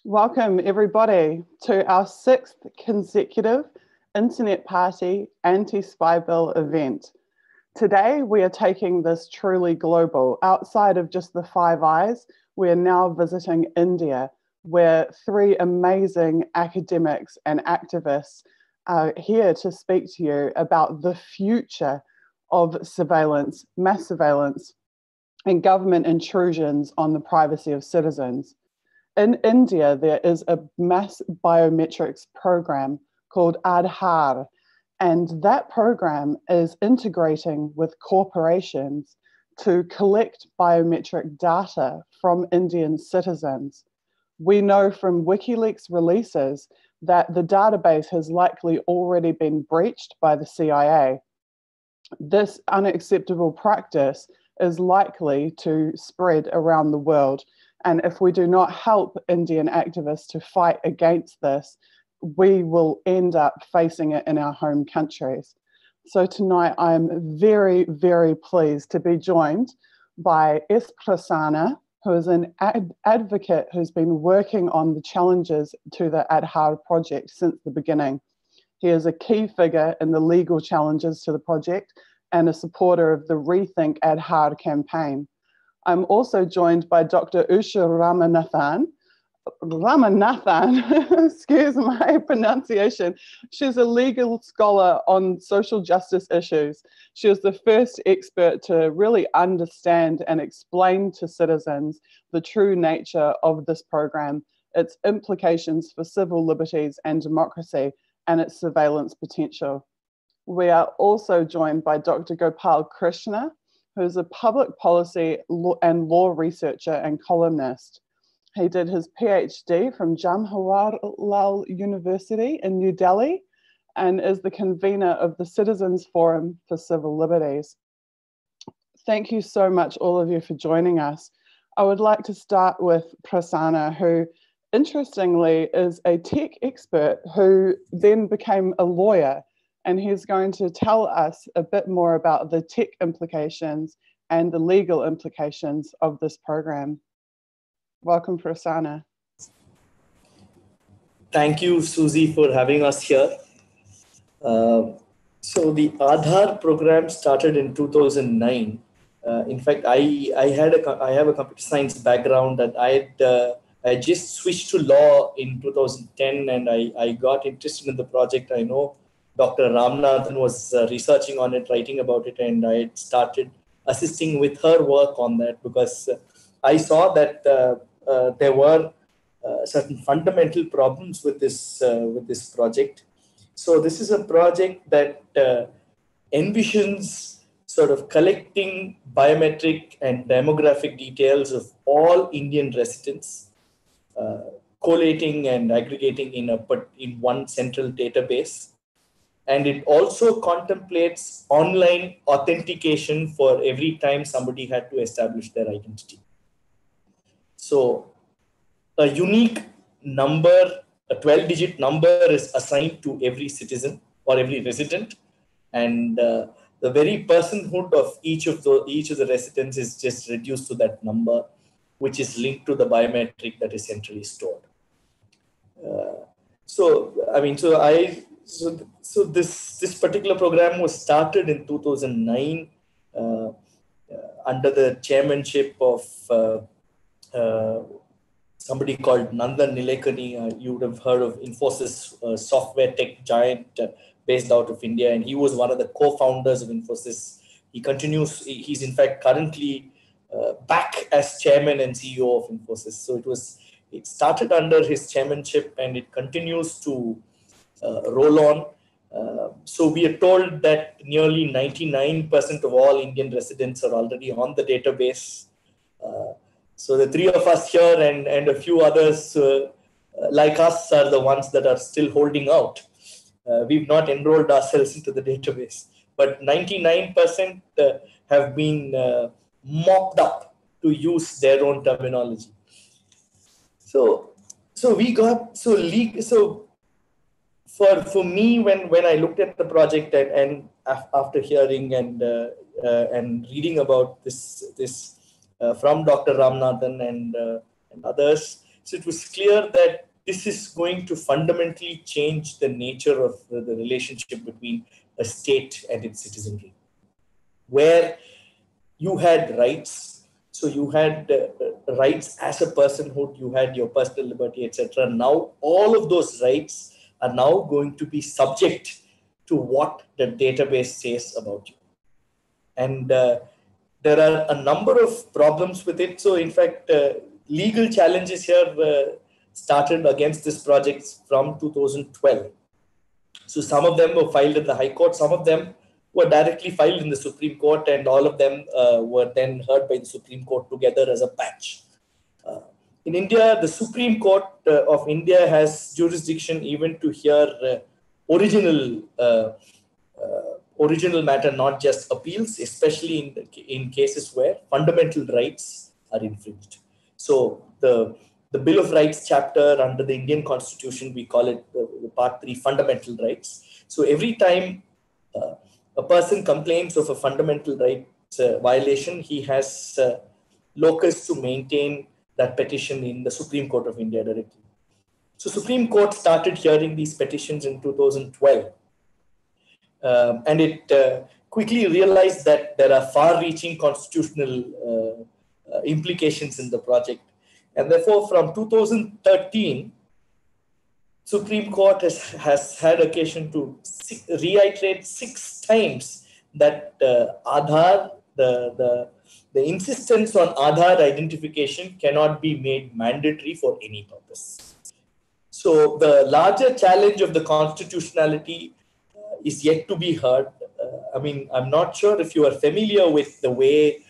Welcome everybody to our 6th consecutive Internet Party Anti-Spy Bill event. Today we are taking this truly global. Outside of just the Five Eyes, we are now visiting India, where 3 amazing academics and activists are here to speak to you about the future of surveillance, mass surveillance, and government intrusions on the privacy of citizens. In India, there is a mass biometrics program called Aadhaar, and that program is integrating with corporations to collect biometric data from Indian citizens. We know from WikiLeaks releases that the database has likely already been breached by the CIA. This unacceptable practice is likely to spread around the world. And if we do not help Indian activists to fight against this, we will end up facing it in our home countries. So tonight I am very, very pleased to be joined by S. Prasanna, who is an advocate who's been working on the challenges to the Aadhaar project since the beginning. He is a key figure in the legal challenges to the project and a supporter of the Rethink Aadhaar campaign. I'm also joined by Dr. Usha Ramanathan, excuse my pronunciation. She's a legal scholar on social justice issues. She was the first expert to really understand and explain to citizens the true nature of this program, its implications for civil liberties and democracy, and its surveillance potential. We are also joined by Dr. Gopal Krishna, who's a public policy and law researcher and columnist. He did his PhD from Jawaharlal University in New Delhi and is the convener of the Citizens Forum for Civil Liberties. Thank you so much, all of you, for joining us. I would like to start with Prasanna, who interestingly is a tech expert who then became a lawyer. And he's going to tell us a bit more about the tech implications and the legal implications of this program. Welcome, Prasanna. Thank you, Susie, for having us here. So the Aadhaar program started in 2009. In fact, I have a computer science background, and I just switched to law in 2010, and I got interested in the project. I know Dr. Ramanathan was researching on it, writing about it, and I started assisting with her work on that because I saw that there were certain fundamental problems with this project. So this is a project that envisions sort of collecting biometric and demographic details of all Indian residents, collating and aggregating in one central database. And it also contemplates online authentication for every time somebody had to establish their identity. So a unique number, a 12-digit number is assigned to every citizen or every resident. And the very personhood of each of the residents is just reduced to that number, which is linked to the biometric that is centrally stored. So this particular program was started in 2009 under the chairmanship of somebody called Nandan Nilekani. You would have heard of Infosys, software tech giant based out of India, and he was one of the co-founders of Infosys. He's in fact currently back as chairman and CEO of Infosys. So it started under his chairmanship, and it continues to roll on. So we are told that nearly 99% of all Indian residents are already on the database. So the 3 of us here and a few others like us are the ones that are still holding out. We've not enrolled ourselves into the database, but 99% have been mocked up, to use their own terminology. So for me, when I looked at the project and after hearing and reading about this from Dr. Ramanathan and others, So it was clear that this is going to fundamentally change the nature of the relationship between a state and its citizenry, where you had rights. So you had rights as a personhood, you had your personal liberty, etc. Now all of those rights are now going to be subject to what the database says about you. And there are a number of problems with it. So in fact, legal challenges here started against this project from 2012. So some of them were filed in the High Court, some of them were directly filed in the Supreme Court, and all of them were then heard by the Supreme Court together as a batch. In India, the Supreme Court of India has jurisdiction even to hear original matter, not just appeals, especially in cases where fundamental rights are infringed. So the Bill of Rights chapter under the Indian Constitution, we call it the Part 3 fundamental rights. So every time a person complains of a fundamental rights violation, he has locus to maintain that petition in the Supreme Court of India directly. So Supreme Court started hearing these petitions in 2012. And it quickly realized that there are far-reaching constitutional implications in the project. And therefore, from 2013, Supreme Court has had occasion to reiterate 6 times that Aadhaar, the insistence on Aadhaar identification cannot be made mandatory for any purpose. So the larger challenge of the constitutionality is yet to be heard. I mean, I'm not sure if you are familiar with the way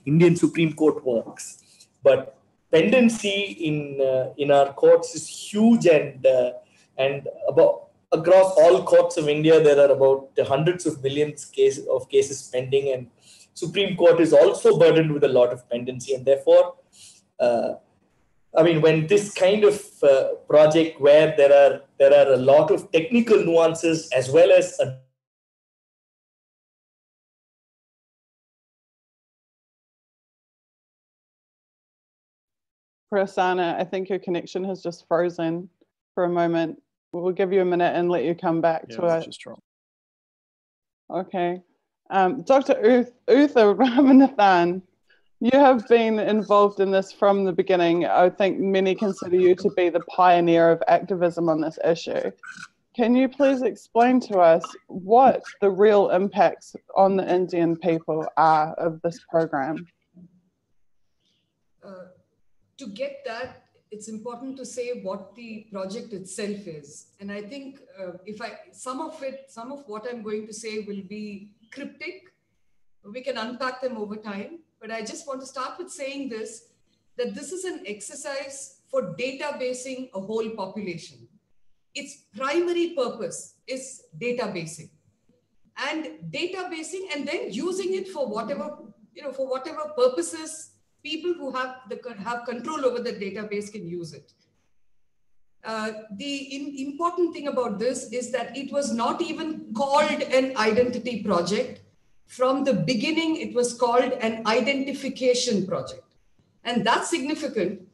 Indian Supreme Court works, but pendency in our courts is huge, and about across all courts of India there are about hundreds of millions of cases pending, and Supreme Court is also burdened with a lot of pendency, and therefore, I mean, when this kind of project where there are a lot of technical nuances as well as a Prasanna, I think your connection has just frozen for a moment. We'll give you a minute and let you come back to it. Just drop. Okay. Dr. Utha Ramanathan, you have been involved in this from the beginning. I think many consider you to be the pioneer of activism on this issue. Can you please explain to us what the real impacts on the Indian people are of this program? To get that, it's important to say what the project itself is. And I think some of what I'm going to say will be cryptic. We can unpack them over time. But I just want to start with saying this, that this is an exercise for databasing a whole population. Its primary purpose is databasing. And databasing and then using it for whatever purposes people who have control over the database can use it. The important thing about this is that it was not even called an identity project. From the beginning, it was called an identification project. And that's significant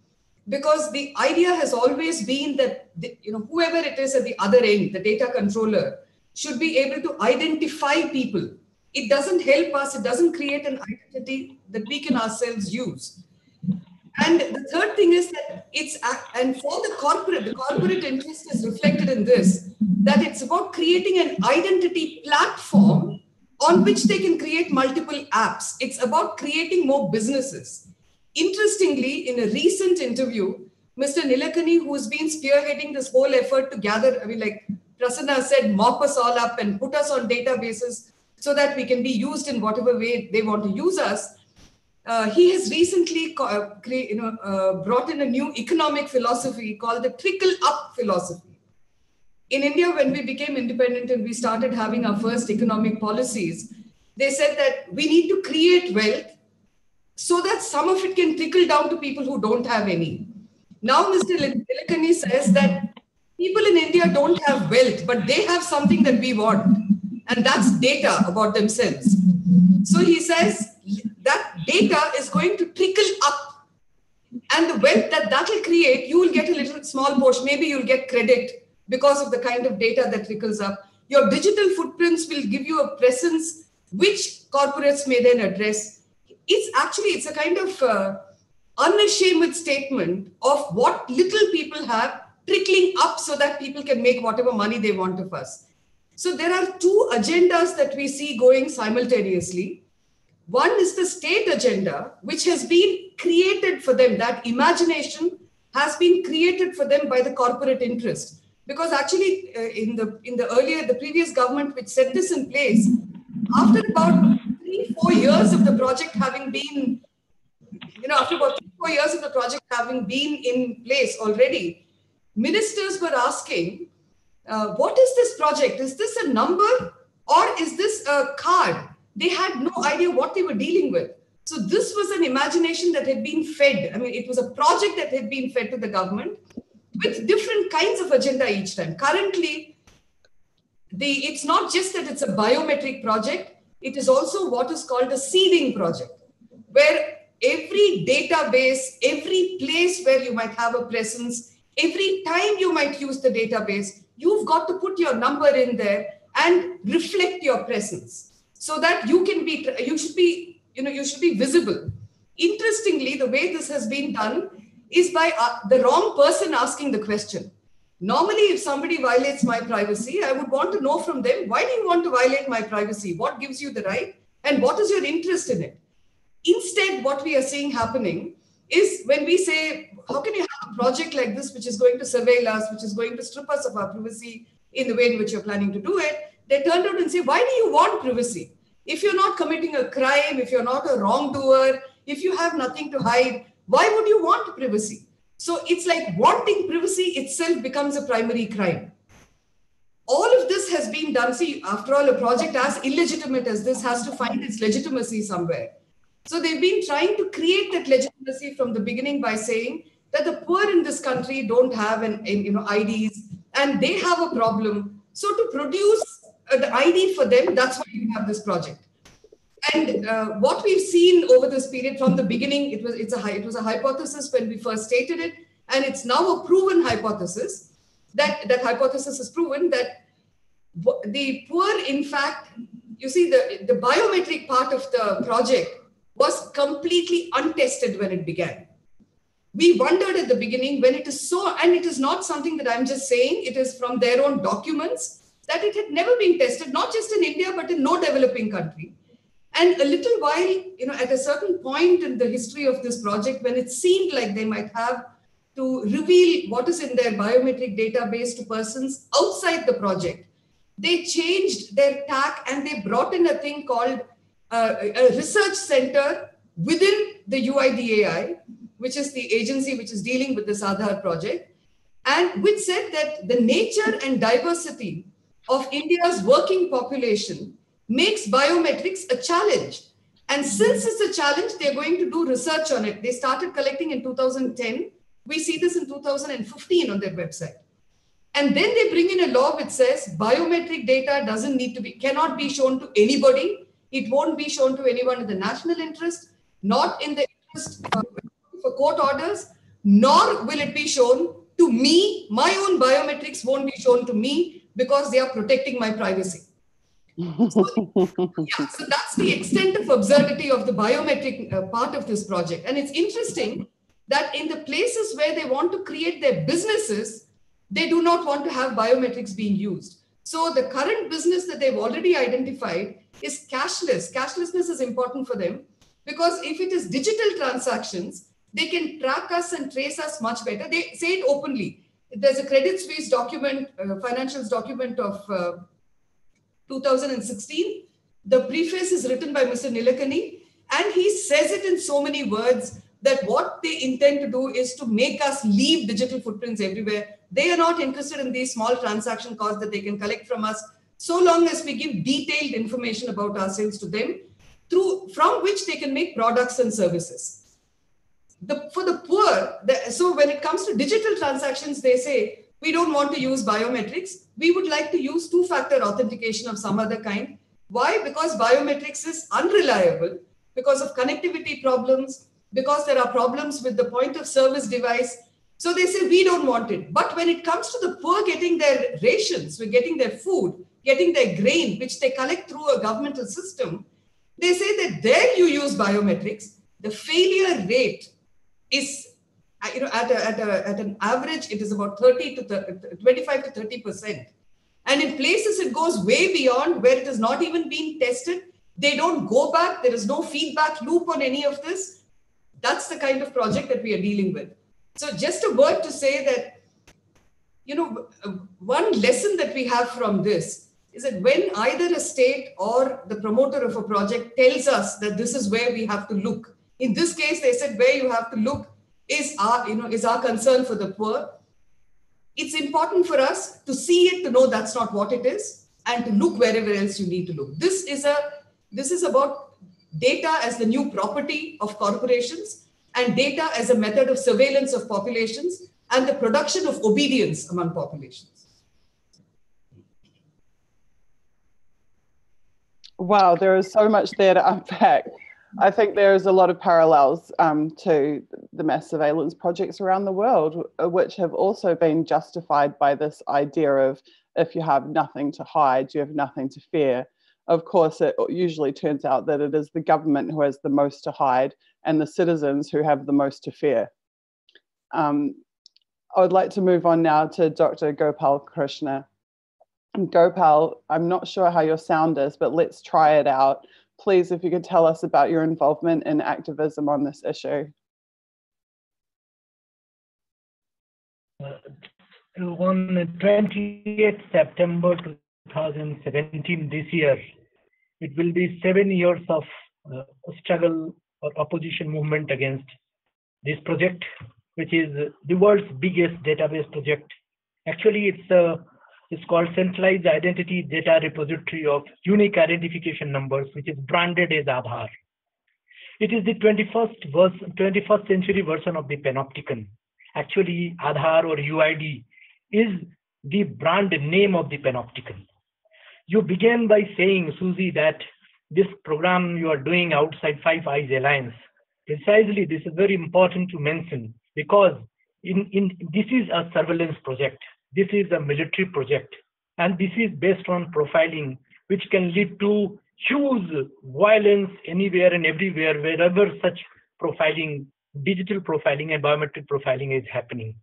because the idea has always been that whoever it is at the other end, the data controller, should be able to identify people. It doesn't help us, it doesn't create an identity that we can ourselves use. And the third thing is that and for the corporate interest is reflected in this, that it's about creating an identity platform on which they can create multiple apps. It's about creating more businesses. Interestingly, in a recent interview, Mr. Nilekani, who's been spearheading this whole effort to gather, like Prasanna said, mop us all up and put us on databases so that we can be used in whatever way they want to use us. He has recently brought in a new economic philosophy called the trickle-up philosophy. In India, when we became independent and we started having our first economic policies, they said that we need to create wealth so that some of it can trickle down to people who don't have any. Now, Mr. Nilekani says that people in India don't have wealth, but they have something that we want, and that's data about themselves. So he says that data is going to trickle up, And the wealth that will create, you will get a little small portion. Maybe you'll get credit because of the kind of data that trickles up. Your digital footprints will give you a presence which corporates may then address. It's a kind of unashamed statement of what little people have trickling up so that people can make whatever money they want of us. So there are two agendas that we see going simultaneously. One is the state agenda, which has been created for them. That imagination has been created for them by the corporate interest. Because actually, in the previous government which set this in place, after about 3-4 years of the project having been, after about 3-4 years of the project having been in place already, ministers were asking, what is this project? Is this a number or is this a card? They had no idea what they were dealing with. So this was an imagination that had been fed. I mean, it was a project that had been fed to the government with different kinds of agenda each time. Currently, it's not just that it's a biometric project, it is also what is called a seeding project, where every database, every place where you might have a presence, every time you might use the database, you've got to put your number in there and reflect your presence so that you should be visible. Interestingly, the way this has been done is by the wrong person asking the question. Normally, if somebody violates my privacy, I would want to know from them, why do you want to violate my privacy? What gives you the right? And what is your interest in it? Instead, what we are seeing happening is when we say, how can you have a project like this, which is going to surveil us, which is going to strip us of our privacy in the way in which you're planning to do it? They turned out and say, why do you want privacy? If you're not committing a crime, if you're not a wrongdoer, if you have nothing to hide, why would you want privacy? So it's like wanting privacy itself becomes a primary crime. All of this has been done. See, after all, a project as illegitimate as this has to find its legitimacy somewhere. So they've been trying to create that legitimacy from the beginning by saying that the poor in this country don't have IDs and they have a problem. So to produce the ID for them, that's why you have this project. And what we've seen over this period from the beginning, it was a hypothesis when we first stated it, and it's now a proven hypothesis. That hypothesis is proven that the poor, in fact, you see the biometric part of the project was completely untested when it began. We wondered at the beginning when it is so, and it is not something that I'm just saying, it is from their own documents, that it had never been tested, not just in India, but in no developing country. And a little while, at a certain point in the history of this project, when it seemed like they might have to reveal what is in their biometric database to persons outside the project, they changed their tack and they brought in a thing called a research center within the UIDAI, which is the agency which is dealing with this Aadhaar project, and which said that the nature and diversity of India's working population makes biometrics a challenge. And since it's a challenge, they're going to do research on it. They started collecting in 2010. We see this in 2015 on their website. And then they bring in a law which says biometric data cannot be shown to anybody. It won't be shown to anyone in the national interest, not in the interest for court orders, nor will it be shown to me. My own biometrics won't be shown to me because they are protecting my privacy. So that's the extent of absurdity of the biometric part of this project. And it's interesting that in the places where they want to create their businesses, they do not want to have biometrics being used. So the current business that they've already identified is cashless. Cashlessness is important for them because if it is digital transactions, they can track us and trace us much better. They say it openly. There's a Credit Suisse document, financials document of 2016. The preface is written by Mr. Nilekani, and he says it in so many words that what they intend to do is to make us leave digital footprints everywhere. They are not interested in these small transaction costs that they can collect from us, so long as we give detailed information about ourselves to them, from which they can make products and services. For the poor, so when it comes to digital transactions, they say, we don't want to use biometrics. We would like to use two-factor authentication of some other kind. Why? Because biometrics is unreliable because of connectivity problems, because there are problems with the point of service device. So they say, we don't want it. But when it comes to the poor getting their rations, getting their food, getting their grain, which they collect through a governmental system, they say that there you use biometrics. The failure rate is, at an average, it is about 25 to 30%. And in places, it goes way beyond where it has not even been tested. They don't go back. There is no feedback loop on any of this. That's the kind of project that we are dealing with. So just a word to say that, one lesson that we have from this is that when either a state or the promoter of a project tells us that this is where we have to look, in this case, they said where you have to look is our concern for the poor. It's important for us to see it, to know that's not what it is, and to look wherever else you need to look. This is about data as the new property of corporations, and data as a method of surveillance of populations and the production of obedience among populations. Wow, there is so much there to unpack. I think there is a lot of parallels to the mass surveillance projects around the world, which have also been justified by this idea of if you have nothing to hide, you have nothing to fear. Of course, it usually turns out that it is the government who has the most to hide and the citizens who have the most to fear. I would like to move on now to Dr. Gopal Krishna. Gopal, I'm not sure how your sound is, but let's try it out. Please, if you could tell us about your involvement in activism on this issue. On 28th September 2017, this year, it will be 7 years of struggle or opposition movement against this project, which is the world's biggest database project. Actually, it's called Centralized Identity Data Repository of Unique Identification Numbers, which is branded as Aadhaar. It is the 21st century version of the Panopticon. Actually, Aadhaar or UID is the brand name of the Panopticon. You began by saying, Susie, that this program you are doing outside Five Eyes Alliance. Precisely, this is very important to mention because this is a surveillance project. This is a military project, and this is based on profiling, which can lead to huge violence anywhere and everywhere, wherever such profiling, digital profiling and biometric profiling is happening.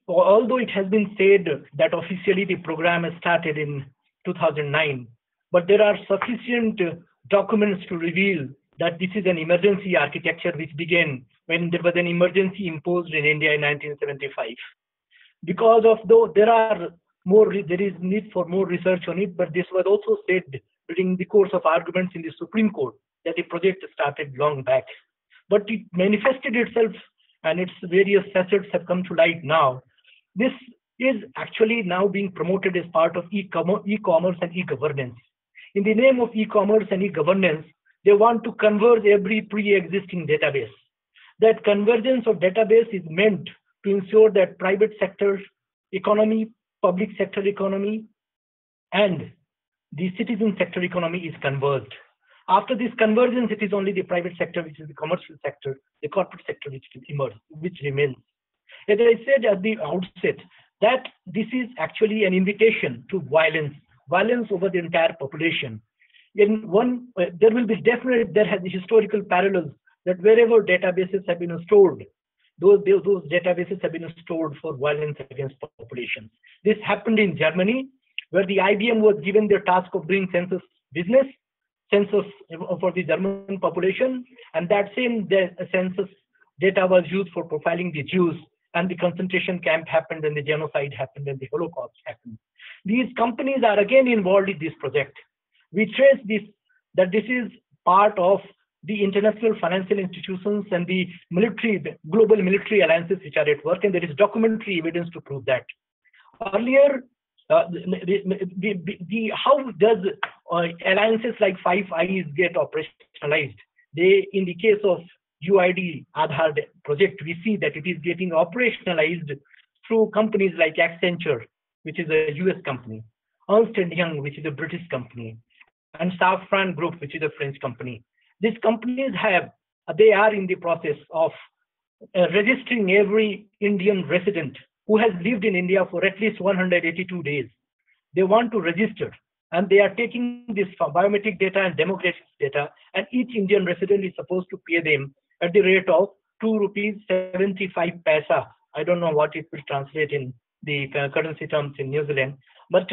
Although it has been said that officially the program started in 2009, but there are sufficient documents to reveal that this is an emergency architecture which began when there was an emergency imposed in India in 1975. Because of though there is need for more research on it, but this was also said during the course of arguments in the Supreme Court that the project started long back. But it manifested itself and its various facets have come to light now. This is actually now being promoted as part of e-commerce and e-governance. In the name of e-commerce and e-governance, they want to converge every pre-existing database. That convergence of database is meant to ensure that private sector economy, public sector economy, and the citizen sector economy is converged. After this convergence, it is only the private sector, which is the commercial sector, the corporate sector, which remains. As I said at the outset, that this is actually an invitation to violence over the entire population. There will be there has historical parallels that wherever databases have been stored, those databases have been stored for violence against populations. This happened in Germany, where the IBM was given the task of doing census for the German population, and that same census data was used for profiling the Jews, and the concentration camp happened, and the genocide happened, and the Holocaust happened. These companies are again involved in this project. We trace that this is part of the international financial institutions and the global military alliances which are at work, and there is documentary evidence to prove that. Earlier, how does alliances like Five Eyes get operationalized? In the case of UID Aadhaar project, we see that it is getting operationalized through companies like Accenture, which is a US company, Ernst & Young, which is a British company, and Safran Group, which is a French company. These companies have they are in the process of registering every Indian resident who has lived in India for at least 182 days. They want to register, and they are taking this biometric data and demographics data, and each Indian resident is supposed to pay them at the rate of ₹2.75. I don't know what it will translate in the currency terms in New Zealand, but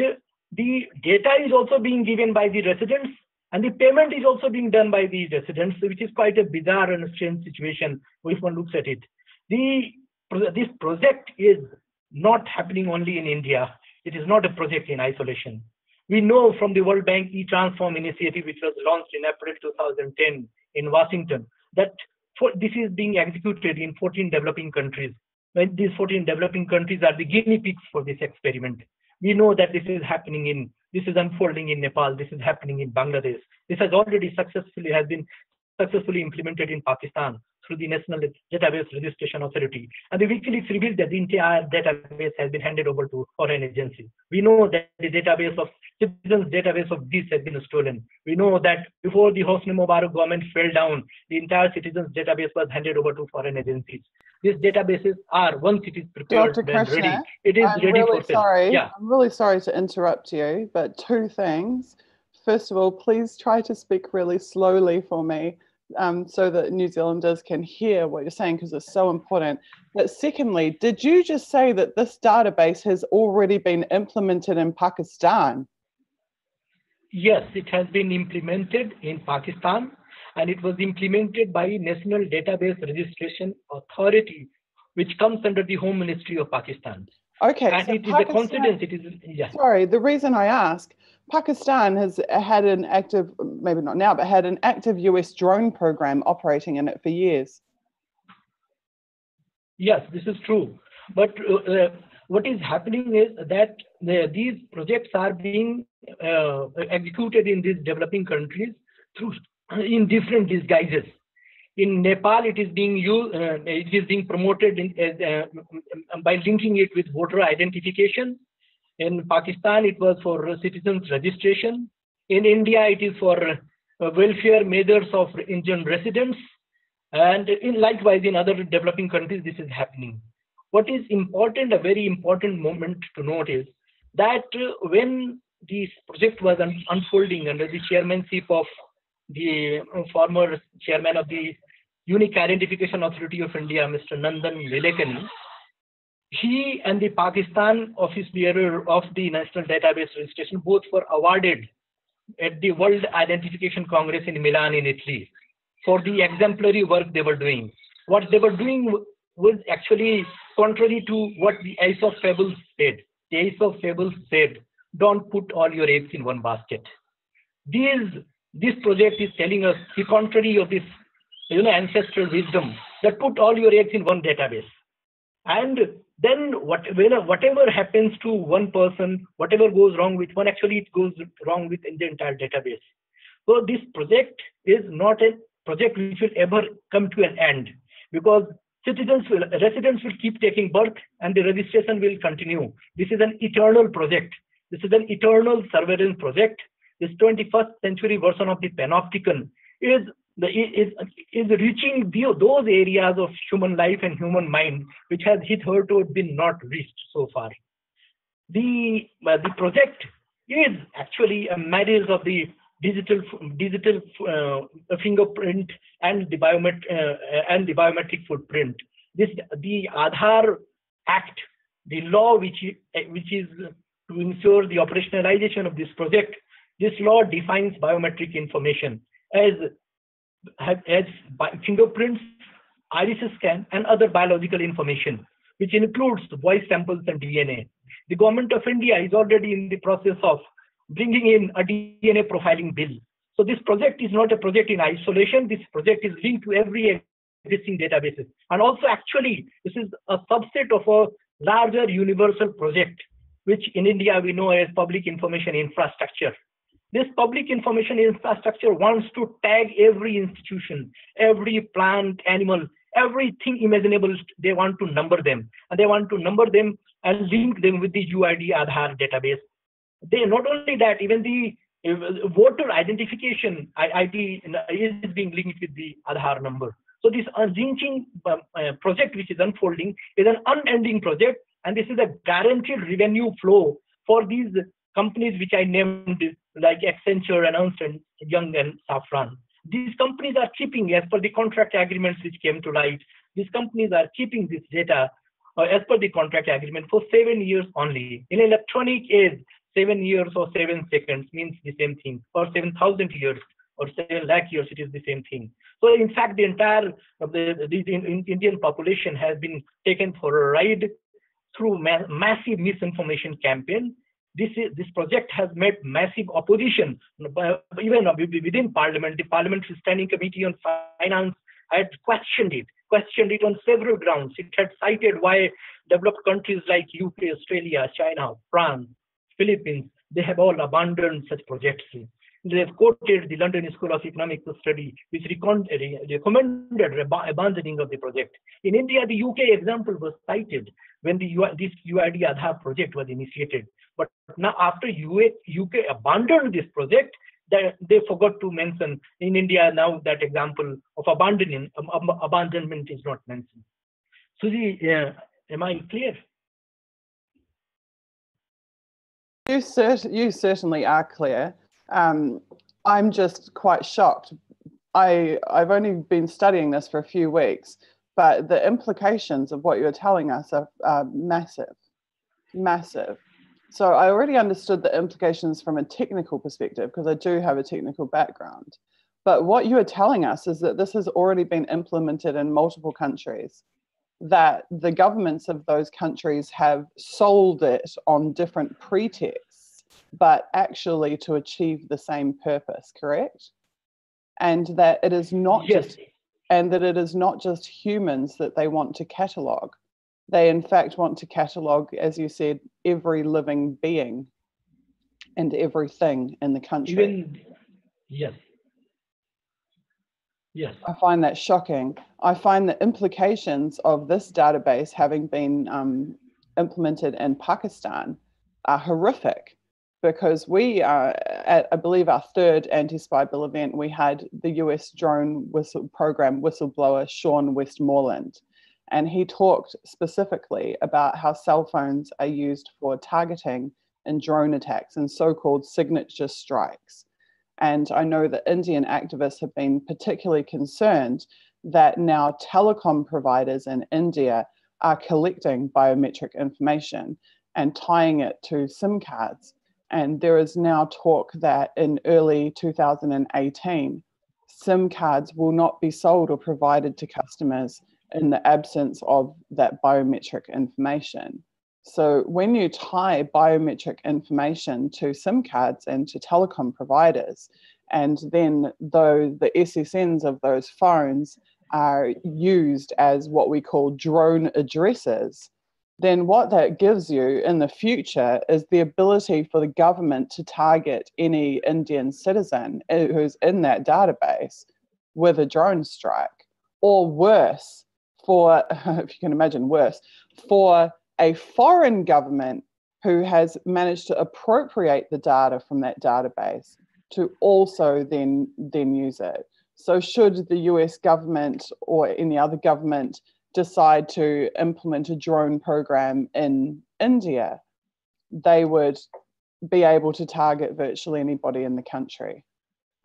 the data is also being given by the residents, and the payment is also being done by the residents, which is quite a bizarre and strange situation if one looks at it. This project is not happening only in India. It is not a project in isolation. We know from the World Bank e-Transform initiative, which was launched in April 2010 in Washington, that this is being executed in 14 developing countries. When these 14 developing countries are the guinea pigs for this experiment. We know that this is unfolding in Nepal. This is happening in Bangladesh. This has already been successfully implemented in Pakistan through the National Database Registration Authority. And the WikiLeaks revealed that the entire database has been handed over to foreign agencies. We know that the citizens' database of this has been stolen. We know that before the Hosni Mubarak government fell down, the entire citizens' database was handed over to foreign agencies. These databases are, once it is prepared and ready, it is ready for sale. Yeah. I'm really sorry to interrupt you, but two things. First of all, please try to speak really slowly for me so that New Zealanders can hear what you're saying, because it's so important. But secondly, did you just say that this database has already been implemented in Pakistan? Yes, it has been implemented in Pakistan, and it was implemented by National Database Registration Authority, which comes under the Home Ministry of Pakistan. Okay, and so it is a coincidence. It is, yeah. Sorry, the reason I ask, Pakistan has had an active, maybe not now, but had an active US drone program operating in it for years. Yes, this is true. But what is happening is that these projects are being executed in these developing countries in different disguises. In Nepal, it is being used, it is being promoted by linking it with voter identification. In Pakistan, it was for citizens registration. In India, it is for welfare measures of Indian residents. And likewise, in other developing countries, this is happening. What is important, a very important moment to note is that when this project was unfolding under the chairmanship of the former chairman of the Unique Identification Authority of India, Mr. Nandan Nilekani, he and the Pakistan office bearer of the National Database Registration both were awarded at the World Identification Congress in Milan in Italy for the exemplary work they were doing. What they were doing was actually contrary to what the Ace of Fables said. The Ace of Fables said, don't put all your eggs in one basket. This project is telling us the contrary of this ancestral wisdom, that put all your eggs in one database. And then whatever happens to one person, whatever goes wrong with one, actually it goes wrong with the entire database. So this project is not a project which will ever come to an end, because residents will keep taking birth and the registration will continue. This is an eternal project. This is an eternal surveillance project. This 21st century version of the panopticon is reaching those areas of human life and human mind which has hitherto been not reached so far. The project is actually a marriage of the digital fingerprint and the biometric footprint. The Aadhaar Act, the law which is to ensure the operationalization of this project, this law defines biometric information as fingerprints, iris scan, and other biological information, which includes voice samples and DNA. The government of India is already in the process of bringing in a DNA profiling bill. So this project is not a project in isolation. This project is linked to every existing databases. And also actually, this is a subset of a larger universal project, which in India we know as public information infrastructure. This public information infrastructure wants to tag every institution, every plant, animal, everything imaginable. They want to number them, and they want to number them and link them with the UID Aadhaar database. They not only that, even the voter identification ID is being linked with the Aadhaar number. So this unzinching project which is unfolding is an unending project, and this is a guaranteed revenue flow for these companies which I named, like Accenture, and Ernst & Young and Safran. These companies are keeping, as per the contract agreements which came to light, these companies are keeping this data as per the contract agreement for 7 years only. In electronic age, 7 years or 7 seconds means the same thing, or 7,000 years or 7 lakh years, it is the same thing. So in fact, the entire Indian population has been taken for a ride through massive misinformation campaign. This project has met massive opposition, even within Parliament. The Parliamentary Standing Committee on Finance had questioned it on several grounds. It had cited why developed countries like UK, Australia, China, France, Philippines, they have all abandoned such projects. They have quoted the London School of Economic Study, which recommended abandoning of the project. In India, the UK example was cited when this UID Aadhaar project was initiated. But now, after UK abandoned this project, they forgot to mention in India now that example of abandonment is not mentioned. Suji, am I clear? You certainly are clear. I'm just quite shocked. I've only been studying this for a few weeks, but the implications of what you're telling us are massive, massive. So I already understood the implications from a technical perspective because I do have a technical background. But what you are telling us is that this has already been implemented in multiple countries, that the governments of those countries have sold it on different pretexts, but actually to achieve the same purpose, correct? And that it is not just humans that they want to catalogue. They in fact want to catalogue, as you said, every living being and everything in the country. Yes. I find that shocking. I find the implications of this database having been implemented in Pakistan are horrific, because we are at, I believe, our third anti-spy bill event. We had the US drone program whistleblower Sean Westmoreland, and he talked specifically about how cell phones are used for targeting in drone attacks and so-called signature strikes. And I know that Indian activists have been particularly concerned that now telecom providers in India are collecting biometric information and tying it to SIM cards. And there is now talk that in early 2018, SIM cards will not be sold or provided to customers in the absence of that biometric information. So when you tie biometric information to SIM cards and to telecom providers, and then though the SSNs of those phones are used as what we call drone addresses, then what that gives you in the future is the ability for the government to target any Indian citizen who's in that database with a drone strike, or worse, for, if you can imagine worse, for a foreign government who has managed to appropriate the data from that database to also then use it. So should the US government or any other government decide to implement a drone program in India, they would be able to target virtually anybody in the country.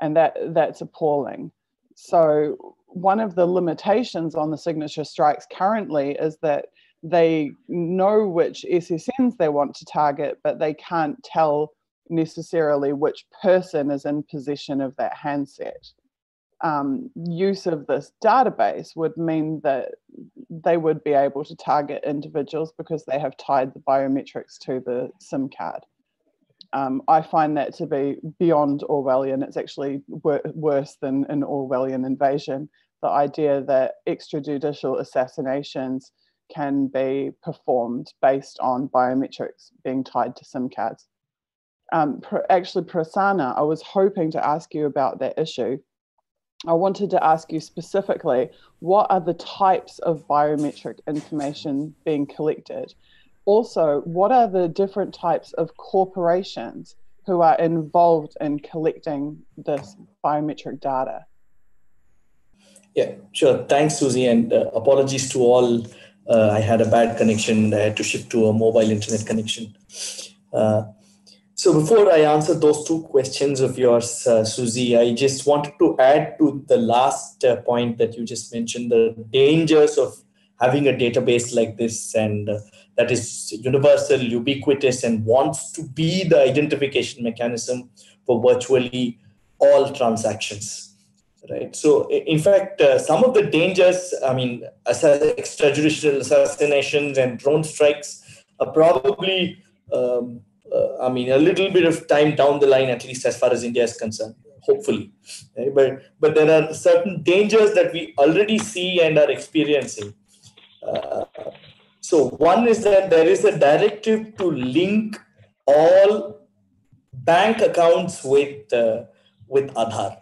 And that's appalling. So one of the limitations on the signature strikes currently is that they know which SSNs they want to target, but they can't tell necessarily which person is in possession of that handset. Use of this database would mean that they would be able to target individuals because they have tied the biometrics to the SIM card. I find that to be beyond Orwellian. It's actually worse than an Orwellian invasion. The idea that extrajudicial assassinations can be performed based on biometrics being tied to SIM cards. Actually, Prasanna, I was hoping to ask you about that issue. I wanted to ask you specifically, what are the types of biometric information being collected? Also, what are the different types of corporations who are involved in collecting this biometric data? Yeah, sure. Thanks, Susie, and apologies to all. I had a bad connection. I had to shift to a mobile internet connection. So before I answer those two questions of yours, Susie, I just wanted to add to the last point that you just mentioned, the dangers of having a database like this, and that is universal, ubiquitous, and wants to be the identification mechanism for virtually all transactions. Right. So, in fact, some of the dangers, I mean, extrajudicial assassinations and drone strikes are probably, I mean, a little bit of time down the line, at least as far as India is concerned, hopefully. Right? But there are certain dangers that we already see and are experiencing. So, one is that there is a directive to link all bank accounts with Aadhaar.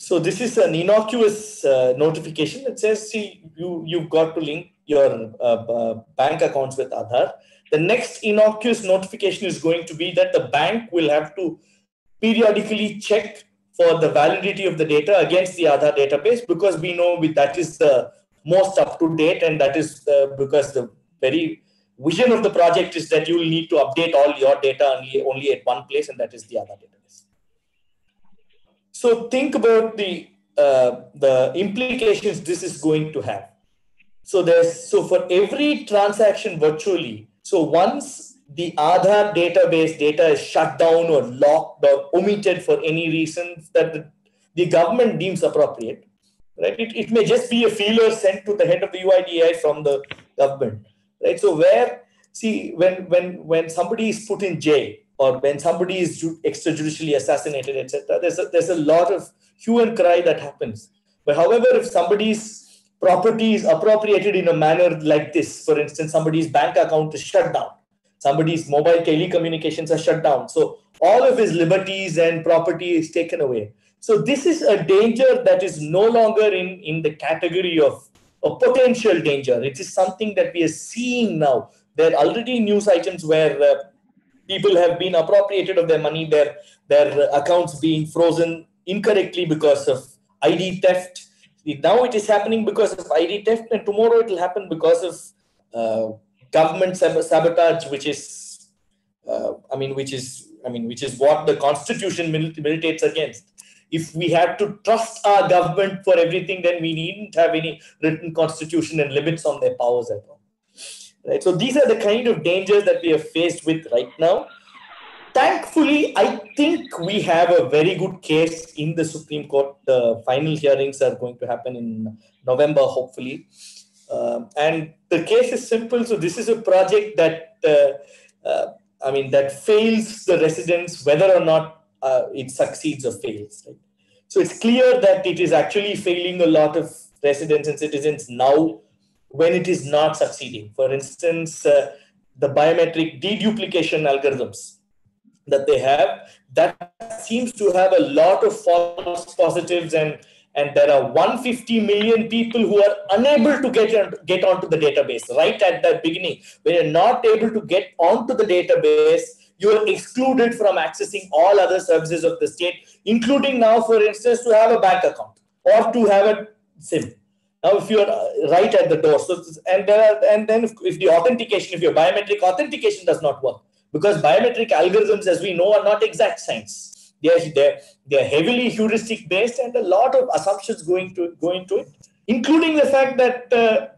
So this is an innocuous notification that says, see, you've got to link your bank accounts with Aadhaar. The next innocuous notification is going to be that the bank will have to periodically check for the validity of the data against the Aadhaar database, because we know that is the most up-to-date, and that is because the very vision of the project is that you will need to update all your data only at one place, and that is the Aadhaar database. So think about the implications this is going to have. So for every transaction virtually, so once the Aadhaar database data is shut down or locked or omitted for any reason that the government deems appropriate, right? It may just be a feeler sent to the head of the UIDAI from the government, right? So when somebody is put in jail, or when somebody is extrajudicially assassinated, etc., there's a lot of hue and cry that happens. But however, if somebody's property is appropriated in a manner like this, for instance, somebody's bank account is shut down, somebody's mobile telecommunications are shut down, so all of his liberties and property is taken away. So this is a danger that is no longer in the category of a potential danger. It is something that we are seeing now. There are already news items where people have been appropriated of their money, their accounts being frozen incorrectly because of ID theft. Now it is happening because of ID theft, and tomorrow it will happen because of government sabotage, which is what the Constitution militates against. If we had to trust our government for everything, then we needn't have any written constitution and limits on their powers at all. Right? So these are the kind of dangers that we are faced with right now. Thankfully, I think we have a very good case in the Supreme Court. The final hearings are going to happen in November, hopefully. And the case is simple. So this is a project that, that fails the residents, whether or not it succeeds or fails. Right? So it's clear that it is actually failing a lot of residents and citizens now when it is not succeeding. For instance, the biometric deduplication algorithms that they have, that seems to have a lot of false positives, and there are 150 million people who are unable to get onto the database right at the beginning. When you're not able to get onto the database, you are excluded from accessing all other services of the state, including now, for instance, to have a bank account or to have a SIM. Now, if you are right at the door, so and then if the authentication, if your biometric authentication does not work, because biometric algorithms, as we know, are not exact science. They're heavily heuristic based, and a lot of assumptions go into it, including the fact that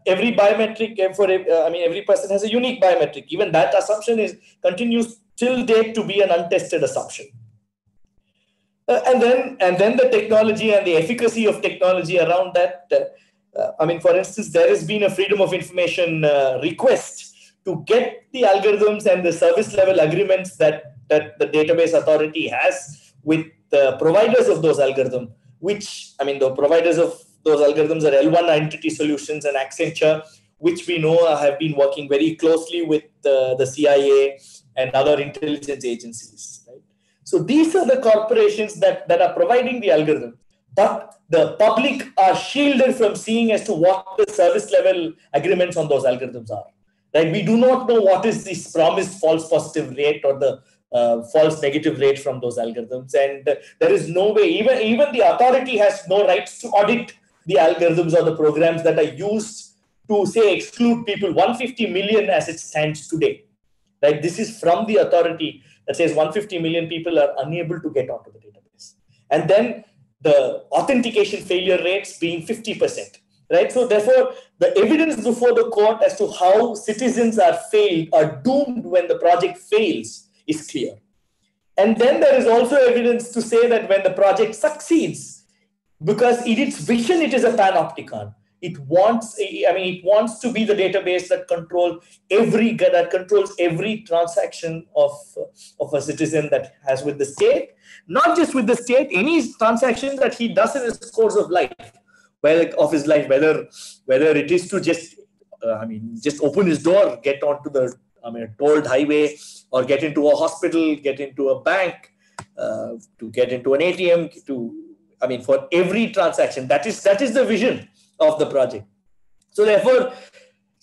every biometric every person has a unique biometric. Even that assumption continues till date to be an untested assumption. And then the technology and the efficacy of technology around that. For instance, there has been a freedom of information request to get the algorithms and the service level agreements that the database authority has with the providers of those algorithms, which, the providers of those algorithms are L1 Entity Solutions and Accenture, which we know have been working very closely with the CIA and other intelligence agencies. Right? So these are the corporations that are providing the algorithm, but the public are shielded from seeing as to what the service level agreements on those algorithms are. Right? We do not know what is this promised false positive rate or the false negative rate from those algorithms, and there is no way. Even the authority has no rights to audit the algorithms or the programs that are used to, say, exclude people, 150 million as it stands today. Right? This is from the authority that says 150 million people are unable to get onto the database. And then the authentication failure rates being 50%. Right? So therefore, the evidence before the court as to how citizens are doomed when the project fails is clear. And then there is also evidence to say that when the project succeeds, because in its vision, it is a panopticon. It wants to be the database that controls every transaction of a citizen that has with the state, not just with the state, any transaction that he does in his course of life, whether it is to just open his door, get onto the tolled highway, or get into a hospital, get into a bank, to get into an ATM, for every transaction. That is the vision of the project. So therefore,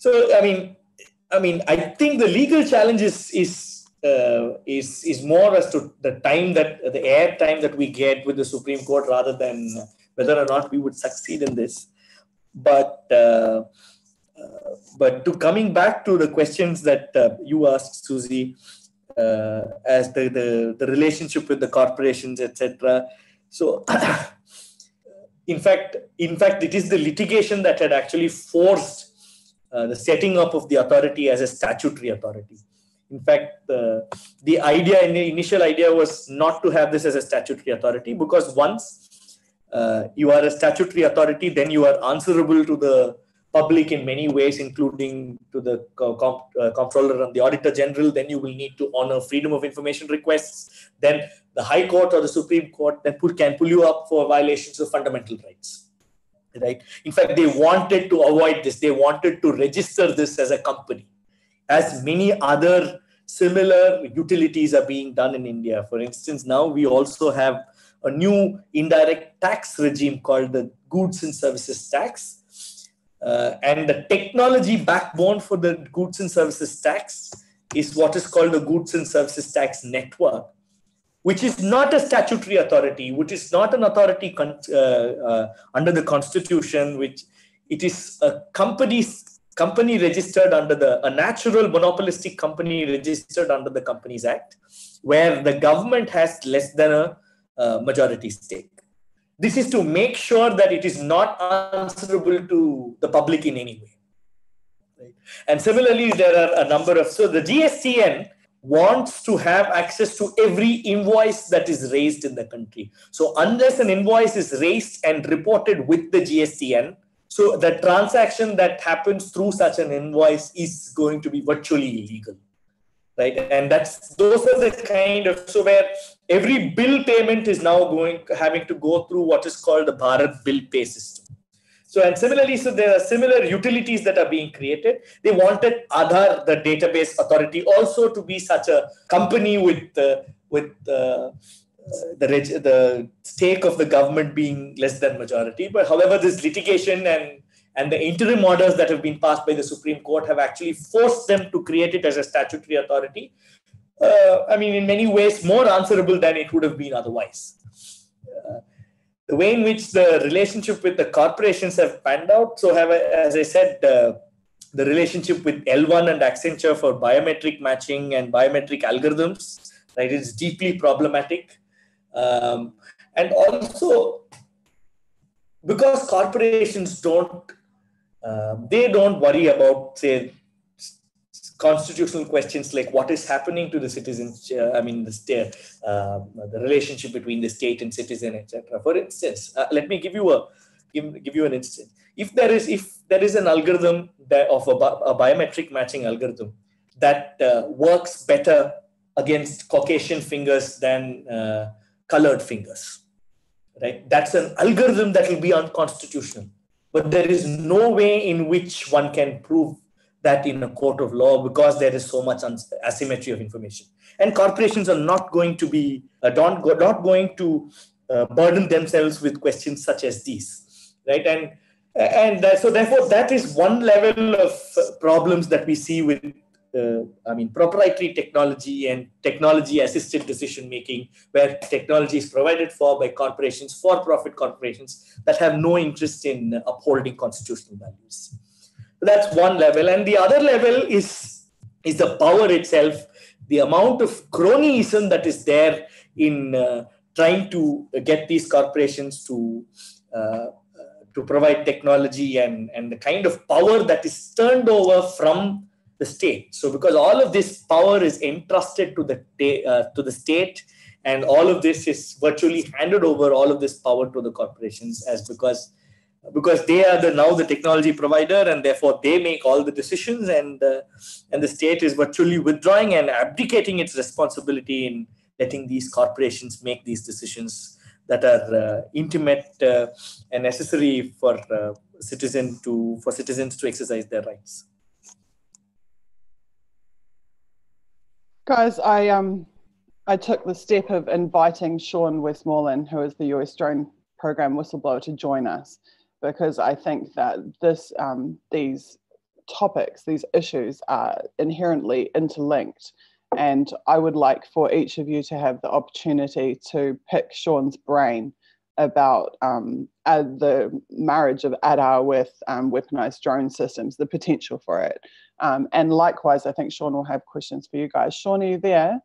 I think the legal challenge is more as to the air time that we get with the Supreme Court, rather than whether or not we would succeed in this. But to coming back to the questions that you asked, Susie, as the relationship with the corporations, etc. So, in fact, it is the litigation that had actually forced the setting up of the authority as a statutory authority. In fact, the initial idea was not to have this as a statutory authority, because once you are a statutory authority, then you are answerable to the public in many ways, including to the comptroller and the auditor general. Then you will need to honor freedom of information requests. Then the High Court or the Supreme Court can pull you up for violations of fundamental rights. Right? In fact, they wanted to avoid this. They wanted to register this as a company, as many other similar utilities are being done in India. For instance, now we also have a new indirect tax regime called the Goods and Services Tax. And the technology backbone for the Goods and Services Tax is what is called the Goods and Services Tax Network, which is not a statutory authority, which is not an authority under the Constitution, which it is a company registered under a natural monopolistic company registered under the Companies Act, where the government has less than a majority stake. This is to make sure that it is not answerable to the public in any way. Right? And similarly, there are a number of, so the GSTN wants to have access to every invoice that is raised in the country. So unless an invoice is raised and reported with the GSTN, so the transaction that happens through such an invoice is going to be virtually illegal. Right? And those are the kind of, so where every bill payment is now having to go through what is called the Bharat Bill Pay system. So, and similarly, so there are similar utilities that are being created. They wanted Aadhaar, the database authority, also to be such a company with the stake of the government being less than majority. But however, this litigation and the interim orders that have been passed by the Supreme Court have actually forced them to create it as a statutory authority. In many ways, more answerable than it would have been otherwise. The way in which the relationship with the corporations have panned out. So, as I said, the relationship with L1 and Accenture for biometric matching and biometric algorithms, right, is deeply problematic. And also, because corporations don't worry about, say, constitutional questions like what is happening to the citizens, the relationship between the state and citizen, etc. For instance, let me give you an instance. If there is an algorithm of a biometric matching algorithm that works better against Caucasian fingers than colored fingers, right? That's an algorithm that will be unconstitutional. But there is no way in which one can prove that in a court of law, because there is so much asymmetry of information. And corporations are not going to burden themselves with questions such as these, right? So therefore, that is one level of problems that we see with proprietary technology and technology-assisted decision-making, where technology is provided for by corporations, for-profit corporations that have no interest in upholding constitutional values. So that's one level. And the other level is the power itself, the amount of cronyism that is there in trying to get these corporations to provide technology, and the kind of power that is turned over from the state. So because all of this power is entrusted to the state, and all of this is virtually handed over, all of this power to the corporations, because they are now the technology provider, and therefore they make all the decisions, and the state is virtually withdrawing and abdicating its responsibility in letting these corporations make these decisions that are intimate and necessary for citizens to exercise their rights. Guys, I took the step of inviting Sean Westmoreland, who is the US Drone Program whistleblower, to join us, because I think that these topics, these issues are inherently interlinked. And I would like for each of you to have the opportunity to pick Sean's brain about the marriage of ADAR with weaponized drone systems, the potential for it. And likewise, I think Sean will have questions for you guys. Sean, are you there?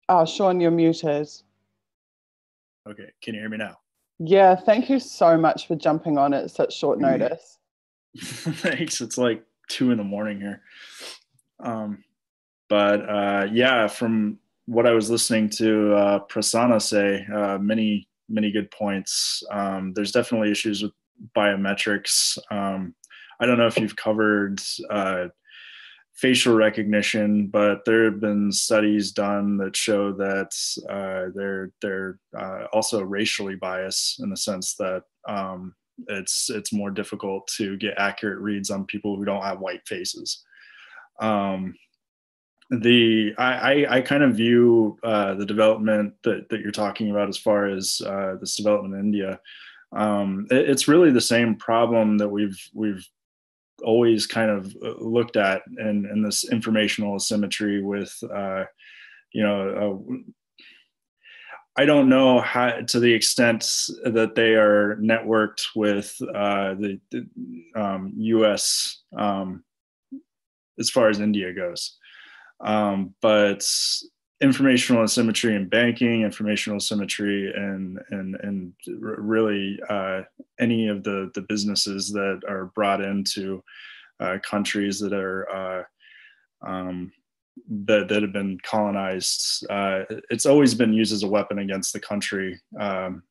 Oh, Sean, you're muted. Okay, can you hear me now? Yeah, thank you so much for jumping on at such short notice. Thanks. It's like 2 a.m. here. But yeah, from what I was listening to Prasanna say, many good points. There's definitely issues with biometrics. I don't know if you've covered facial recognition, but there have been studies done that show that they're also racially biased, in the sense that it's more difficult to get accurate reads on people who don't have white faces. I kind of view the development that you're talking about, as far as this development in India. It's really the same problem that we've always kind of looked at in this informational asymmetry with, I don't know how, to the extent that they are networked with the US as far as India goes. But informational asymmetry in banking, informational asymmetry and really any of the businesses that are brought into countries that are that have been colonized, it's always been used as a weapon against the country that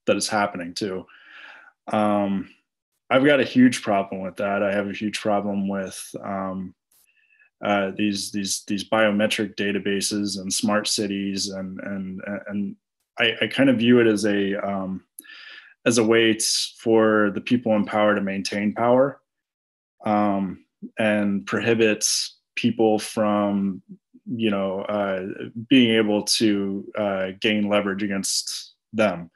is happening too. I've got a huge problem with that. I have a huge problem with these biometric databases and smart cities, and I kind of view it as a way for the people in power to maintain power, and prohibits people from being able to gain leverage against them.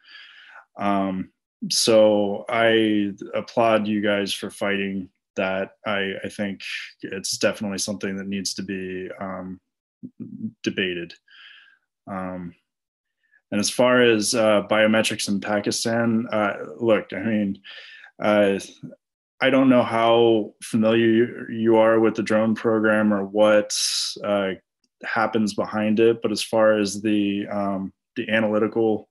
So I applaud you guys for fighting that. I think it's definitely something that needs to be debated. And as far as biometrics in Pakistan, look, I mean, I don't know how familiar you are with the drone program or what happens behind it, but as far as the analytical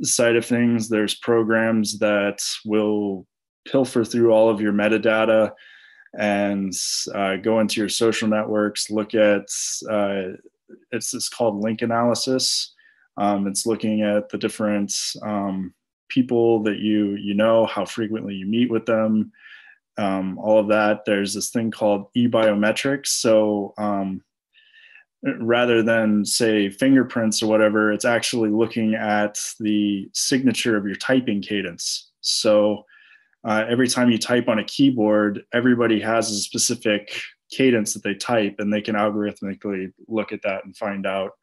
side of things, there's programs that will pilfer through all of your metadata and go into your social networks, look at it's called link analysis. It's looking at the different people that you know, how frequently you meet with them, all of that. There's this thing called e-biometrics. So rather than say fingerprints or whatever, it's actually looking at the signature of your typing cadence. So every time you type on a keyboard, everybody has a specific cadence that they type, and they can algorithmically look at that and find out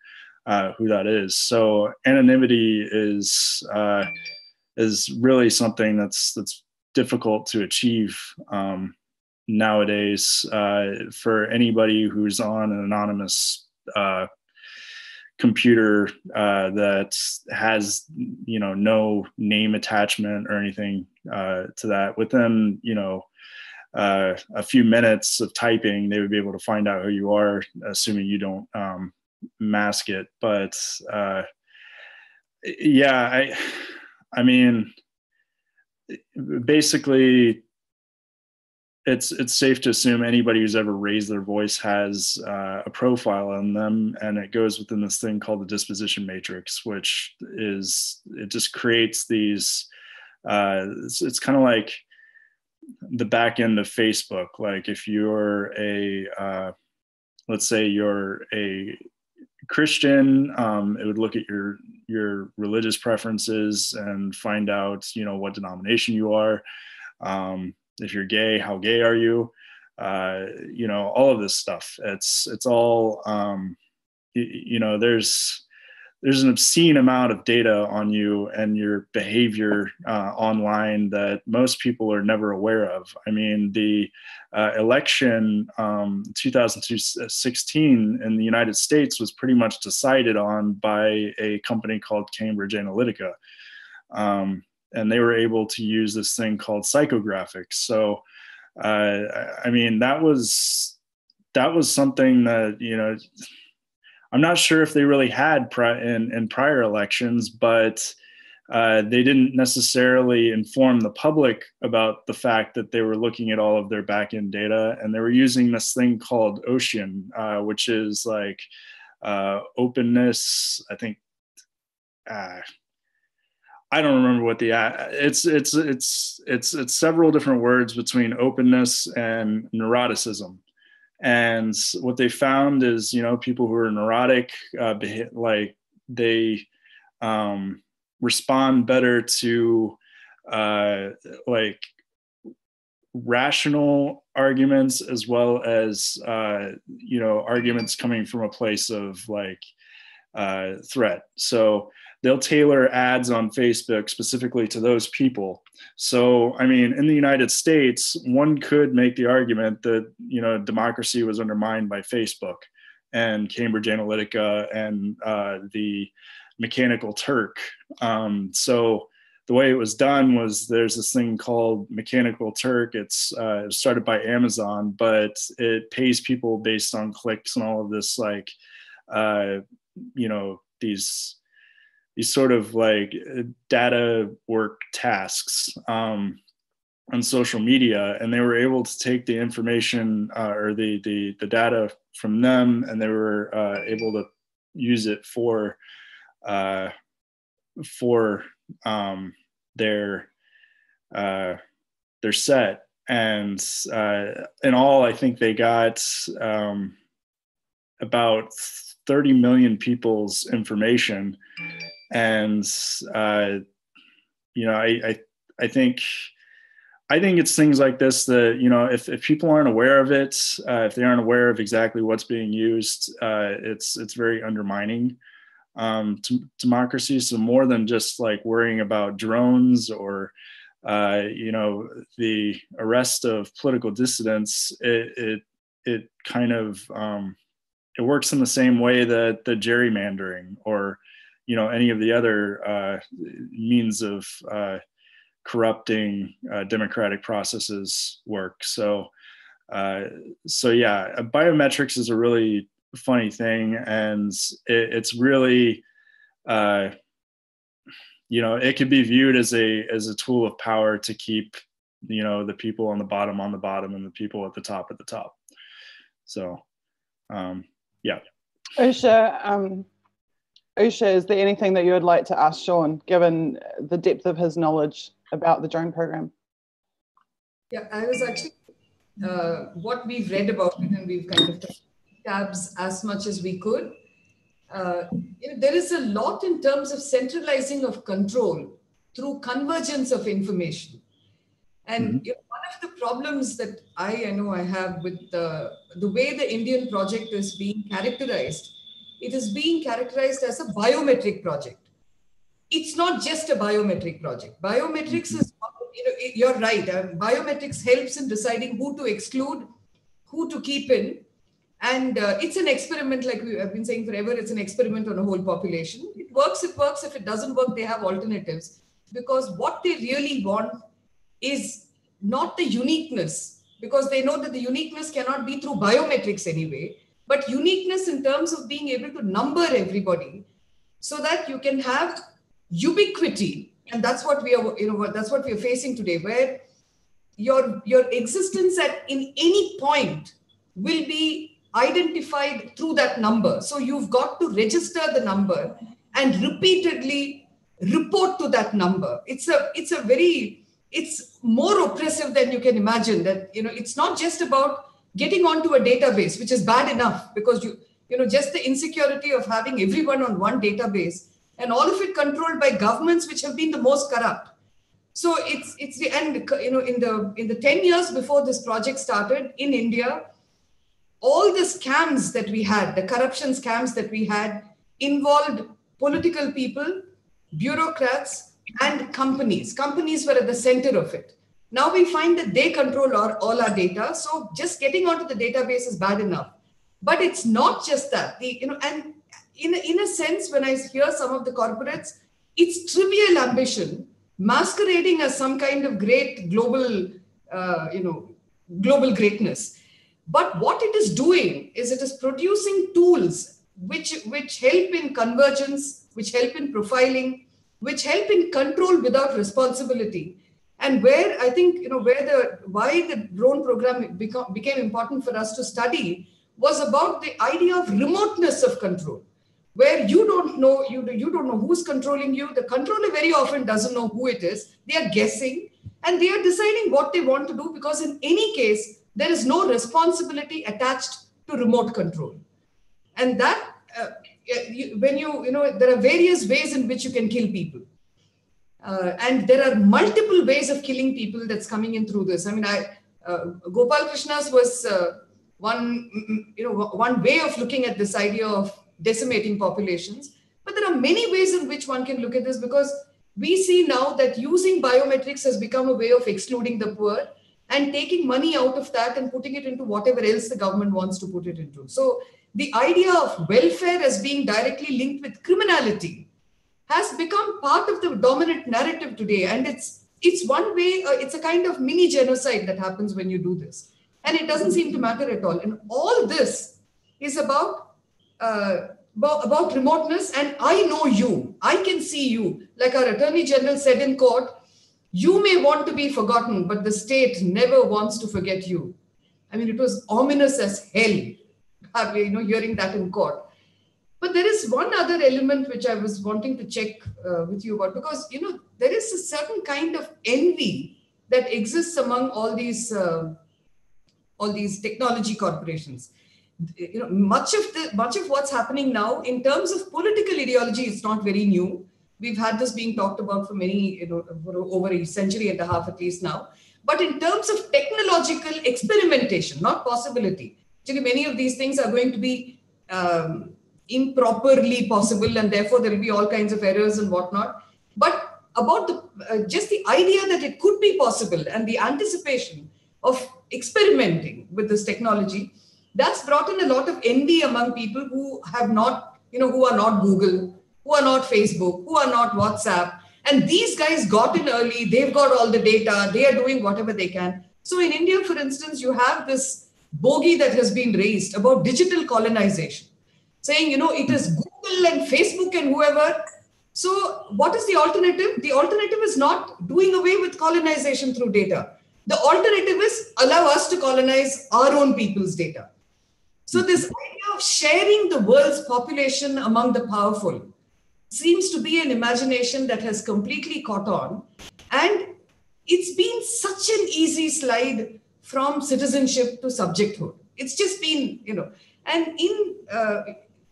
who that is. So anonymity is really something that's difficult to achieve nowadays for anybody who's on an anonymous computer that has no name attachment or anything to that. Within a few minutes of typing, they would be able to find out who you are, assuming you don't mask it. But yeah, I mean, basically, it's safe to assume anybody who's ever raised their voice has a profile on them, and it goes within this thing called the disposition matrix, which just creates these. It's kind of like the back end of Facebook. Like if you're let's say you're a Christian, it would look at your religious preferences and find out what denomination you are. If you're gay, how gay are you? All of this stuff. It's all there's an obscene amount of data on you and your behavior online that most people are never aware of. I mean, the election 2016 in the United States was pretty much decided on by a company called Cambridge Analytica. And they were able to use this thing called psychographics. So, I mean, that was something that, I'm not sure if they really had in prior elections, but they didn't necessarily inform the public about the fact that they were looking at all of their back-end data, and they were using this thing called Ocean, which is like openness. I think I don't remember what it's several different words between openness and neuroticism. And what they found is, people who are neurotic, like they respond better to like rational arguments, as well as arguments coming from a place of like threat. So they'll tailor ads on Facebook specifically to those people. So, I mean, in the United States, one could make the argument that, democracy was undermined by Facebook and Cambridge Analytica and the Mechanical Turk. So the way it was done was there's this thing called Mechanical Turk. It's started by Amazon, but it pays people based on clicks and all of this, like, these sort of like data work tasks on social media, and they were able to take the information or the data from them, and they were able to use it for their set. And in all, I think they got about 30 million people's information. And I think it's things like this that, if people aren't aware of it, if they aren't aware of exactly what's being used, it's very undermining to democracy. So more than just like worrying about drones or the arrest of political dissidents, it kind of it works in the same way that the gerrymandering or any of the other means of corrupting democratic processes work. So yeah, biometrics is a really funny thing, and it's really, it could be viewed as a tool of power to keep the people on the bottom and the people at the top. So yeah. Usha, is there anything that you would like to ask Sean, given the depth of his knowledge about the drone program? Yeah, I was actually, what we've read about it, and we've kind of tabs as much as we could. There is a lot in terms of centralizing of control through convergence of information. And one of the problems that I know I have with the way the Indian project is being characterized it is being characterized as a biometric project. It's not just a biometric project. Biometrics is, you're right. Biometrics helps in deciding who to exclude, who to keep in. And it's an experiment, like I've been saying forever, it's an experiment on a whole population. It works, it works. If it doesn't work, they have alternatives. Because what they really want is not the uniqueness, because they know that the uniqueness cannot be through biometrics anyway, but uniqueness in terms of being able to number everybody so that you can have ubiquity. And that's what we are, that's what we are facing today, where your existence in any point will be identified through that number. So you've got to register the number and repeatedly report to that number. It's more oppressive than you can imagine. That, it's not just about getting onto a database, which is bad enough, because just the insecurity of having everyone on one database and all of it controlled by governments which have been the most corrupt. So in the 10 years before this project started in India, all the scams that we had, the corruption scams that we had, involved political people, bureaucrats, and companies. Companies were at the center of it. Now we find that they control all our data. So just getting onto the database is bad enough. But it's not just that. And in a sense, when I hear some of the corporates, it's trivial ambition masquerading as some kind of great global greatness. But what it is doing is it is producing tools which help in convergence, which help in profiling, which help in control without responsibility. And where I think, why the drone program became important for us to study was about the idea of remoteness of control, where you don't know who's controlling you. The controller very often doesn't know who it is. They are guessing and they are deciding what they want to do, because in any case, there is no responsibility attached to remote control. And that, there are various ways in which you can kill people. And there are multiple ways of killing people that's coming in through this. I mean, Gopal Krishna's was one way of looking at this idea of decimating populations. But there are many ways in which one can look at this, because we see now that using biometrics has become a way of excluding the poor and taking money out of that and putting it into whatever else the government wants to put it into. So the idea of welfare as being directly linked with criminality has become part of the dominant narrative today. And it's one way, it's a kind of mini genocide that happens when you do this. And it doesn't seem to matter at all. And all this is about remoteness. And I know you, I can see you. Like our Attorney General said in court, you may want to be forgotten, but the state never wants to forget you. I mean, it was ominous as hell, hearing that in court. But there is one other element which I was wanting to check with you about, because, there is a certain kind of envy that exists among all these technology corporations. Much of what's happening now in terms of political ideology is not very new. We've had this being talked about for for over a century and a half at least now. But in terms of technological experimentation, not possibility. Actually, many of these things are going to be improperly possible, and therefore there will be all kinds of errors and whatnot. But about just the idea that it could be possible and the anticipation of experimenting with this technology, that's brought in a lot of envy among people who have not, who are not Google, who are not Facebook, who are not WhatsApp. And these guys got in early, they've got all the data, they are doing whatever they can. So in India, for instance, you have this bogey that has been raised about digital colonization, saying, it is Google and Facebook and whoever. So what is the alternative? The alternative is not doing away with colonization through data. The alternative is allow us to colonize our own people's data. So this idea of sharing the world's population among the powerful seems to be an imagination that has completely caught on. And it's been such an easy slide from citizenship to subjecthood. It's just been, and in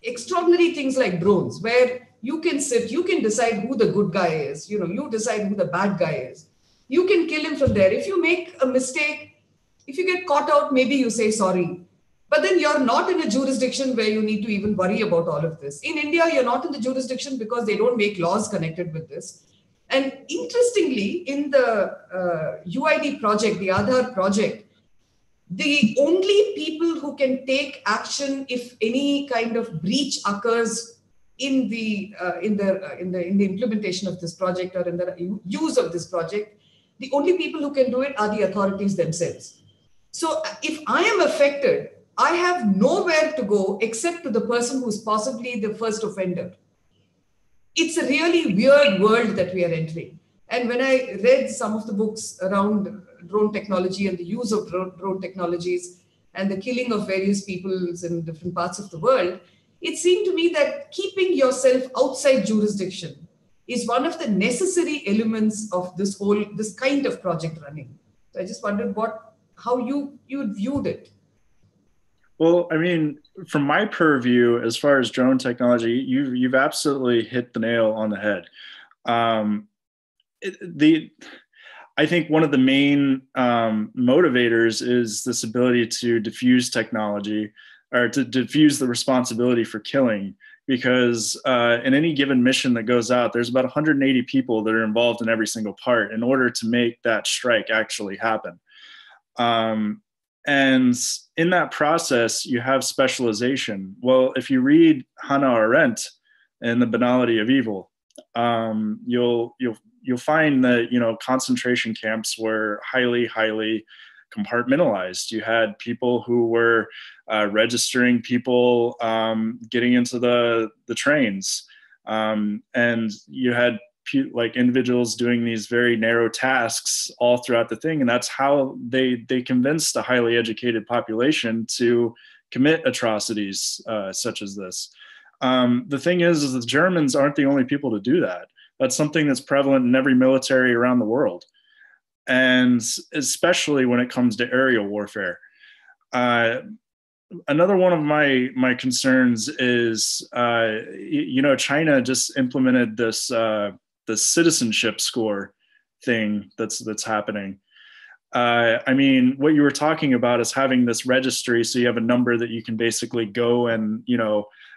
extraordinary things like drones, where you can decide who the good guy is, you decide who the bad guy is. You can kill him from there. If you make a mistake, if you get caught out, maybe you say sorry. But then you're not in a jurisdiction where you need to even worry about all of this. In India, you're not in the jurisdiction because they don't make laws connected with this. And interestingly, in the UID project, the Aadhaar project, the only people who can take action if any kind of breach occurs in the implementation of this project or in the use of this project, the only people who can do it are the authorities themselves. So if I am affected, I have nowhere to go except to the person who's possibly the first offender. It's a really weird world that we are entering. And when I read some of the books around drone technology and the use of drone technologies and the killing of various peoples in different parts of the world, it seemed to me that keeping yourself outside jurisdiction is one of the necessary elements of this kind of project running. So I just wondered how you viewed it. Well, I mean, from my purview, as far as drone technology, you've absolutely hit the nail on the head. I think one of the main motivators is this ability to diffuse technology or to diffuse the responsibility for killing. Because in any given mission that goes out, there's about 180 people that are involved in every single part in order to make that strike actually happen. And in that process, you have specialization. Well, if you read Hannah Arendt and The Banality of Evil, you'll find that concentration camps were highly compartmentalized. You had people who were registering people getting into the trains, and you had individuals doing these very narrow tasks all throughout the thing, and that's how they convinced a highly educated population to commit atrocities such as this. The thing is the Germans aren't the only people to do that. That's something that's prevalent in every military around the world, and especially when it comes to aerial warfare. Another one of my concerns is, China just implemented this the citizenship score thing that's happening. I mean, what you were talking about is having this registry, so you have a number that you can basically go and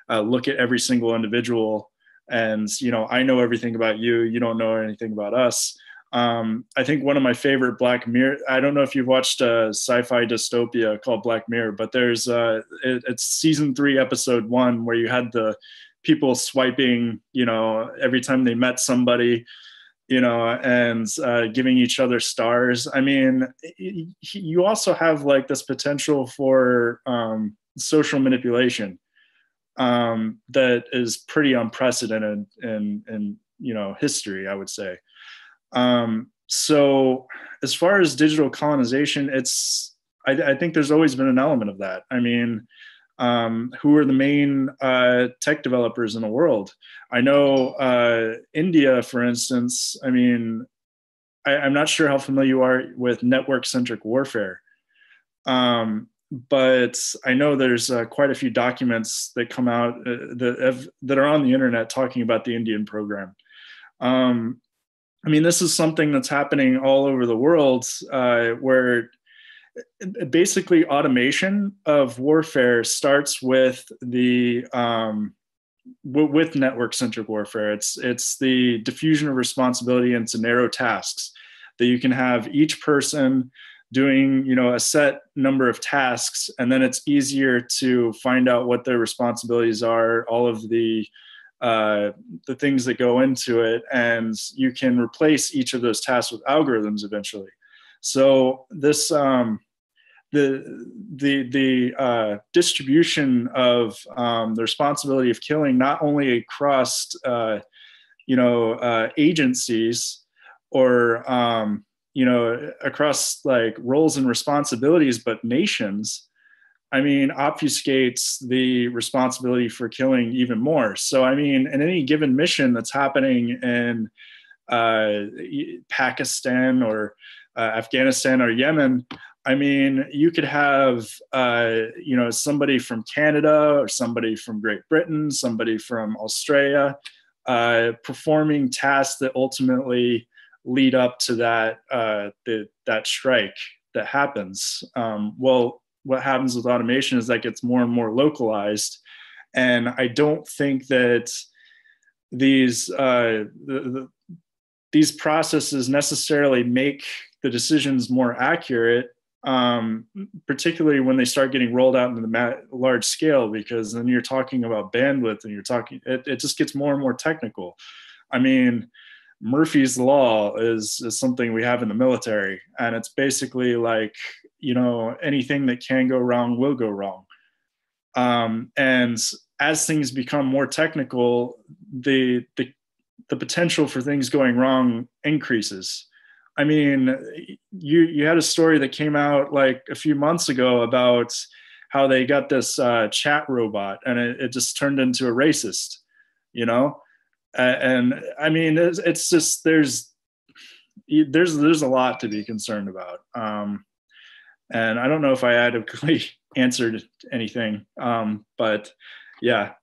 look at every single individual, and I know everything about you, you don't know anything about us. I think one of my favorite Black Mirror, I don't know if you've watched a sci-fi dystopia called Black Mirror, but there's it's season 3, episode 1, where you had the people swiping, every time they met somebody, and giving each other stars. I mean, you also have this potential for social manipulation that is pretty unprecedented in history, I would say. So as far as digital colonization, I think there's always been an element of that. I mean, who are the main tech developers in the world? I know India, for instance. I mean, I'm not sure how familiar you are with network-centric warfare, but I know there's quite a few documents that come out that are on the internet talking about the Indian program. I mean, this is something that's happening all over the world, where basically automation of warfare starts with with network-centric warfare. It's the diffusion of responsibility into narrow tasks that you can have each person doing, a set number of tasks, and then it's easier to find out what their responsibilities are, all of the things that go into it, and you can replace each of those tasks with algorithms eventually. So this the distribution of the responsibility of killing, not only across agencies or across roles and responsibilities, but nations, I mean, obfuscates the responsibility for killing even more. So, I mean, in any given mission that's happening in Pakistan or Afghanistan or Yemen, I mean, you could have, somebody from Canada or somebody from Great Britain, somebody from Australia, performing tasks that ultimately lead up to that strike that happens. Well, what happens with automation is that gets more and more localized. And I don't think that these these processes necessarily make the decisions more accurate, particularly when they start getting rolled out into the large scale, because then you're talking about bandwidth and it just gets more and more technical. I mean, Murphy's Law is something we have in the military, and it's basically like, anything that can go wrong will go wrong. And as things become more technical, the potential for things going wrong increases. I mean, you had a story that came out like a few months ago about how they got this chat robot, and it just turned into a racist, and I mean, it's just there's a lot to be concerned about, and I don't know if I adequately answered anything, but yeah.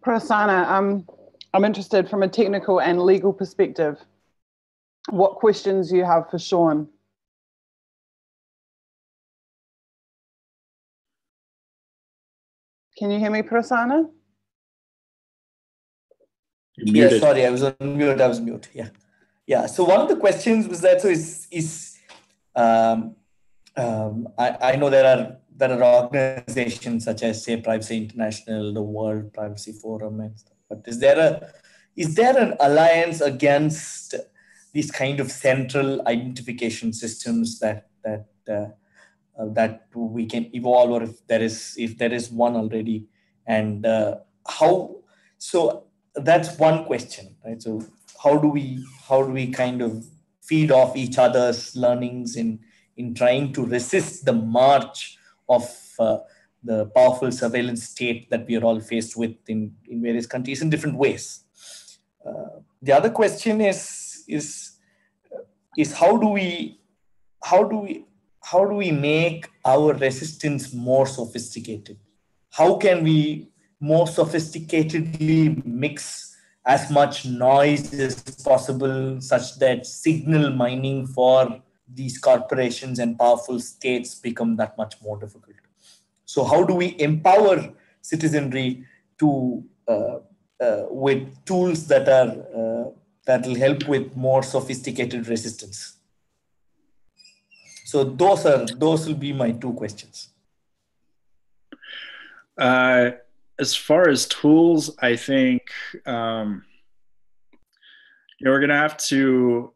Prasanna, I'm interested from a technical and legal perspective, what questions you have for Sean? Can you hear me, Prasanna? Yeah, sorry, I was on mute. Yeah. So one of the questions was that, I know there are organizations such as, say, Privacy International, the World Privacy Forum, and stuff. But is there an alliance against these kind of central identification systems that we can evolve, or if there is one already, and how? So that's one question, right? So how do we kind of feed off each other's learnings in trying to resist the march of the powerful surveillance state that we are all faced with in various countries in different ways? The other question is how do we make our resistance more sophisticated? How can we more sophisticatedly mix as much noise as possible, such that signal mining for these corporations and powerful states become that much more difficult? So how do we empower citizenry to with tools that will help with more sophisticated resistance? So those will be my two questions. As far as tools, I think we're going to have to.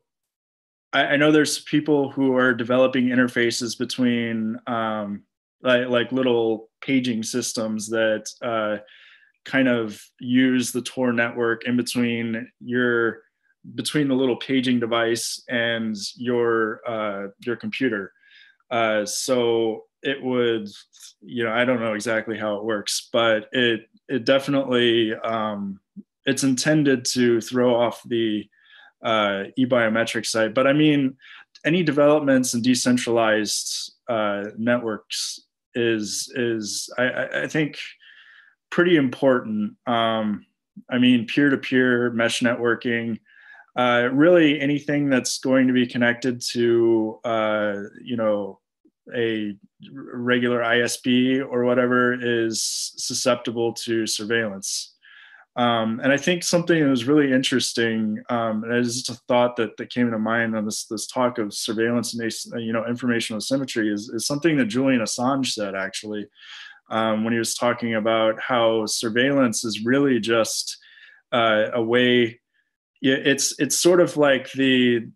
I know there's people who are developing interfaces between like little paging systems that kind of use the Tor network in between the little paging device and your computer. So it would, I don't know exactly how it works, but it definitely, it's intended to throw off the eBiometrics side. But I mean, any developments in decentralized networks is I think pretty important. I mean, peer-to-peer mesh networking, really anything that's going to be connected to, a regular ISP or whatever is susceptible to surveillance. And I think something that was really interesting, and it's just a thought that came to mind on this talk of surveillance and informational asymmetry is something that Julian Assange said, actually, when he was talking about how surveillance is really just a way. It's sort of like the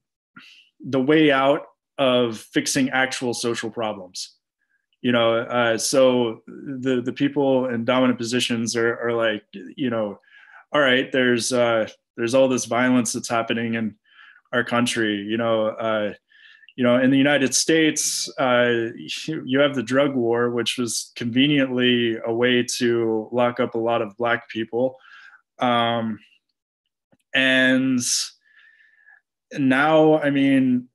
way out of fixing actual social problems. So the people in dominant positions are like, all right, there's all this violence that's happening in our country. In the United States, you have the drug war, which was conveniently a way to lock up a lot of Black people. And now, I mean,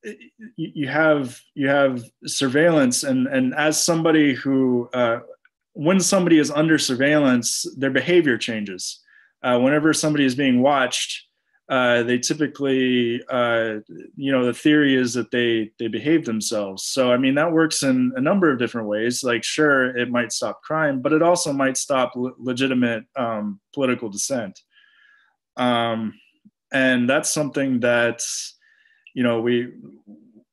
you have surveillance, and as somebody who, when somebody is under surveillance, their behavior changes. Whenever somebody is being watched, they typically, the theory is that they behave themselves. So, I mean, that works in a number of different ways. Like, sure, it might stop crime, but it also might stop legitimate political dissent. And that's something that,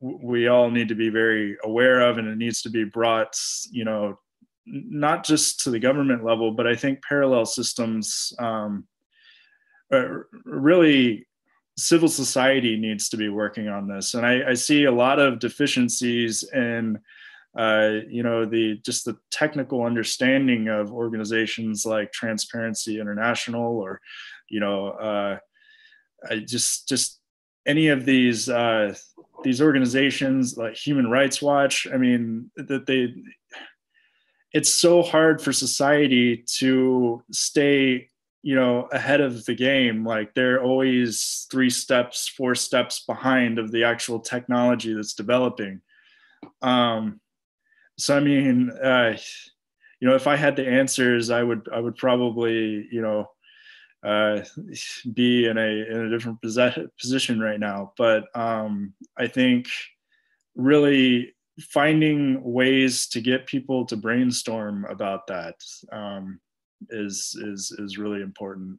we all need to be very aware of, and it needs to be brought, not just to the government level, but I think parallel systems, really civil society needs to be working on this. And I see a lot of deficiencies in, the technical understanding of organizations like Transparency International, or, just any of these organizations like Human Rights Watch. I mean, it's so hard for society to stay, ahead of the game. Like, they're always 3 steps, 4 steps behind of the actual technology that's developing. So, I mean, if I had the answers, I would probably, be in a different position right now. But I think really finding ways to get people to brainstorm about that is really important.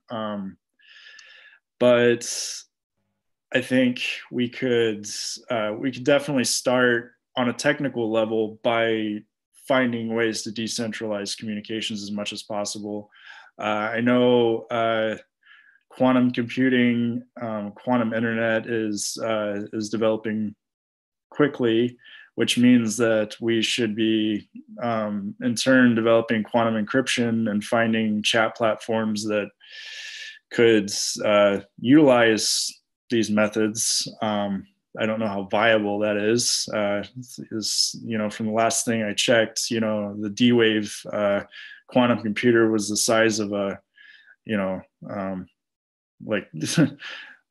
But I think we could definitely start on a technical level by finding ways to decentralize communications as much as possible. I know quantum computing, quantum internet is developing quickly, which means that we should be, in turn, developing quantum encryption and finding chat platforms that could utilize these methods. I don't know how viable that is. From the last thing I checked, the D-Wave quantum computer was the size of a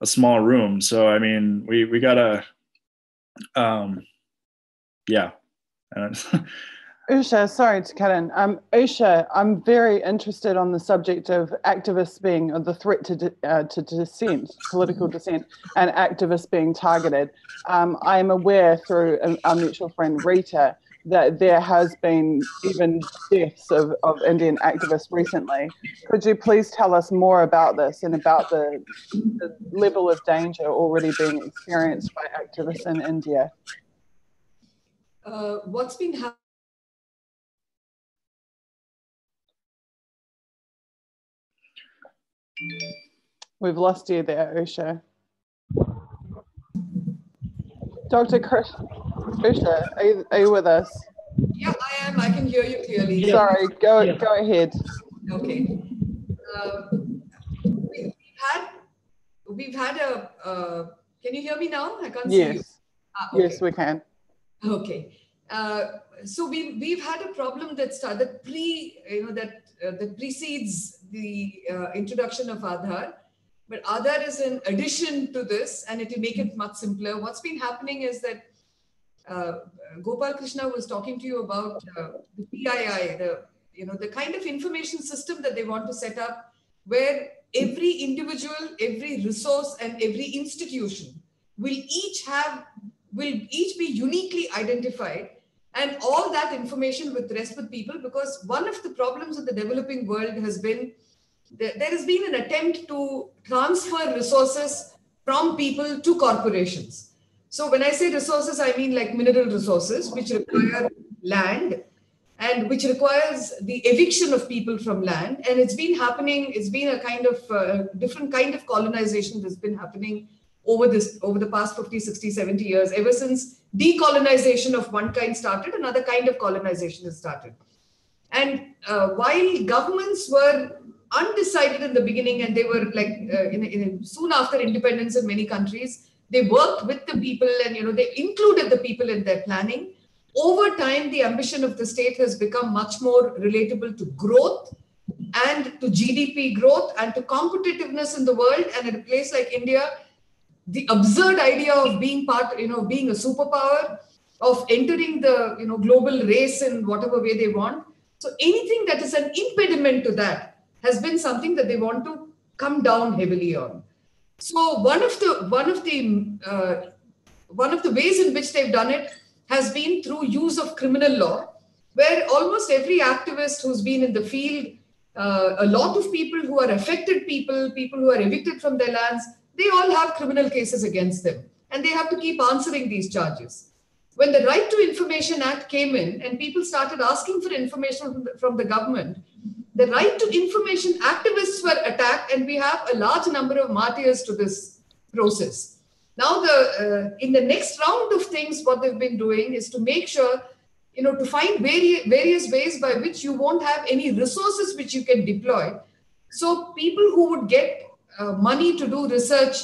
small room. So, I mean, we gotta, yeah. Usha, sorry to cut in. Usha, I'm very interested on the subject of activists being, or the threat to dissent, political dissent, and activists being targeted. I am aware through our mutual friend Rita that there has been even deaths of Indian activists recently. Could you please tell us more about this and about the level of danger already being experienced by activists in India? What's been happening? We've lost you there, Usha. Dr. Cres, Usha, are you with us? Yeah, I am. I can hear you clearly. Yeah. Sorry, go ahead. Okay. We've had a. Can you hear me now? I can't see you. Okay. Yes, we can. Okay. So we've had a problem that precedes the introduction of Aadhaar, but Aadhaar is an addition to this, and it will make it much simpler. What's been happening is that Gopal Krishna was talking to you about the PII, the kind of information system that they want to set up, where every individual, every resource, and every institution will each be uniquely identified, and all that information with rest with people. Because one of the problems of the developing world has been there has been an attempt to transfer resources from people to corporations. So when I say resources, I mean like mineral resources, which require land and which requires the eviction of people from land. And it's been happening. It's been a kind of different kind of colonization that's been happening over the past 50, 60, 70 years. Ever since decolonization of one kind started, another kind of colonization has started. And while governments were undecided in the beginning, and they were like soon after independence in many countries, they worked with the people, and they included the people in their planning. Over time, the ambition of the state has become much more relatable to growth and to GDP growth and to competitiveness in the world. And in a place like India, the absurd idea of being being a superpower, of entering the global race in whatever way they want. So anything that is an impediment to that has been something that they want to come down heavily on. So one of the ways in which they've done it has been through use of criminal law, where almost every activist who's been in the field, a lot of people who are affected people who are evicted from their lands, they all have criminal cases against them, and they have to keep answering these charges. When the Right to Information Act came in and people started asking for information from the government, the right to information activists were attacked, and we have a large number of martyrs to this process. Now, in the next round of things, what they've been doing is to make sure, to find various ways by which you won't have any resources which you can deploy. So people who would get money to do research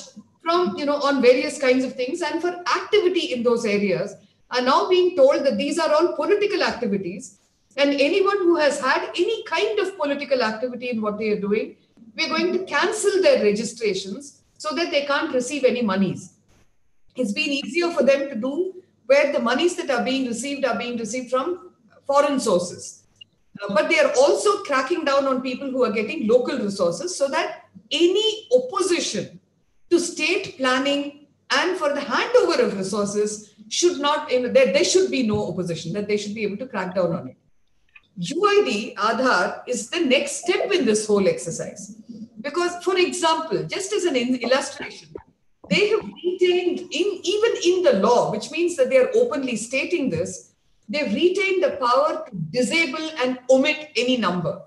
from, on various kinds of things and for activity in those areas are now being told that these are all political activities. And anyone who has had any kind of political activity in what they are doing, we're going to cancel their registrations so that they can't receive any monies. It's been easier for them to do where the monies that are being received from foreign sources. But they are also cracking down on people who are getting local resources so that any opposition to state planning and for the handover of resources should not, there should be no opposition, that they should be able to crack down on it. UID, Aadhaar, is the next step in this whole exercise. Because, for example, just as an illustration, they have retained, even in the law, which means that they are openly stating this, they've retained the power to disable and omit any number.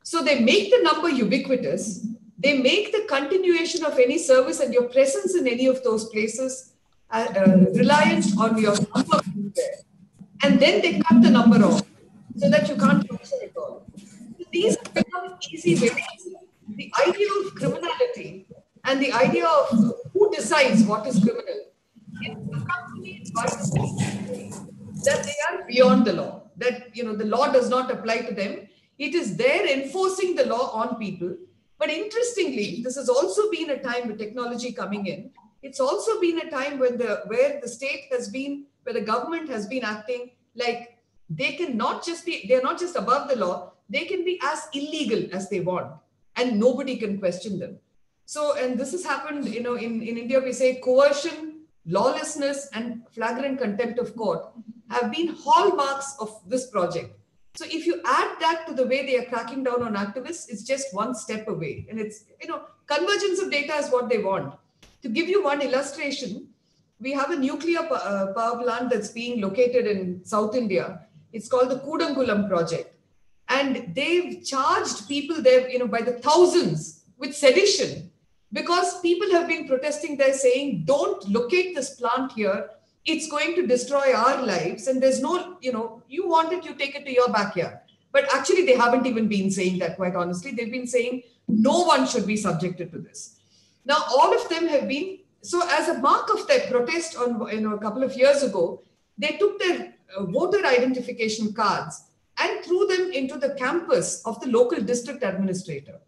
So they make the number ubiquitous, they make the continuation of any service and your presence in any of those places reliant on your number being there. And then they cut the number off, so that you can't function at all. So these become easy ways. The idea of criminality and the idea of who decides what is criminal is accompanied by that they are beyond the law, that the law does not apply to them. It is there enforcing the law on people. But interestingly, this has also been a time with technology coming in. It's also been a time when where the government has been acting like they're not just above the law, they can be as illegal as they want and nobody can question them. So, and this has happened, in India, we say coercion, lawlessness, and flagrant contempt of court have been hallmarks of this project. So if you add that to the way they are cracking down on activists, it's just one step away. And it's, convergence of data is what they want. To give you one illustration, we have a nuclear power plant that's being located in South India. It's called the Kudangulam project. And they've charged people there, by the thousands with sedition because people have been protesting there saying, don't locate this plant here. It's going to destroy our lives. And there's no, you want it, you take it to your backyard. But actually, they haven't even been saying that, quite honestly. They've been saying no one should be subjected to this. Now, all of them have been, so as a mark of their protest on, a couple of years ago, they took their voter identification cards and threw them into the campus of the local district administrator.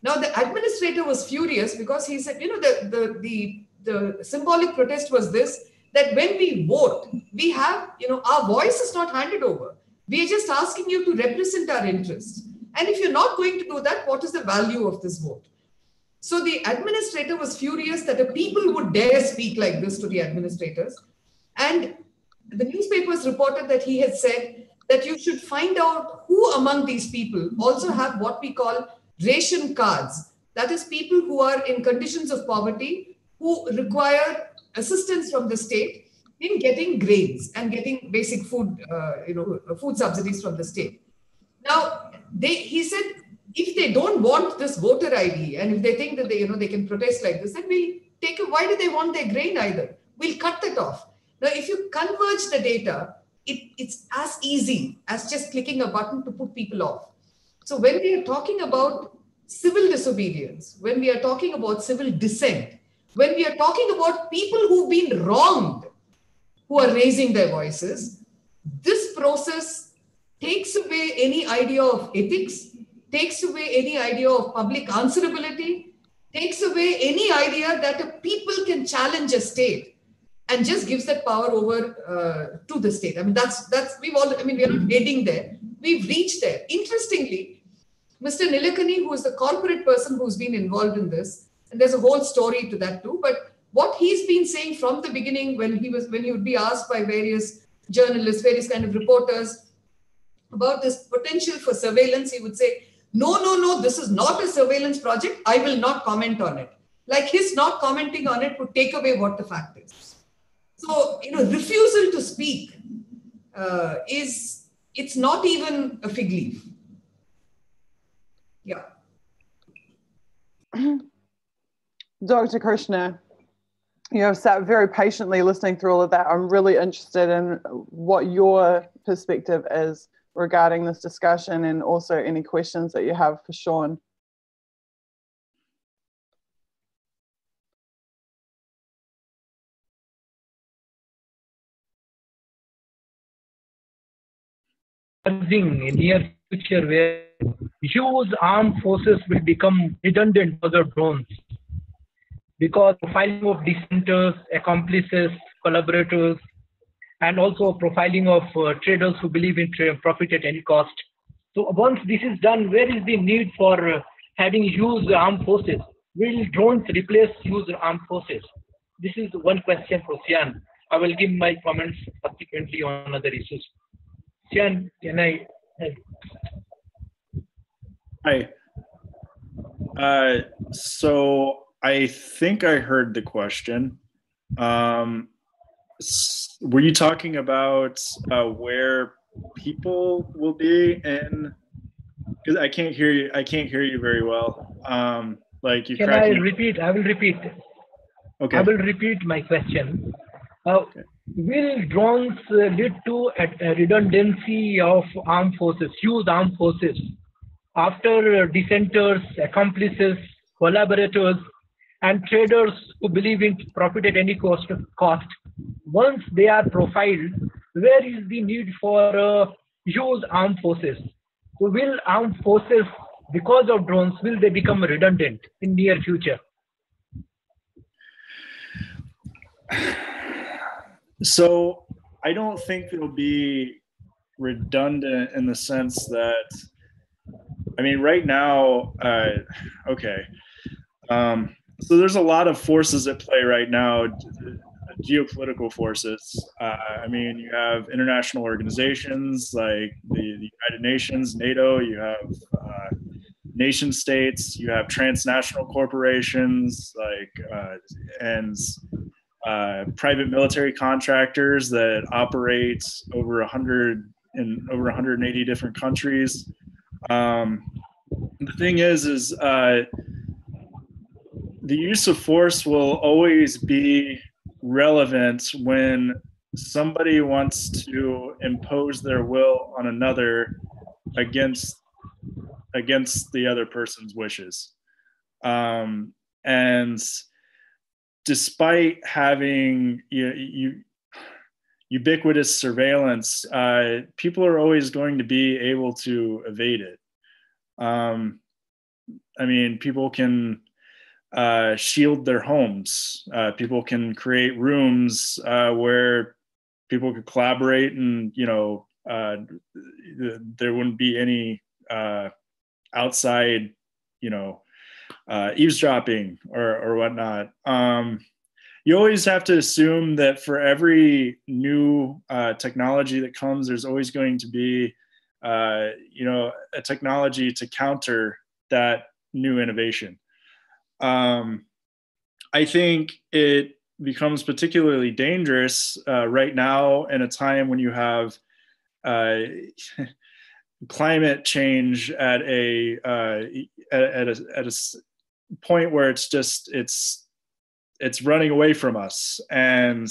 Now, the administrator was furious because he said, the symbolic protest was this, that when we vote, we have, our voice is not handed over. We are just asking you to represent our interests. And if you're not going to do that, what is the value of this vote? So the administrator was furious that the people would dare speak like this to the administrators. And the newspapers reported that he had said that you should find out who among these people also have what we call ration cards. That is, people who are in conditions of poverty, who require assistance from the state in getting grains and getting basic food, food subsidies from the state. Now, he said, if they don't want this voter ID and if they think that they can protest like this, then we'll take it. Why do they want their grain either? We'll cut that off. Now, if you converge the data, it's as easy as just clicking a button to put people off. So when we are talking about civil disobedience, when we are talking about civil dissent, when we are talking about people who've been wronged, who are raising their voices, this process takes away any idea of ethics, takes away any idea of public answerability, takes away any idea that a people can challenge a state, and just gives that power over to the state. I mean, we are not heading there. We've reached there. Interestingly, Mr. Nilekani, who is the corporate person who's been involved in this, And there's a whole story to that too. But what he's been saying from the beginning, when he would be asked by various journalists, various kind of reporters about this potential for surveillance, he would say, no, this is not a surveillance project. I will not comment on it. Like his not commenting on it would take away what the fact is. So, refusal to speak it's not even a fig leaf. Yeah. Dr. Krishna, you have sat very patiently listening through all of that. I'm really interested in what your perspective is regarding this discussion, and also any questions that you have for Sean. In near future where huge armed forces will become redundant for the drones, because profiling of dissenters, accomplices, collaborators, and also profiling of traders who believe in profit at any cost. So once this is done, where is the need for having huge armed forces? Will drones replace huge armed forces? This is one question for Sian. I will give my comments subsequently on other issues. Sian, can I help? Hi. So I think I heard the question. Were you talking about where people will be in? Because I can't hear you. I can't hear you very well. Like you. Can I repeat? I will repeat. Okay. I will repeat my question. Okay. Will drones lead to a redundancy of armed forces, huge armed forces, after dissenters, accomplices, collaborators, and traders who believe in profit at any cost? Once they are profiled, where is the need for huge armed forces? So will armed forces, because of drones, will they become redundant in near future? So I don't think it'll be redundant in the sense that, I mean, right now, okay. So there's a lot of forces at play right now, geopolitical forces. I mean, you have international organizations like the United Nations, NATO, you have nation states, you have transnational corporations and private military contractors that operate over 100 in over 180 different countries. The thing is the use of force will always be relevant when somebody wants to impose their will on another against the other person's wishes. And despite having ubiquitous surveillance, people are always going to be able to evade it. I mean, people can shield their homes. People can create rooms where people could collaborate, and there wouldn't be any outside, eavesdropping or whatnot. You always have to assume that for every new technology that comes, there's always going to be, a technology to counter that new innovation. I think it becomes particularly dangerous right now in a time when you have climate change at a point where it's running away from us, and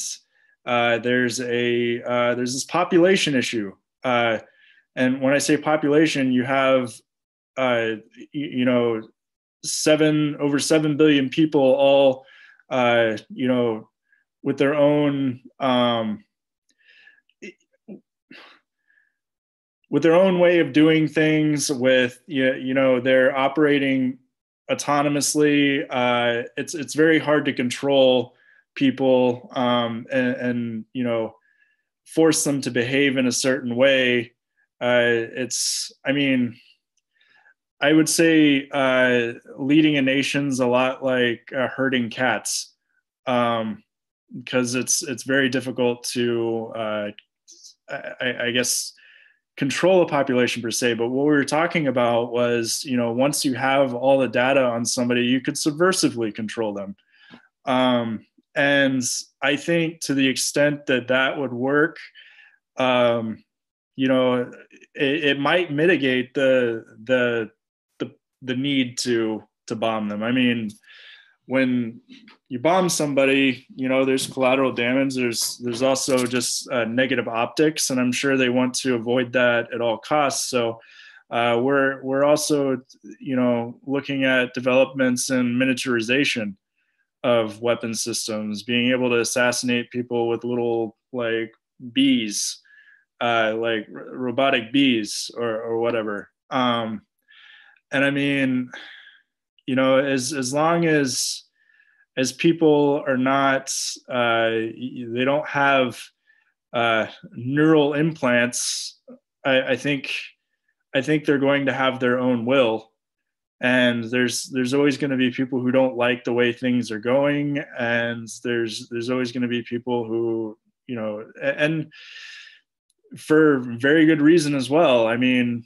there's this population issue. And when I say population, you have over 7 billion people, all with their own way of doing things. With they're operating autonomously. It's very hard to control people and force them to behave in a certain way. I would say leading a nation's a lot like herding cats, because it's very difficult to, I guess, control a population per se. But what we were talking about was, once you have all the data on somebody, you could subversively control them. And I think to the extent that that would work, it might mitigate the need to bomb them. I mean, when you bomb somebody, there's collateral damage. There's also just negative optics, and I'm sure they want to avoid that at all costs. So we're also looking at developments in miniaturization of weapon systems, being able to assassinate people with little like bees, like robotic bees or whatever. And I mean, as long as people are not, they don't have neural implants, I think they're going to have their own will. And there's always going to be people who don't like the way things are going, and there's always going to be people who, and for very good reason as well. I mean,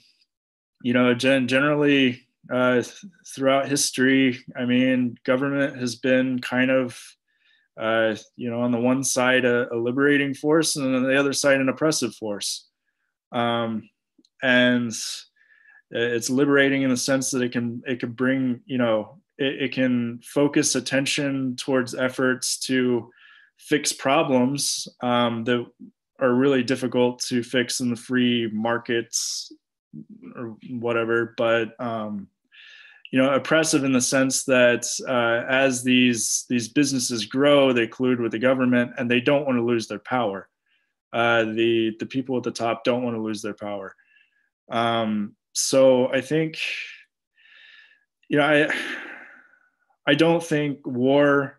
generally throughout history, I mean, government has been kind of, on the one side a liberating force, and on the other side an oppressive force. And it's liberating in the sense that it can bring, it can focus attention towards efforts to fix problems that are really difficult to fix in the free markets or whatever. But oppressive in the sense that as these businesses grow, they collude with the government, and they don't want to lose their power. The people at the top don't want to lose their power. So I think, I don't think war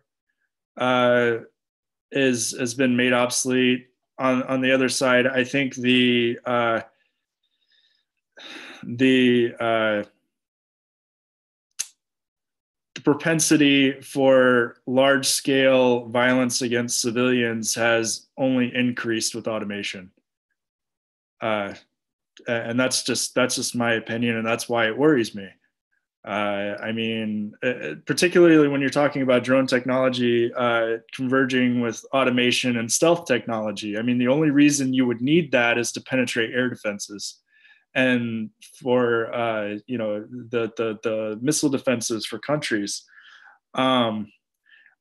has been made obsolete. On the other side, I think the propensity for large-scale violence against civilians has only increased with automation. And that's just my opinion, and that's why it worries me. I mean, particularly when you're talking about drone technology converging with automation and stealth technology. I mean, the only reason you would need that is to penetrate air defenses, and for the missile defenses for countries.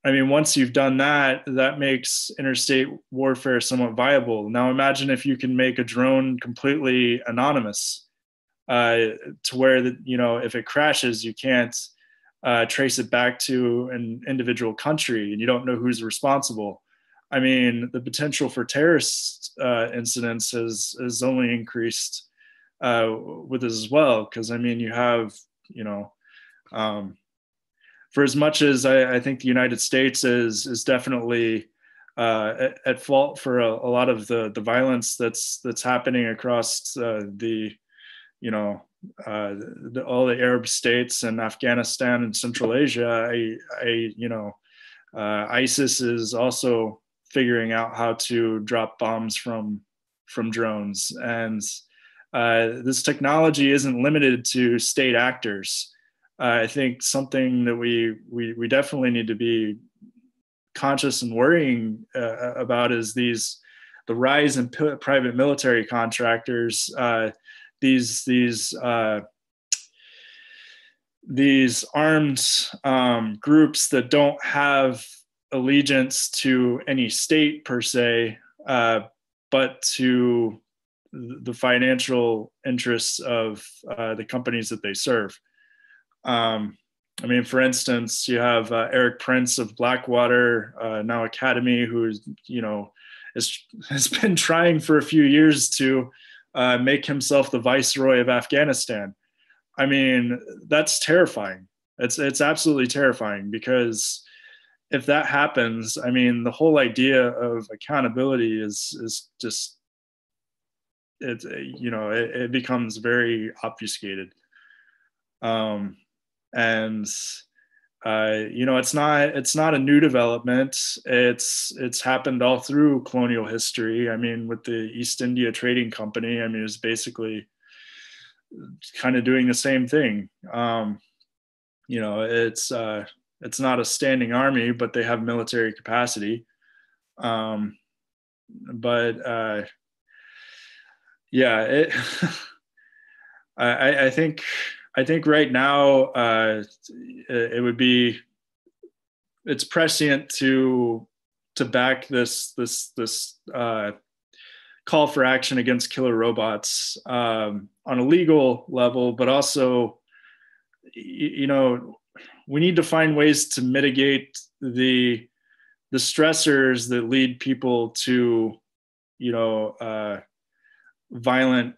I mean, once you've done that, that makes interstate warfare somewhat viable. Now, imagine if you can make a drone completely anonymous, to where if it crashes, you can't trace it back to an individual country, and you don't know who's responsible. I mean, the potential for terrorist incidents has only increased with this as well, because I mean, you have for as much as I think the United States is definitely at fault for a lot of the violence that's happening across all the Arab states and Afghanistan and Central Asia, ISIS is also figuring out how to drop bombs from drones, and this technology isn't limited to state actors. I think something that we definitely need to be conscious and worrying about is the rise in private military contractors. These armed groups that don't have allegiance to any state per se, but to the financial interests of the companies that they serve. I mean, for instance, you have Eric Prince of Blackwater, now Academy, who has been trying for a few years to make himself the viceroy of Afghanistan. I mean, that's terrifying. It's absolutely terrifying, because if that happens, I mean, the whole idea of accountability is just it becomes very obfuscated. And it's not a new development. It's happened all through colonial history. I mean, with the East India Trading Company, I mean, it's basically kind of doing the same thing. It's not a standing army, but they have military capacity. I think right now it's prescient to back this call for action against killer robots on a legal level, but also, we need to find ways to mitigate the stressors that lead people to, violent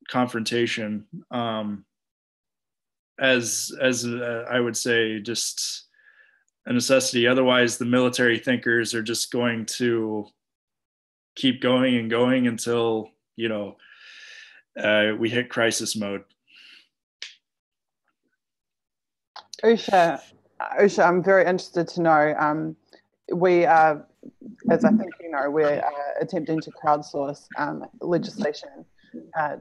confrontation, as I would say, just a necessity. Otherwise, the military thinkers are just going to keep going and going until, we hit crisis mode. Usha, I'm very interested to know, we are, as I think you know, we're attempting to crowdsource legislation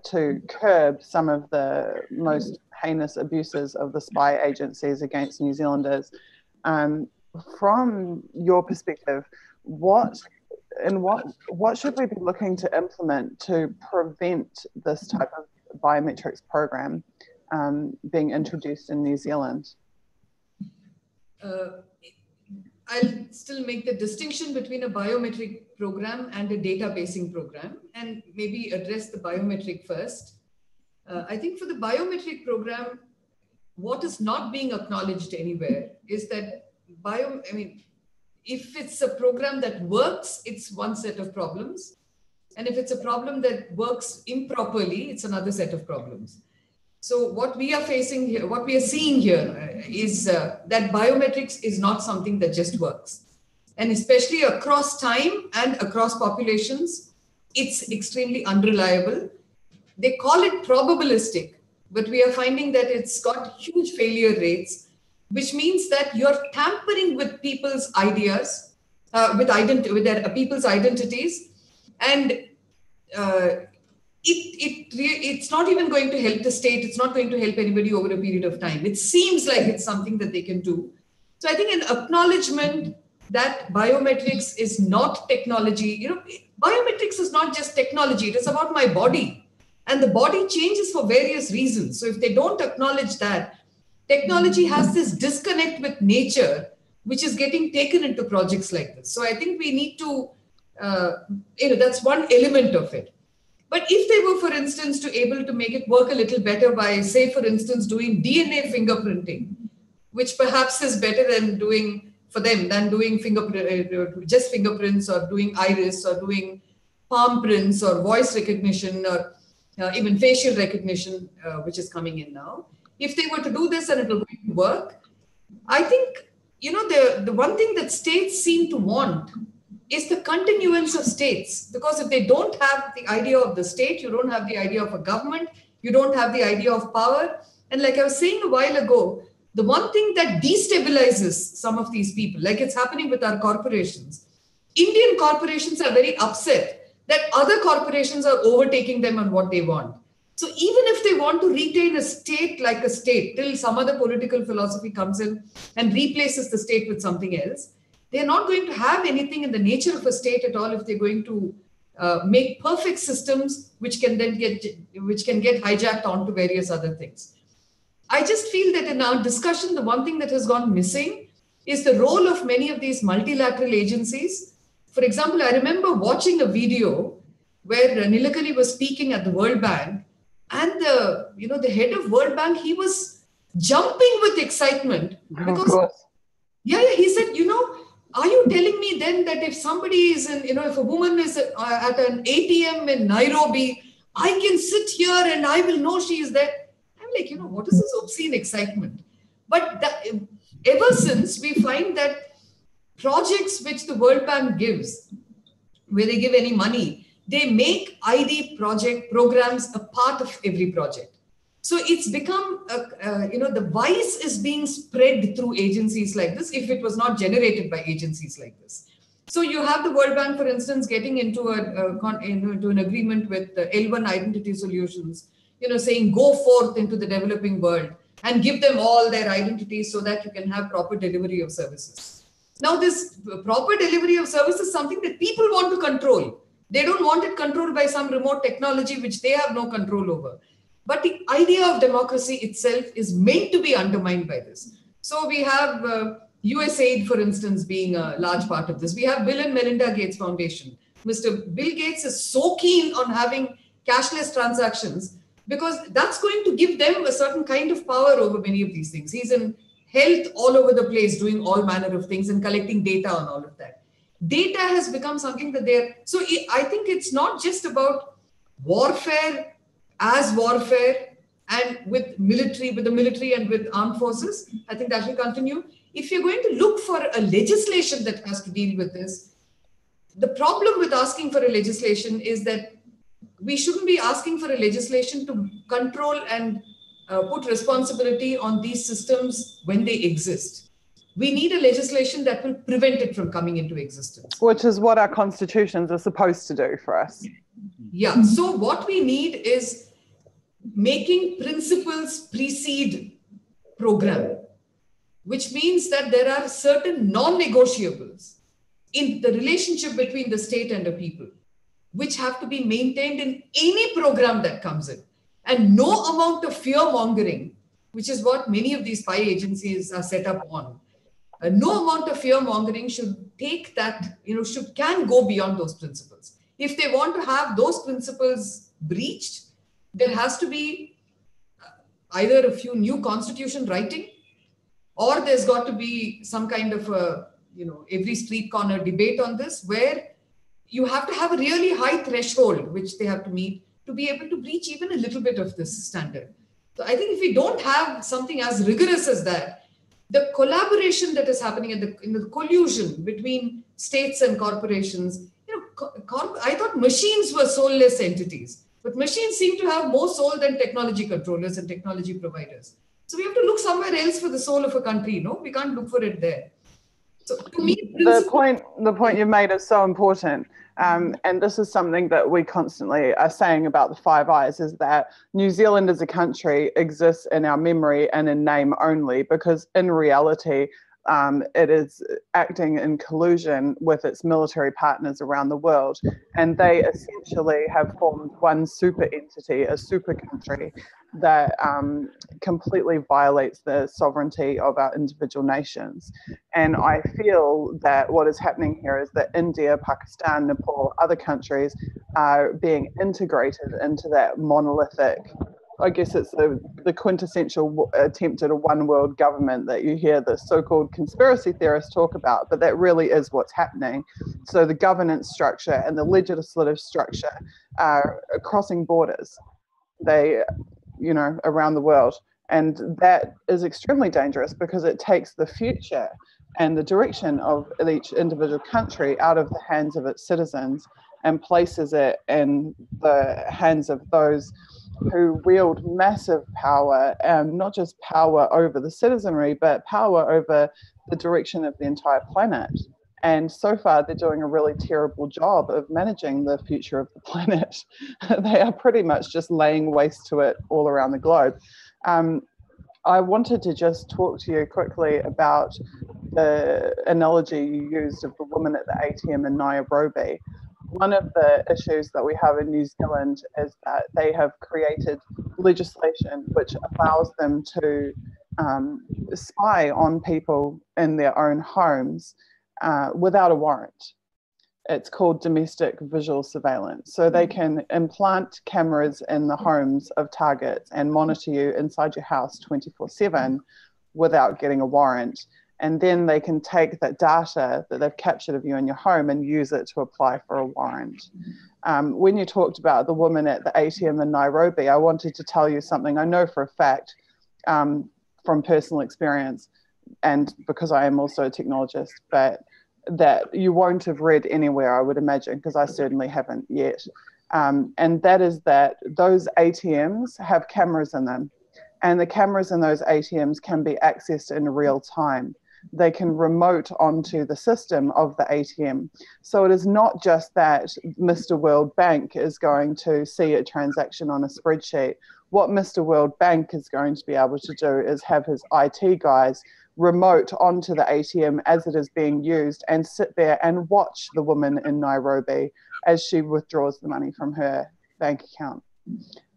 to curb some of the most heinous abuses of the spy agencies against New Zealanders. From your perspective, what should we be looking to implement to prevent this type of biometrics program being introduced in New Zealand? I'll still make the distinction between a biometric program and a databasing program, and maybe address the biometric first. I think for the biometric program, what is not being acknowledged anywhere is that if it's a program that works, it's one set of problems. And if it's a problem that works improperly, it's another set of problems. So what we are facing here, what we are seeing here is that biometrics is not something that just works. And especially across time and across populations, it's extremely unreliable. They call it probabilistic, but we are finding that it's got huge failure rates, which means that you're tampering with people's ideas, with people's identities, and it's not even going to help the state. It's not going to help anybody over a period of time. It seems like it's something that they can do. So I think an acknowledgement that biometrics is not technology. Biometrics is not just technology. It is about my body. And the body changes for various reasons. So if they don't acknowledge that, technology has this disconnect with nature, which is getting taken into projects like this. So I think we need to, that's one element of it. But if they were, for instance, to able to make it work a little better by, say, for instance, doing DNA fingerprinting, which perhaps is better than doing just fingerprints, or doing iris, or doing palm prints, or voice recognition, or even facial recognition, which is coming in now. If they were to do this and it will work, I think, the one thing that states seem to want is the continuance of states. Because if they don't have the idea of the state, you don't have the idea of a government, you don't have the idea of power. And like I was saying a while ago, the one thing that destabilizes some of these people, like it's happening with our corporations, Indian corporations are very upset that other corporations are overtaking them on what they want. So even if they want to retain a state like a state till some other political philosophy comes in and replaces the state with something else, they're not going to have anything in the nature of a state at all if they're going to make perfect systems which can get hijacked onto various other things. I just feel that in our discussion, the one thing that has gone missing is the role of many of these multilateral agencies. For example, I remember watching a video where Nilekani was speaking at the World Bank, and the head of World Bank, he was jumping with excitement because, he said, are you telling me then that if somebody is if a woman is at an ATM in Nairobi, I can sit here and I will know she is there? I'm like, what is this obscene excitement? But ever since, we find that projects which the World Bank gives, where they give any money, they make ID programs a part of every project. So it's become, the vice is being spread through agencies like this if it was not generated by agencies like this. So you have the World Bank, for instance, getting into into an agreement with L1 Identity Solutions, saying go forth into the developing world and give them all their identities so that you can have proper delivery of services. Now, this proper delivery of services is something that people want to control. They don't want it controlled by some remote technology which they have no control over. But the idea of democracy itself is meant to be undermined by this. So we have USAID, for instance, being a large part of this. We have Bill and Melinda Gates Foundation. Mr. Bill Gates is so keen on having cashless transactions because that's going to give them a certain kind of power over many of these things. He's in health all over the place, doing all manner of things and collecting data on all of that. Data has become something that so I think it's not just about warfare as warfare and with the military and with armed forces. I think that will continue. If you're going to look for a legislation that has to deal with this, the problem with asking for a legislation is that we shouldn't be asking for a legislation to control and put responsibility on these systems when they exist. We need a legislation that will prevent it from coming into existence. Which is what our constitutions are supposed to do for us. Yeah. So what we need is making principles precede program, which means that there are certain non-negotiables in the relationship between the state and the people, which have to be maintained in any program that comes in. And no amount of fear-mongering, which is what many of these spy agencies are set up on. No amount of fear-mongering should take that, can go beyond those principles. If they want to have those principles breached, there has to be either a few new constitution writing, or there's got to be some kind of every street corner debate on this, where you have to have a really high threshold, which they have to meet to be able to breach even a little bit of this standard. So I think if we don't have something as rigorous as that, the collaboration that is happening in the collusion between states and corporations, I thought machines were soulless entities. But machines seem to have more soul than technology controllers and technology providers. So we have to look somewhere else for the soul of a country. No, we can't look for it there. So to me, the point you made is so important. And this is something that we constantly are saying about the Five Eyes, is that New Zealand as a country exists in our memory and in name only, because in reality, it is acting in collusion with its military partners around the world, and they essentially have formed one super entity, a super country that completely violates the sovereignty of our individual nations. And I feel that what is happening here is that India, Pakistan, Nepal, other countries are being integrated into that monolithic, I guess it's the quintessential attempt at a one world government that you hear the so-called conspiracy theorists talk about, but that really is what's happening. So the governance structure and the legislative structure are crossing borders, around the world. And that is extremely dangerous because it takes the future and the direction of each individual country out of the hands of its citizens and places it in the hands of those who wield massive power, not just power over the citizenry, but power over the direction of the entire planet. And so far, they're doing a really terrible job of managing the future of the planet. They are pretty much just laying waste to it all around the globe. I wanted to just talk to you quickly about the analogy you used of the woman at the ATM in Nairobi. One of the issues that we have in New Zealand is that they have created legislation which allows them to spy on people in their own homes without a warrant. It's called domestic visual surveillance. So they can implant cameras in the homes of targets and monitor you inside your house 24/7 without getting a warrant. And then they can take that data that they've captured of you in your home and use it to apply for a warrant. When you talked about the woman at the ATM in Nairobi, I wanted to tell you something I know for a fact from personal experience, and because I am also a technologist, but that you won't have read anywhere, I would imagine, because I certainly haven't yet. And that is that those ATMs have cameras in them, and the cameras in those ATMs can be accessed in real time. They can remote onto the system of the ATM. So it is not just that Mr. World Bank is going to see a transaction on a spreadsheet. What Mr. World Bank is going to be able to do is have his IT guys remote onto the ATM as it is being used and sit there and watch the woman in Nairobi as she withdraws the money from her bank account.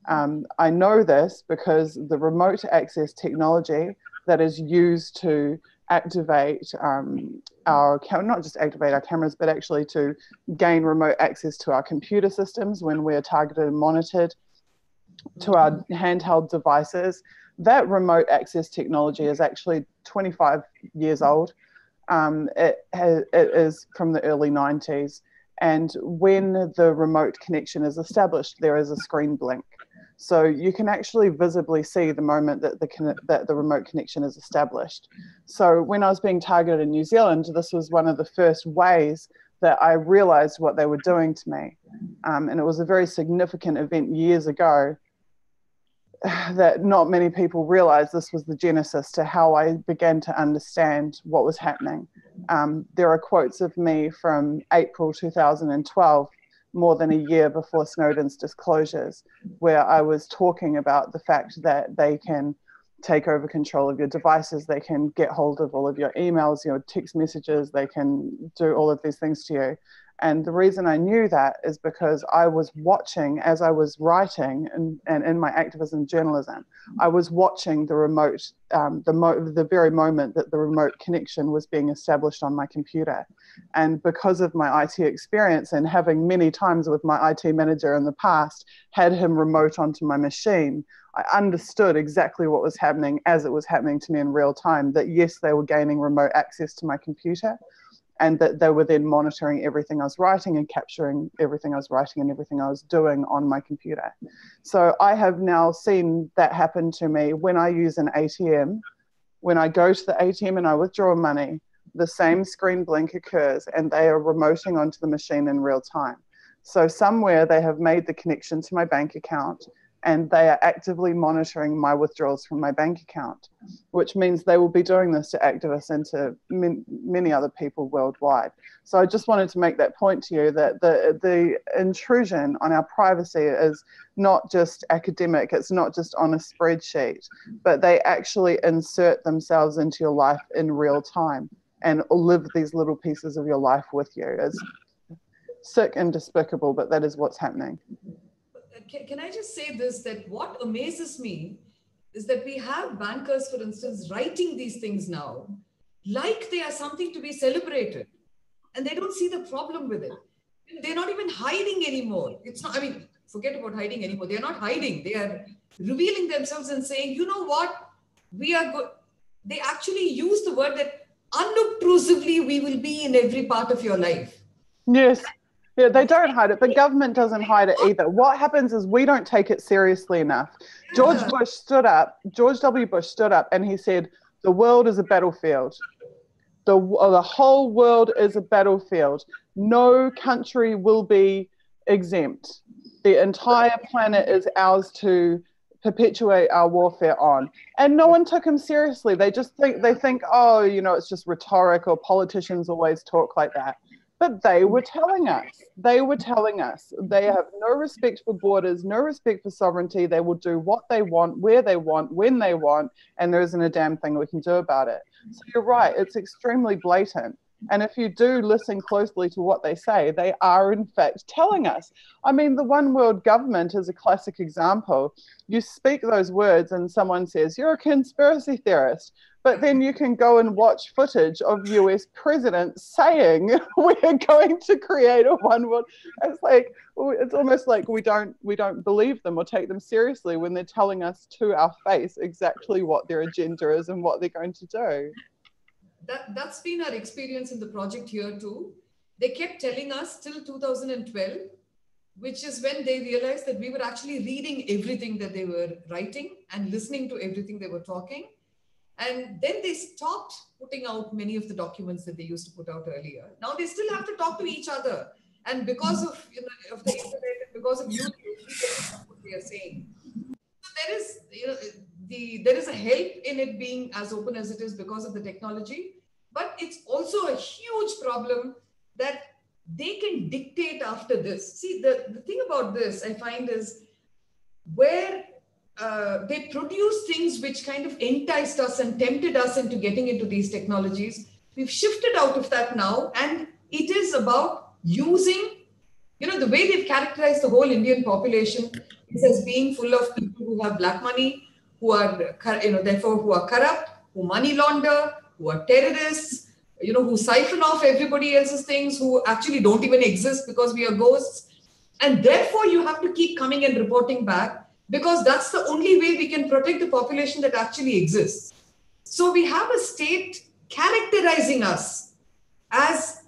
I know this because the remote access technology that is used to activate not just activate our cameras, but actually to gain remote access to our computer systems when we're targeted and monitored, to our handheld devices. That remote access technology is actually 25 years old. It is from the early 90s. And when the remote connection is established, there is a screen blink. So you can actually visibly see the moment that the remote connection is established. So when I was being targeted in New Zealand, this was one of the first ways that I realized what they were doing to me. And it was a very significant event years ago that not many people realized. This was the genesis to how I began to understand what was happening. There are quotes of me from April 2012, more than a year before Snowden's disclosures, where I was talking about the fact that they can take over control of your devices, they can get hold of all of your emails, your text messages, they can do all of these things to you. And the reason I knew that is because I was watching, as I was writing and in my activism journalism, I was watching the remote, the very moment that the remote connection was being established on my computer. And because of my IT experience and having many times with my IT manager in the past, had him remote onto my machine, I understood exactly what was happening as it was happening to me in real time, that yes, they were gaining remote access to my computer, and that they were then monitoring everything I was writing and capturing everything I was writing and everything I was doing on my computer. So I have now seen that happen to me when I use an ATM. When I go to the ATM and I withdraw money, the same screen blink occurs and they are remoting onto the machine in real time. So somewhere they have made the connection to my bank account and they are actively monitoring my withdrawals from my bank account, which means they will be doing this to activists and to many other people worldwide. So I just wanted to make that point to you that the intrusion on our privacy is not just academic, it's not just on a spreadsheet, but they actually insert themselves into your life in real time and live these little pieces of your life with you. It's sick and despicable, but that is what's happening. Can I just say this, that what amazes me is that we have bankers, for instance, writing these things now like they are something to be celebrated, and they don't see the problem with it. They're not even hiding anymore. It's not, I mean, forget about hiding anymore. They're not hiding. They are revealing themselves and saying, you know what, we are good. They actually use the word that unobtrusively we will be in every part of your life. Yes. Yeah, they don't hide it, but government doesn't hide it either. What happens is we don't take it seriously enough. George W. Bush stood up and he said, the world is a battlefield. The whole world is a battlefield. No country will be exempt. The entire planet is ours to perpetuate our warfare on. And no one took him seriously. They think, oh, you know, it's just rhetoric, or politicians always talk like that. But they were telling us. They have no respect for borders, no respect for sovereignty. They will do what they want, where they want, when they want, and there isn't a damn thing we can do about it. So you're right, it's extremely blatant. And if you do listen closely to what they say, they are in fact telling us. I mean, the one world government is a classic example. You speak those words and someone says, you're a conspiracy theorist. But then you can go and watch footage of US presidents saying we're going to create a one world. It's almost like we don't believe them or take them seriously when they're telling us to our face exactly what their agenda is and what they're going to do. That's been our experience in the project here too. They kept telling us till 2012, which is when they realized that we were actually reading everything that they were writing and listening to everything they were talking. And then they stopped putting out many of the documents that they used to put out earlier. Now they still have to talk to each other. And because of, of the internet and because of YouTube, we get to know what they are saying. So there is, there is a help in it being as open as it is because of the technology, but it's also a huge problem that they can dictate after this. See, the thing about this I find is where they produce things which kind of enticed us and tempted us into getting into these technologies. We've shifted out of that now, and it is about using, the way they've characterized the whole Indian population is as being full of people who have black money, who are, therefore who are corrupt, who money launder, who are terrorists, who siphon off everybody else's things, who actually don't even exist because we are ghosts. And therefore you have to keep coming and reporting back, because that's the only way we can protect the population that actually exists. So we have a state characterizing us as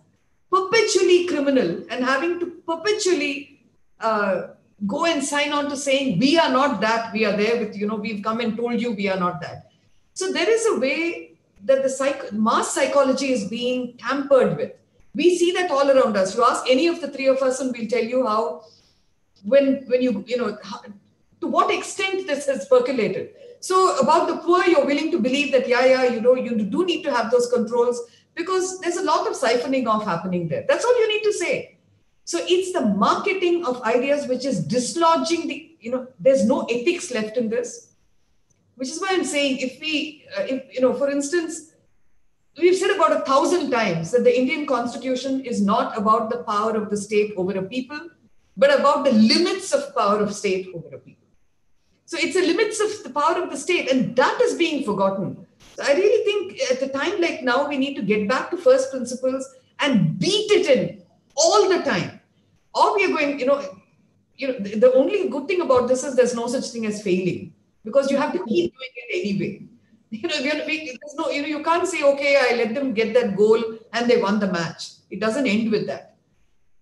perpetually criminal and having to perpetually go and sign on to saying, we are not that, we are there with, we've come and told you we are not that. So there is a way that the mass psychology is being tampered with. We see that all around us. You ask any of the three of us and we'll tell you how, when you to what extent this has percolated. So about the poor, you're willing to believe that, you do need to have those controls because there's a lot of siphoning off happening there. That's all you need to say. So it's the marketing of ideas which is dislodging there's no ethics left in this, which is why I'm saying for instance, we've said about 1,000 times that the Indian Constitution is not about the power of the state over a people, but about the limits of power of state over a people. So it's the limits of the power of the state, and that is being forgotten. So I really think at a time like now, we need to get back to first principles and beat it in all the time. Or we are going, the only good thing about this is there's no such thing as failing, because you have to keep doing it anyway. You can't say, okay, I let them get that goal and they won the match. It doesn't end with that.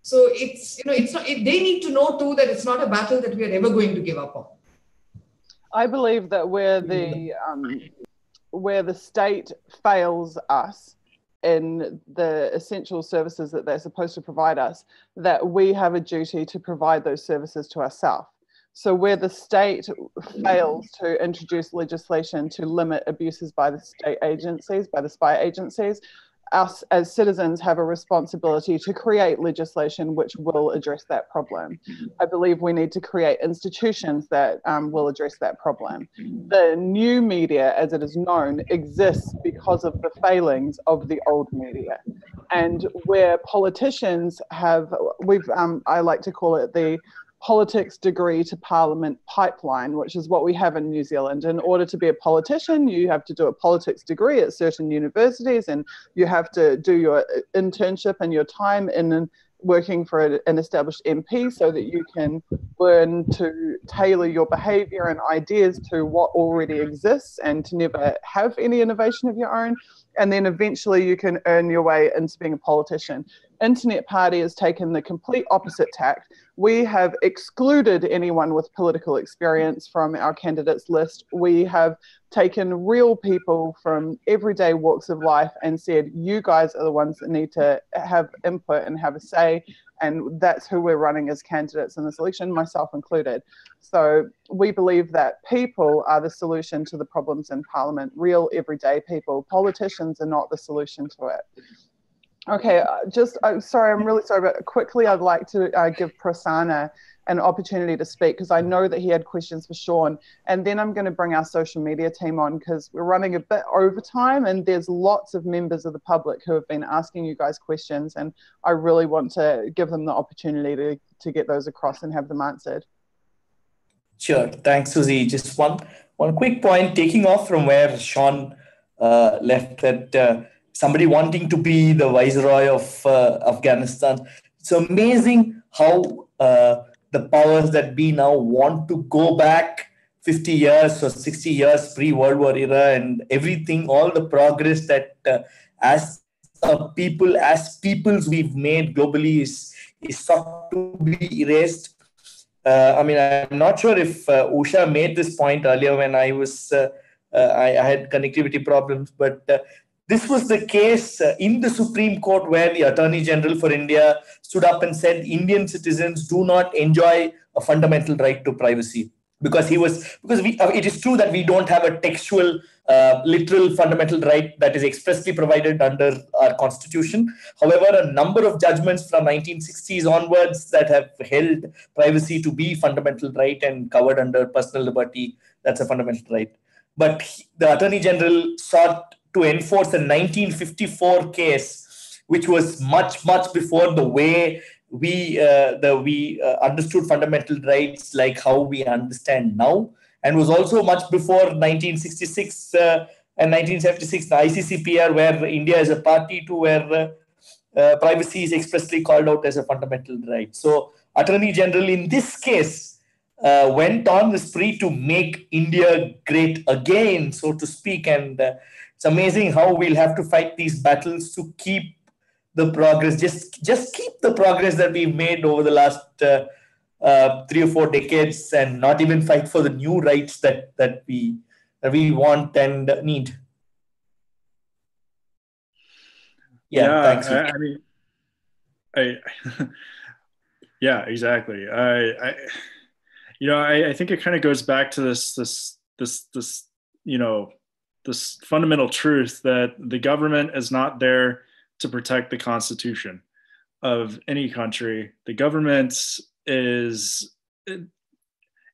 So it's not. They need to know too that it's not a battle that we are ever going to give up on. I believe that where the state fails us in the essential services that they're supposed to provide us, that we have a duty to provide those services to ourselves. So where the state fails to introduce legislation to limit abuses by the state agencies, by the spy agencies, us as citizens have a responsibility to create legislation which will address that problem. I believe we need to create institutions that will address that problem. The new media, as it is known, exists because of the failings of the old media. And where politicians have, I like to call it the politics degree to parliament pipeline, which is what we have in New Zealand. In order to be a politician, you have to do a politics degree at certain universities, and you have to do your internship and your time in working for an established MP so that you can learn to tailor your behaviour and ideas to what already exists and to never have any innovation of your own. And then eventually you can earn your way into being a politician. Internet Party has taken the complete opposite tact. We have excluded anyone with political experience from our candidates list. We have taken real people from everyday walks of life and said, you guys are the ones that need to have input and have a say. And that's who we're running as candidates in this election, myself included. So we believe that people are the solution to the problems in Parliament, real everyday people. Politicians are not the solution to it. Okay, sorry, I'm really sorry, but quickly I'd like to give Prasanna an opportunity to speak because I know that he had questions for Sean, and then I'm going to bring our social media team on because we're running a bit over time and there's lots of members of the public who have been asking you guys questions, and I really want to give them the opportunity to get those across and have them answered. Sure, thanks, Susie. Just one quick point, taking off from where Sean left, that somebody wanting to be the viceroy of Afghanistan. It's amazing how the powers that be now want to go back 50 years or 60 years pre-World War era, and everything, all the progress that as peoples we've made globally is sought to be erased. I'm not sure if Usha made this point earlier when I was I had connectivity problems, but this was the case in the Supreme Court where the Attorney General for India stood up and said Indian citizens do not enjoy a fundamental right to privacy. Because it is true that we don't have a textual, literal fundamental right that is expressly provided under our constitution. However, a number of judgments from 1960s onwards that have held privacy to be fundamental right and covered under personal liberty, that's a fundamental right. But the Attorney General sought to enforce a 1954 case, which was much, much before the way we understood fundamental rights like how we understand now, and was also much before 1966 and 1976, the ICCPR, where India is a party to, where privacy is expressly called out as a fundamental right. So Attorney General in this case went on the spree to make India great again, so to speak, and it's amazing how we'll have to fight these battles to keep the progress, just keep the progress that we've made over the last 3 or 4 decades, and not even fight for the new rights that we want and need. Yeah, thanks. Yeah, exactly. I think it kind of goes back to this fundamental truth that the government is not there to protect the Constitution of any country. The government is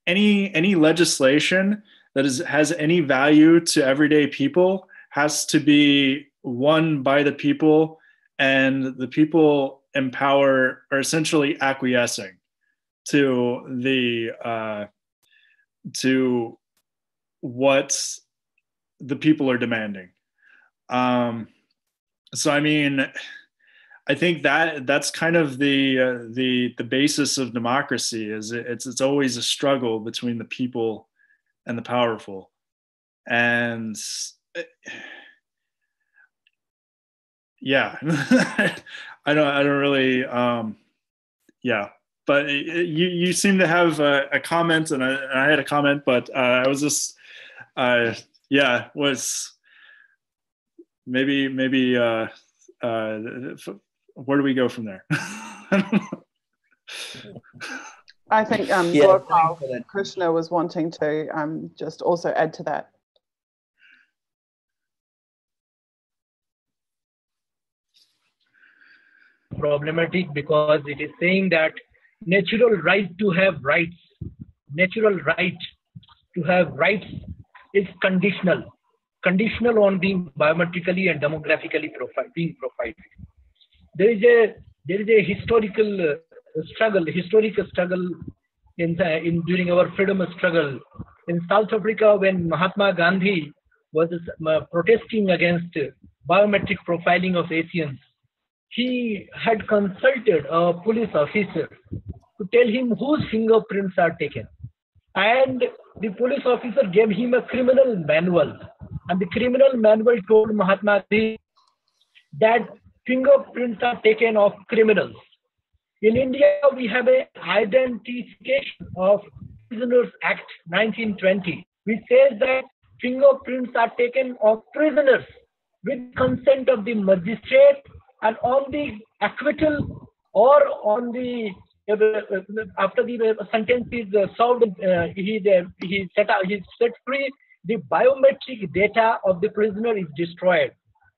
any legislation that has any value to everyday people has to be won by the people, and the people in power are essentially acquiescing to what the people are demanding. So I mean, I think that's kind of the basis of democracy. Is it's always a struggle between the people and the powerful, and yeah, I don't really but you seem to have a comment, and I had a comment, but I was just was maybe where do we go from there? I think Gopal Krishna was wanting to just also add to that. Problematic because it is saying that natural right to have rights is conditional on being biometrically and demographically being profiled. There is a historical struggle during our freedom struggle in South Africa, when Mahatma Gandhi was protesting against biometric profiling of Asians. He had consulted a police officer to tell him whose fingerprints are taken, and the police officer gave him a criminal manual, and the criminal manual told Mahatma Gandhi that fingerprints are taken of criminals. In India, we have an Identification of Prisoners Act 1920, which says that fingerprints are taken of prisoners with consent of the magistrate, and on the acquittal or on the after the sentence is served, he set free, the biometric data of the prisoner is destroyed.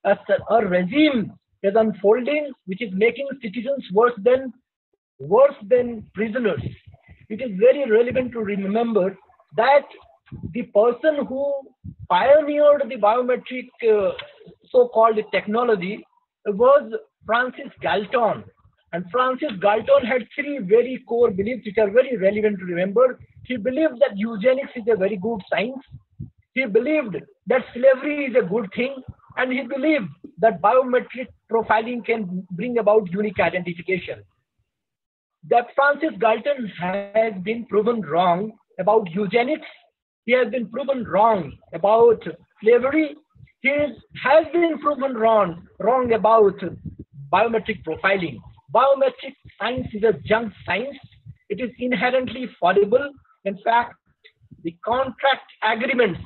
A regime is unfolding which is making citizens worse than prisoners. It is very relevant to remember that the person who pioneered the biometric so-called technology was Francis Galton. And Francis Galton had 3 very core beliefs which are very relevant to remember. He believed that eugenics is a very good science. He believed that slavery is a good thing. And he believed that biometric profiling can bring about unique identification. That Francis Galton has been proven wrong about eugenics. He has been proven wrong about slavery. He has been proven wrong about biometric profiling. Biometric science is a junk science. It is inherently fallible. In fact, the contract agreements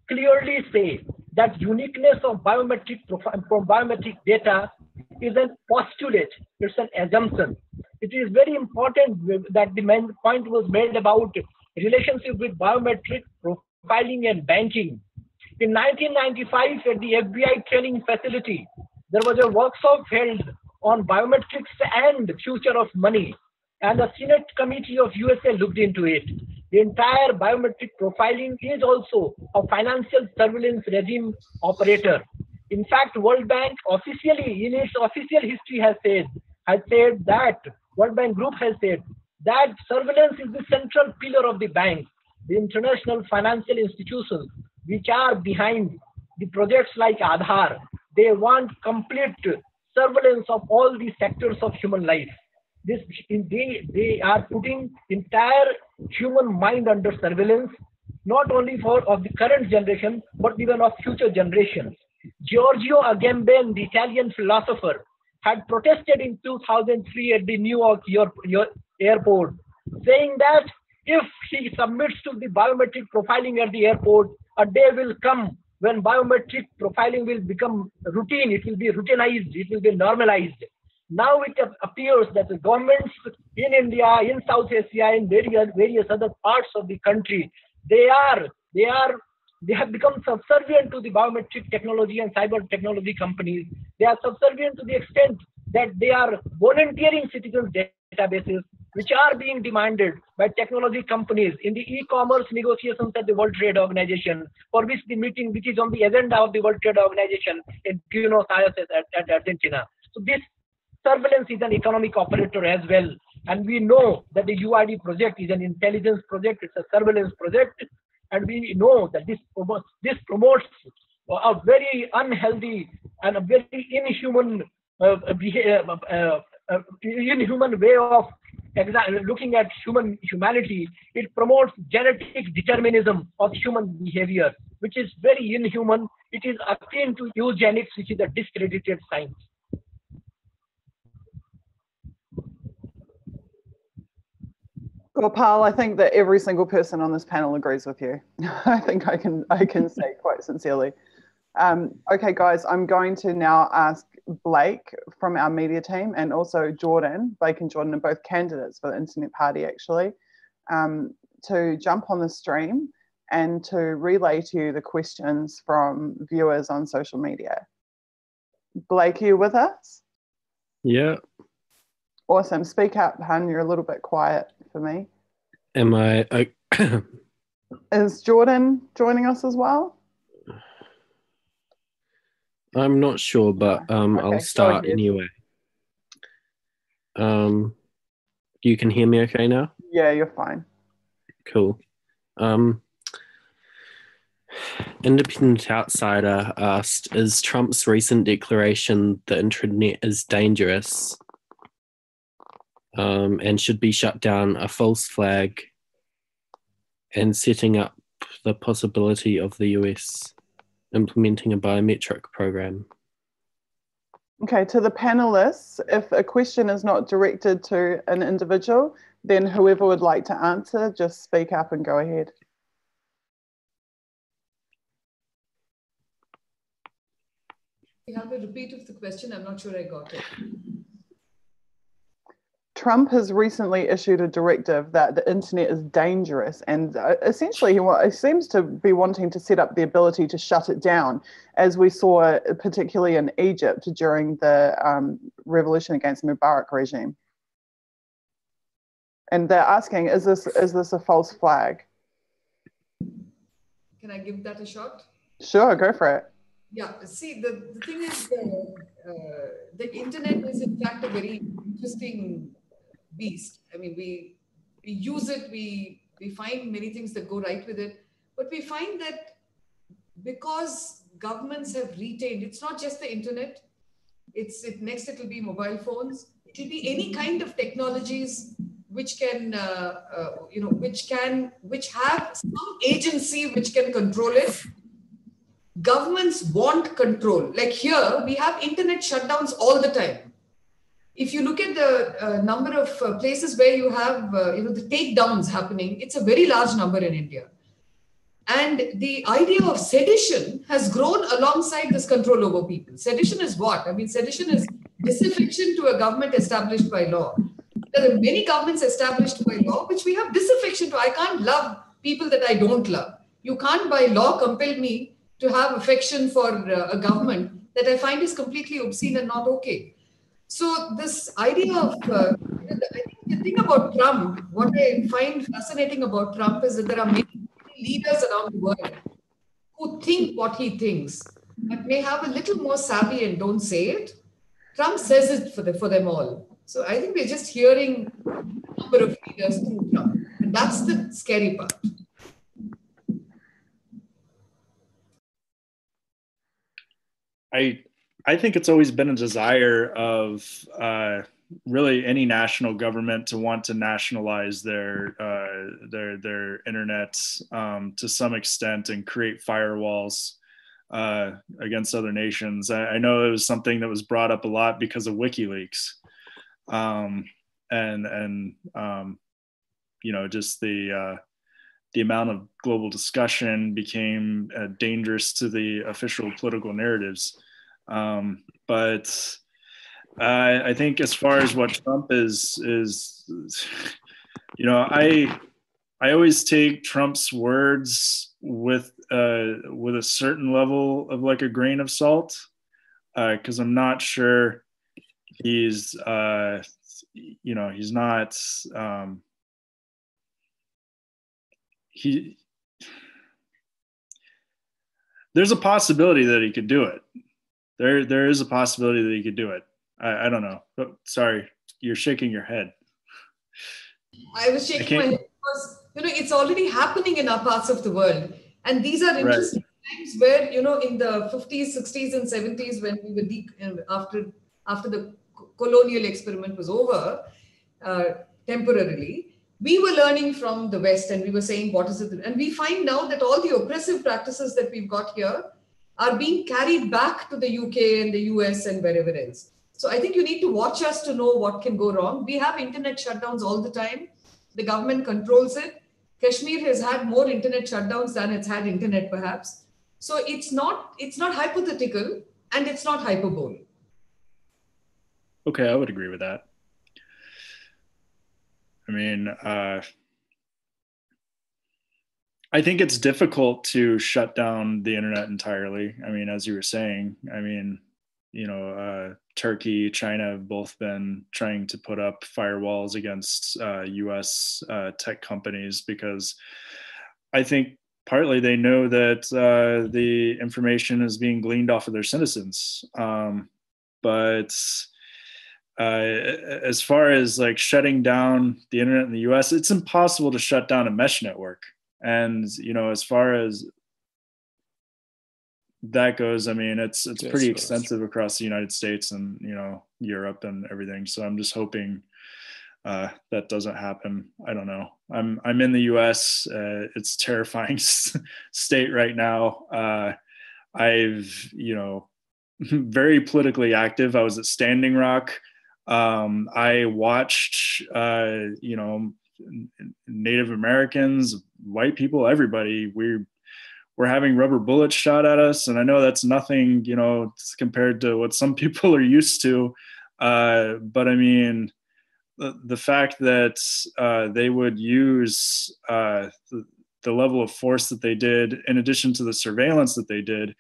clearly say that uniqueness of biometric data is a postulate, it's an assumption. It is very important that the main point was made about relationship with biometric profiling and banking. In 1995, at the FBI training facility, there was a workshop held on biometrics and future of money, and the Senate Committee of USA looked into it. The entire biometric profiling is also a financial surveillance regime operator. In fact, World Bank officially, in its official history, has said that World Bank Group has said that surveillance is the central pillar of the bank, the international financial institutions which are behind the projects like Aadhaar. They want complete surveillance of all the sectors of human life. They are putting entire human mind under surveillance, not only of the current generation, but even of future generations. Giorgio Agamben, the Italian philosopher, had protested in 2003 at the New York airport, saying that if he submits to the biometric profiling at the airport, a day will come when biometric profiling will become routine, it will be routinized, it will be normalized. Now it appears that the governments in India, in South Asia, in various other parts of the country, they have become subservient to the biometric technology and cyber technology companies. They are subservient to the extent that they are volunteering citizens' databases, which are being demanded by technology companies in the e-commerce negotiations at the World Trade Organization, for which the meeting, which is on the agenda of the World Trade Organization in Buenos Aires at Argentina. So this surveillance is an economic operator as well. And we know that the UID project is an intelligence project, it's a surveillance project. And we know that this promotes a very unhealthy and a very inhuman inhuman way of looking at humanity. It promotes genetic determinism of human behavior, which is very inhuman. It is akin to eugenics, which is a discredited science. Gopal, I think that every single person on this panel agrees with you. I think I can say quite sincerely. Okay, guys, I'm going to now ask Blake from our media team and also Jordan. Blake and Jordan are both candidates for the Internet Party, actually, to jump on the stream and to relay to you the questions from viewers on social media. Blake, are you with us? Yeah. Awesome. Speak up, hun. You're a little bit quiet for me. Am I? Is Jordan joining us as well? I'm not sure, but Okay, I'll start anyway. You can hear me okay now? Yeah, you're fine. Cool. Independent Outsider asked, is Trump's recent declaration the internet is dangerous and should be shut down a false flag, and setting up the possibility of the US implementing a biometric program? Okay, to the panelists, if a question is not directed to an individual, then whoever would like to answer, just speak up and go ahead. You have a repeat of the question. I'm not sure I got it. Trump has recently issued a directive that the internet is dangerous, and essentially he seems to be wanting to set up the ability to shut it down, as we saw particularly in Egypt during the revolution against the Mubarak regime. And they're asking, is this a false flag? Can I give that a shot? Sure, go for it. Yeah, see, the thing is the internet is in fact a very interesting beast. I mean, we use it, we find many things that go right with it, but we find that because governments have retained, it's not just the internet, next it will be mobile phones, it will be any kind of technologies which can, which have some agency which can control it. Governments want control. Like here, we have internet shutdowns all the time. If you look at the number of places where you have, the takedowns happening, it's a very large number in India. And the idea of sedition has grown alongside this control over people. Sedition is what? I mean, sedition is disaffection to a government established by law. There are many governments established by law, which we have disaffection to. I can't love people that I don't love. You can't by law compel me to have affection for a government that I find is completely obscene and not okay. So this idea of, I think the thing about Trump, what I find fascinating about Trump is that there are many leaders around the world who think what he thinks, but may have a little more savvy and don't say it. Trump says it for them all. So I think we're just hearing a number of leaders through Trump. And that's the scary part. I think it's always been a desire of really any national government to want to nationalize their internet to some extent and create firewalls against other nations. I know it was something that was brought up a lot because of WikiLeaks, and you know, just the amount of global discussion became dangerous to the official political narratives. But I think as far as what Trump is, you know, I always take Trump's words with a certain level of like a grain of salt, because I'm not sure he's, you know, he's not, there's a possibility that he could do it. There is a possibility that he could do it. I don't know. Oh, sorry, you're shaking your head. I was shaking my head because, you know, it's already happening in our parts of the world. And these are interesting times where, you know, in the 50s, 60s, and 70s, when we were after the colonial experiment was over, temporarily, we were learning from the West and we were saying, what is it? And we find now that all the oppressive practices that we've got here are being carried back to the UK and the US and wherever else. So I think you need to watch us to know what can go wrong. We have internet shutdowns all the time. The government controls it. Kashmir has had more internet shutdowns than it's had internet, perhaps. So it's not hypothetical and it's not hyperbole. Okay, I would agree with that. I mean, I think it's difficult to shut down the internet entirely. I mean, as you were saying, I mean, you know, Turkey, China have both been trying to put up firewalls against US tech companies because I think partly they know that the information is being gleaned off of their citizens. But as far as like shutting down the internet in the US, it's impossible to shut down a mesh network. And, you know, as far as that goes, I mean, it's pretty extensive across the United States and, you know, Europe and everything. So I'm just hoping that doesn't happen. I don't know. I'm in the US. It's a terrifying state right now. I've, you know, very politically active. I was at Standing Rock. I watched, you know, Native Americans, white people, everybody. We're having rubber bullets shot at us, and I know that's nothing, you know, compared to what some people are used to. But I mean, the fact that they would use the level of force that they did, in addition to the surveillance that they did,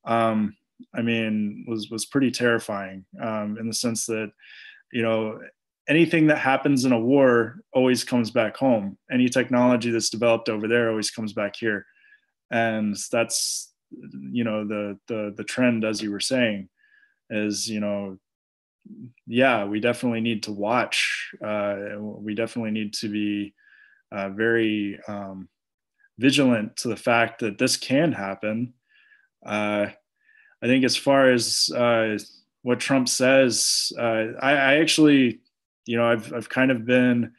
I mean, was pretty terrifying in the sense that, you know, anything that happens in a war always comes back home. Any technology that's developed over there always comes back here. And that's, you know, the trend, as you were saying, is, you know, yeah, we definitely need to watch. We definitely need to be very vigilant to the fact that this can happen. I think as far as what Trump says, I actually, you know, I've kind of been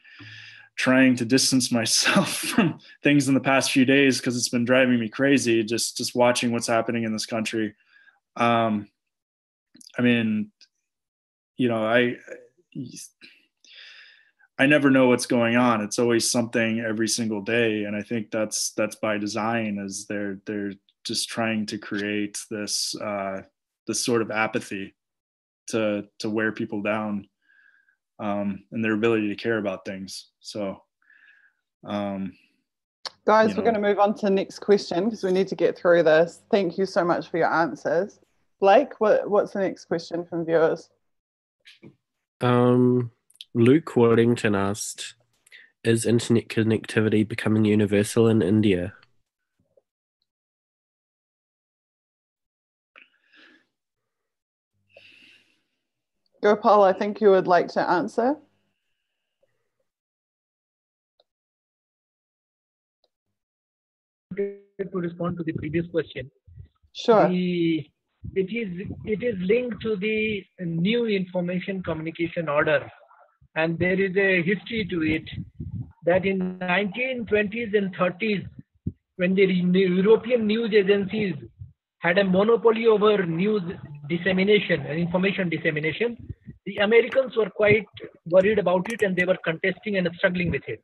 trying to distance myself from things in the past few days because it's been driving me crazy just watching what's happening in this country. I mean, you know, I never know what's going on. It's always something every single day, and I think that's by design, as they're just trying to create this this sort of apathy to wear people down, and their ability to care about things. So, guys, we're going to move on to the next question because we need to get through this. Thank you so much for your answers. Blake, what's the next question from viewers? Luke Waddington asked, is internet connectivity becoming universal in India? Gopal, I think you would like to answer. To respond to the previous question. Sure. It is linked to the new information communication order, and there is a history to it that in 1920s and 30s, when the European news agencies had a monopoly over news dissemination and information dissemination, the Americans were quite worried about it, and they were contesting and struggling with it.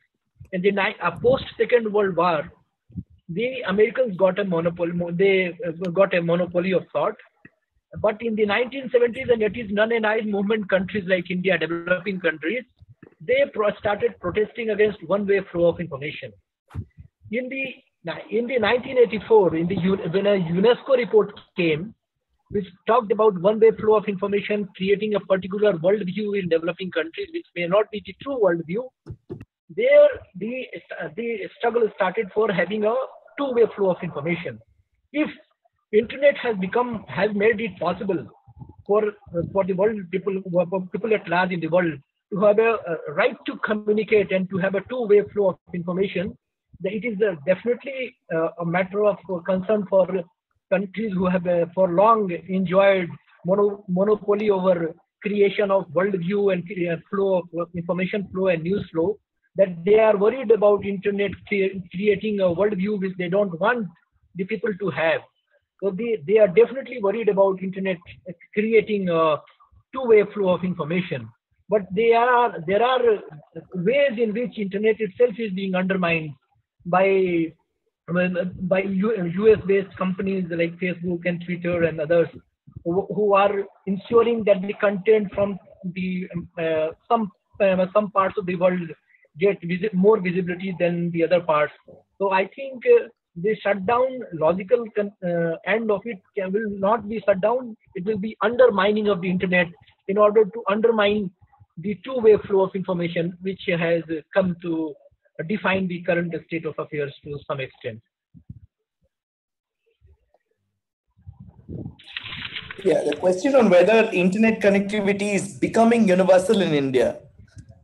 In the post Second World War, the Americans got a monopoly. They got a monopoly of thought. But in the 1970s and 80s, non-aligned movement countries like India, developing countries, they started protesting against one-way flow of information. In the 1984, when a UNESCO report came, which talked about one-way flow of information, creating a particular worldview in developing countries, which may not be the true worldview, there the struggle started for having a two-way flow of information. If internet has made it possible for the world people at large in the world to have a right to communicate and to have a two-way flow of information, it is definitely a matter of concern for countries who have for long enjoyed monopoly over creation of worldview and flow of information flow and news flow, that they are worried about internet creating a worldview which they don't want the people to have. So they are definitely worried about internet creating a two-way flow of information. But there are ways in which internet itself is being undermined by US-based companies like Facebook and Twitter and others, who are ensuring that the content from the some parts of the world get more visibility than the other parts. So I think the shutdown logical end of it will not be shut down. It will be undermining of the internet in order to undermine the two-way flow of information, which has come to define the current state of affairs to some extent. Yeah, the question on whether internet connectivity is becoming universal in India,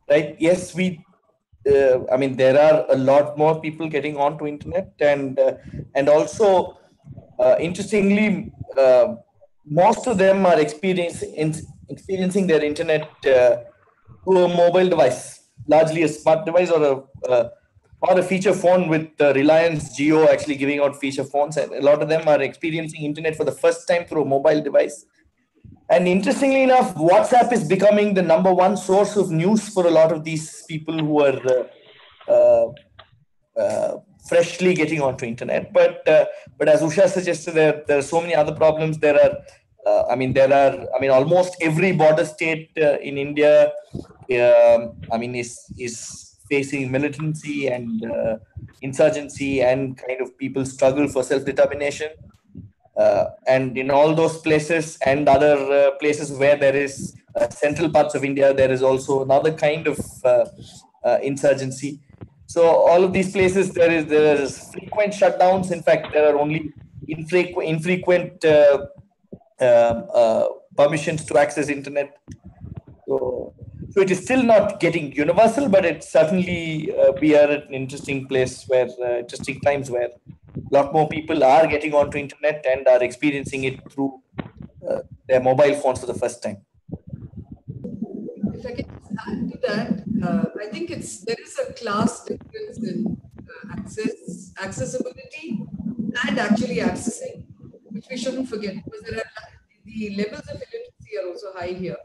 right? Yes, I mean, there are a lot more people getting onto internet, and also, interestingly, most of them are experiencing their internet through a mobile device, largely a smart device or a feature phone, with Reliance Jio actually giving out feature phones. And a lot of them are experiencing internet for the first time through a mobile device. And interestingly enough, WhatsApp is becoming the #1 source of news for a lot of these people who are freshly getting onto internet. But as Usha suggested, there are so many other problems. There are almost every border state in India, is facing militancy and insurgency and kind of people's struggle for self-determination. And in all those places and other places where there is central parts of India, there is also another kind of insurgency. So all of these places, there is frequent shutdowns. In fact, there are only infrequent permissions to access internet. So it is still not getting universal, but it's certainly we are at an interesting place where interesting times where a lot more people are getting onto internet and are experiencing it through their mobile phones for the first time. If I can just add to that, I think there is a class difference in accessibility and actually accessing, which we shouldn't forget, because the levels of illiteracy are also high here.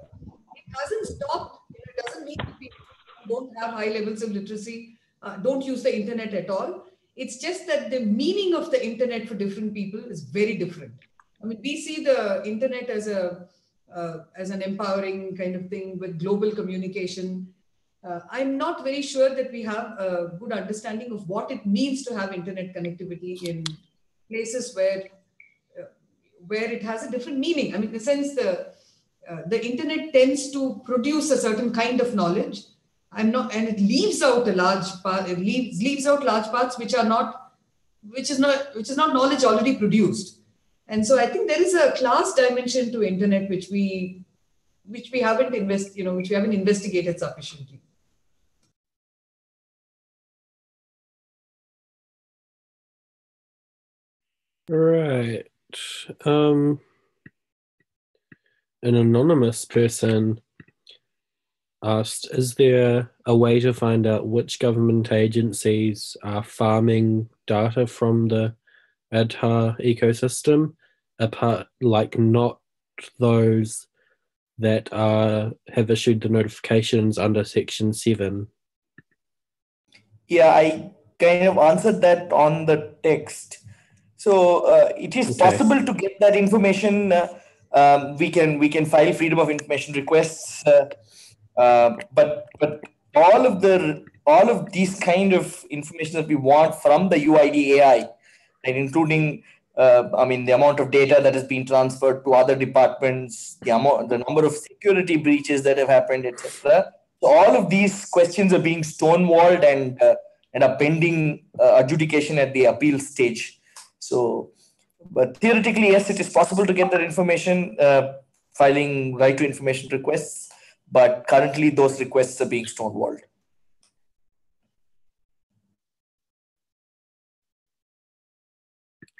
It doesn't stop. It doesn't mean that people don't have high levels of literacy, don't use the internet at all. It's just that the meaning of the internet for different people is very different. I mean, we see the internet as an empowering kind of thing with global communication. I'm not very sure that we have a good understanding of what it means to have internet connectivity in places where it has a different meaning. I mean, in the sense the internet tends to produce a certain kind of knowledge. And it leaves out a large part. It leaves out large parts which is not knowledge already produced. And so I think there is a class dimension to internet which we haven't investigated sufficiently. Right. An anonymous person asked, is there a way to find out which government agencies are farming data from the Aotearoa ecosystem, apart, like not those that have issued the notifications under Section 7? Yeah, I kind of answered that on the text. So it is possible to get that information. We can file freedom of information requests, but all of these kind of information that we want from the UID AI, and including the amount of data that has been transferred to other departments, the number of security breaches that have happened, etc. So all of these questions are being stonewalled and are pending adjudication at the appeal stage. So, but theoretically, yes, it is possible to get that information, filing right to information requests, but currently those requests are being stonewalled.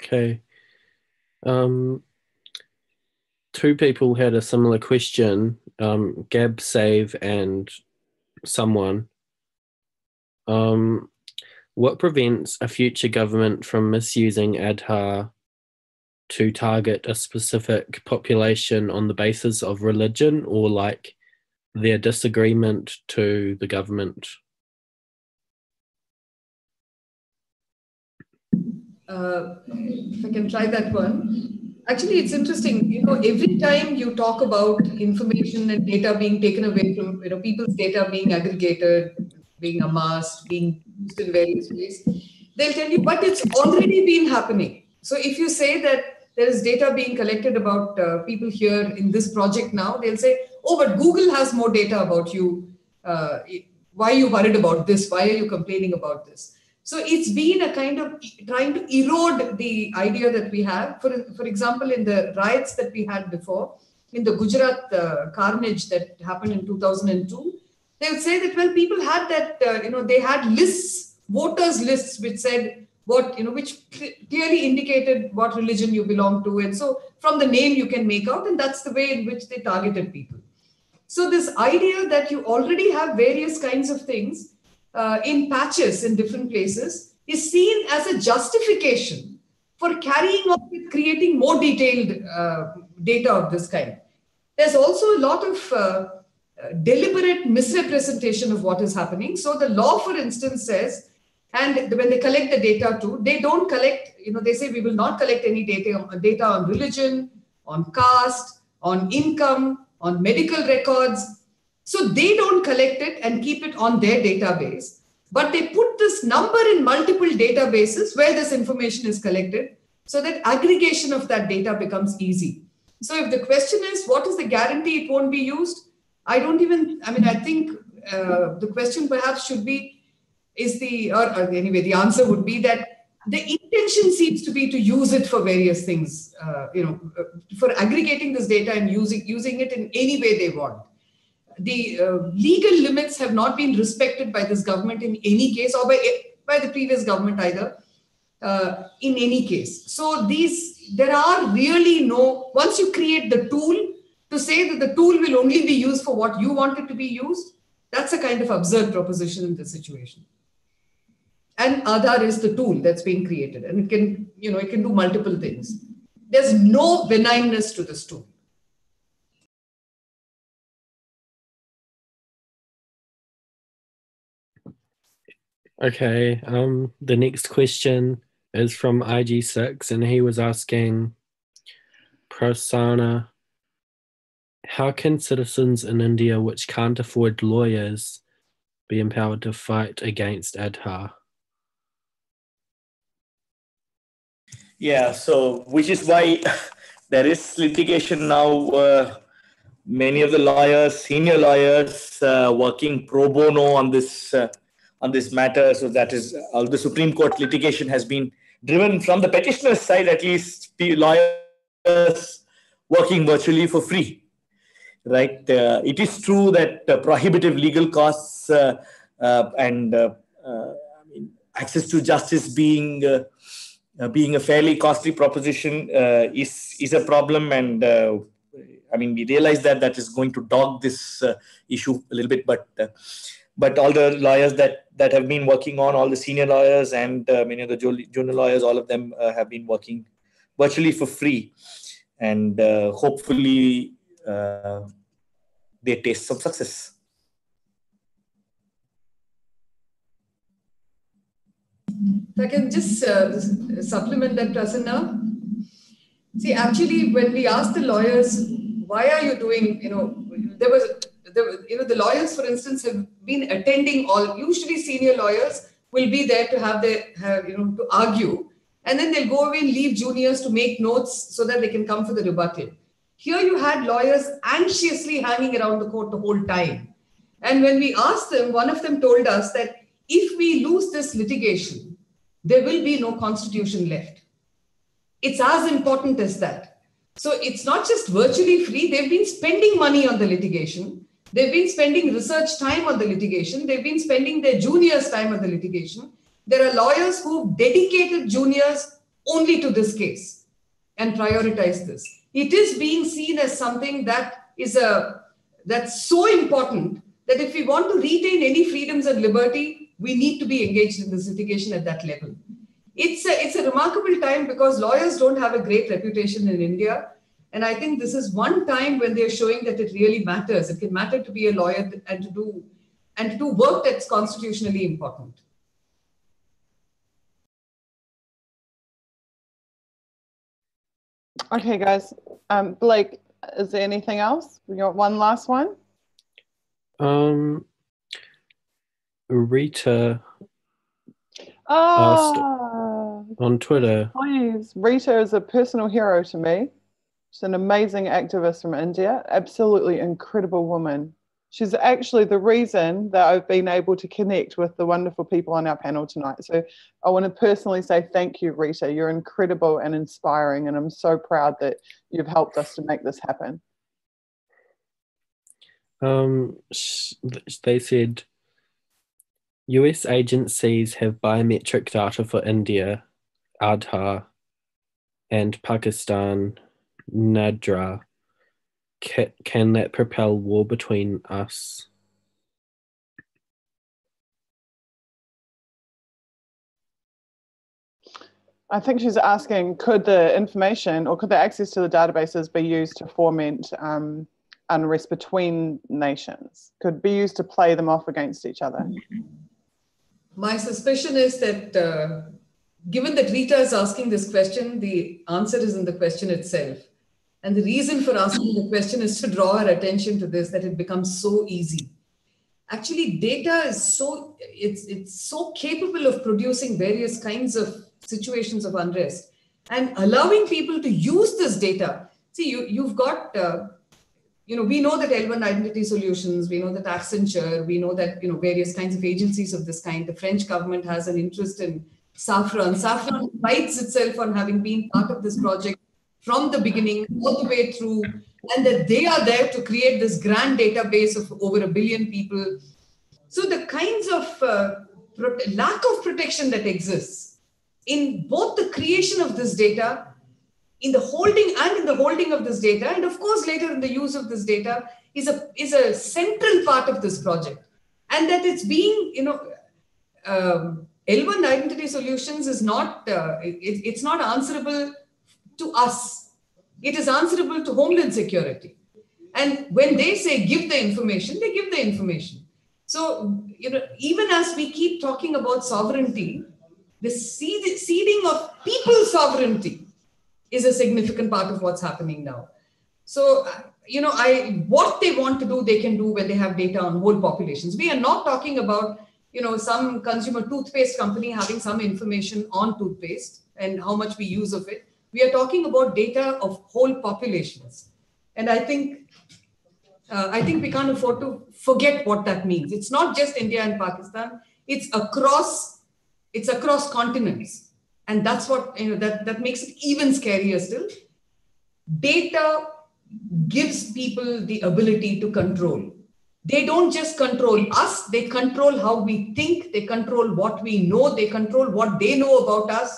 Okay. Two people had a similar question, Gab Save and someone. What prevents a future government from misusing Aotearoa to target a specific population on the basis of religion or like their disagreement to the government? If I can try that one. Actually, it's interesting. Every time you talk about information and data being taken away from, people's data being aggregated, being amassed, being used in various ways, they'll tell you, but it's already been happening. So if you say that there is data being collected about people here in this project now, they'll say, oh, but Google has more data about you. Why are you worried about this? Why are you complaining about this? So it's been a kind of trying to erode the idea that we have. For example, in the riots that we had before, in the Gujarat carnage that happened in 2002, they would say that, well, people had that, they had lists, voters lists, which said which clearly indicated what religion you belong to. And so from the name you can make out, and that's the way in which they targeted people. So this idea that you already have various kinds of things in patches in different places is seen as a justification for carrying on with creating more detailed data of this kind. There's also a lot of deliberate misrepresentation of what is happening. So the law, for instance, says, and when they collect the data too, they don't collect, they say we will not collect any data on religion, on caste, on income, on medical records. So they don't collect it and keep it on their database, but they put this number in multiple databases where this information is collected so that aggregation of that data becomes easy. So if the question is, what is the guarantee it won't be used? I think the question perhaps should be, the answer would be that the intention seems to be to use it for various things, for aggregating this data and using it in any way they want. The legal limits have not been respected by this government in any case, or by the previous government either, in any case. So there are really once you create the tool, to say that the tool will only be used for what you want it to be used, that's a kind of absurd proposition in this situation. And Aadhaar is the tool that's been created, and it can do multiple things. There's no benignness to this tool. Okay, the next question is from IG6, and he was asking, Prasanna, how can citizens in India which can't afford lawyers be empowered to fight against Aadhaar? Yeah, so which is why there is litigation now. Many of the lawyers, senior lawyers, working pro bono on this matter. So that is all the Supreme Court litigation has been driven from the petitioner's side, at least lawyers working virtually for free. Right? It is true that prohibitive legal costs and access to justice being a fairly costly proposition is a problem, and we realize that is going to dog this issue a little bit, but all the lawyers that have been working on, all the senior lawyers and many of the junior lawyers, all of them have been working virtually for free, and hopefully they taste some success. If I can just supplement that, Prasanna. See, actually, when we asked the lawyers, why are you doing, the lawyers, for instance, have been attending usually senior lawyers will be there to to argue, and then they'll go away and leave juniors to make notes so that they can come for the rebuttal. Here you had lawyers anxiously hanging around the court the whole time. And when we asked them, one of them told us that if we lose this litigation, there will be no constitution left. It's as important as that. So it's not just virtually free. They've been spending money on the litigation. They've been spending research time on the litigation. They've been spending their juniors' time on the litigation. There are lawyers who've dedicated juniors only to this case and prioritized this. It is being seen as something that's so important that if we want to retain any freedoms and liberty, we need to be engaged in this litigation at that level. It's a remarkable time because lawyers don't have a great reputation in India. And I think this is one time when they're showing that it really matters. It can matter to be a lawyer and to do work that's constitutionally important. Okay, guys. Blake, is there anything else? We got one last one. Rita asked on Twitter. Please, Rita is a personal hero to me. She's an amazing activist from India, absolutely incredible woman. She's actually the reason that I've been able to connect with the wonderful people on our panel tonight. So I want to personally say thank you, Rita. You're incredible and inspiring, and I'm so proud that you've helped us to make this happen. They said US agencies have biometric data for India, Aadhaar, and Pakistan, Nadra. Can that propel war between us? I think she's asking, could the information or could the access to the databases be used to foment unrest between nations? Could be used to play them off against each other? My suspicion is that given that Rita is asking this question, the answer is in the question itself. And the reason for asking the question is to draw our attention to this, that it becomes so easy. Actually, data is it's so capable of producing various kinds of situations of unrest and allowing people to use this data. See, you've got, we know that L1 Identity Solutions, we know that Accenture, we know that, various kinds of agencies of this kind. The French government has an interest in Saffron. Saffron prides itself on having been part of this project from the beginning all the way through, and that they are there to create this grand database of over 1 billion people. So the kinds of lack of protection that exists in both the creation of this data, in the holding of this data, and of course later in the use of this data is a central part of this project. And that it's being, L1 Identity Solutions is not, it's not answerable to us. It is answerable to Homeland Security. And when they say give the information, they give the information. So, even as we keep talking about sovereignty, the ceding of people's sovereignty is a significant part of what's happening now. So, what they want to do, they can do when they have data on whole populations. We are not talking about, some consumer toothpaste company having some information on toothpaste and how much we use of it. We are talking about data of whole populations. And I think we can't afford to forget what that means. It's not just India and Pakistan. It's across continents. And that's what, that makes it even scarier still. Data gives people the ability to control. They don't just control us, they control how we think, they control what we know, they control what they know about us,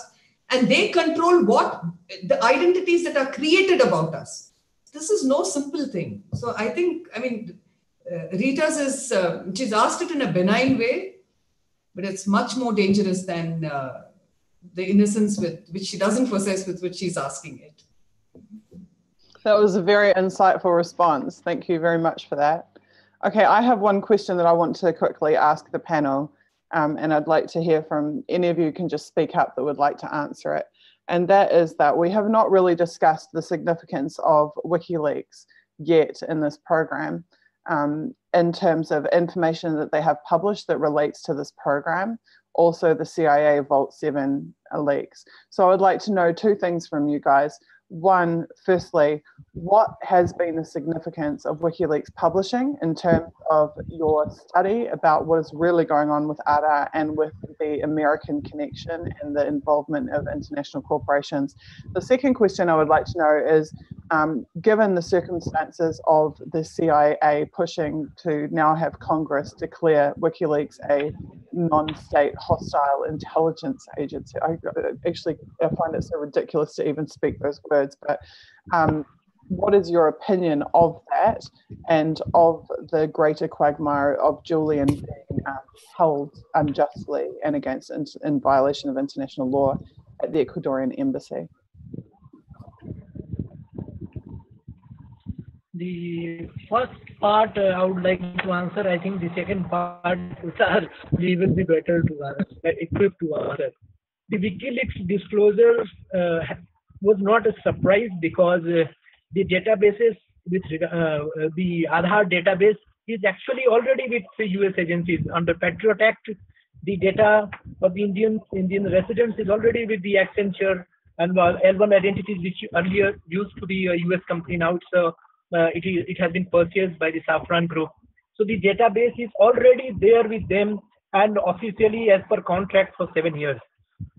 and they control what the identities that are created about us. This is no simple thing. So I think, Rita's is, she's asked it in a benign way, but it's much more dangerous than the innocence which she doesn't possess with which she's asking it. That was a very insightful response. Thank you very much for that. Okay, I have one question that I want to quickly ask the panel, and I'd like to hear from any of you can just speak up that would like to answer it. And that is that we have not really discussed the significance of WikiLeaks yet in this program in terms of information that they have published that relates to this program, also the CIA Vault 7 leaks. So I would like to know two things from you guys. One, firstly, what has been the significance of WikiLeaks publishing in terms of your study about what is really going on with Aotearoa and with the American connection and the involvement of international corporations? The second question I would like to know is, given the circumstances of the CIA pushing to now have Congress declare WikiLeaks a non-state hostile intelligence agency. I find it so ridiculous to even speak those words, but what is your opinion of that and of the greater quagmire of Julian being held unjustly and in violation of international law at the Ecuadorian embassy? The first part I would like to answer. I think the second part we will be better to equipped to answer. The WikiLeaks disclosure was not a surprise because the databases with the Aadhaar database is actually already with the US agencies under Patriot Act. The data of the Indian residents is already with the Accenture and L1 identities, which earlier used to be a US company. Now it has been purchased by the Safran Group. So the database is already there with them and officially as per contract for 7 years.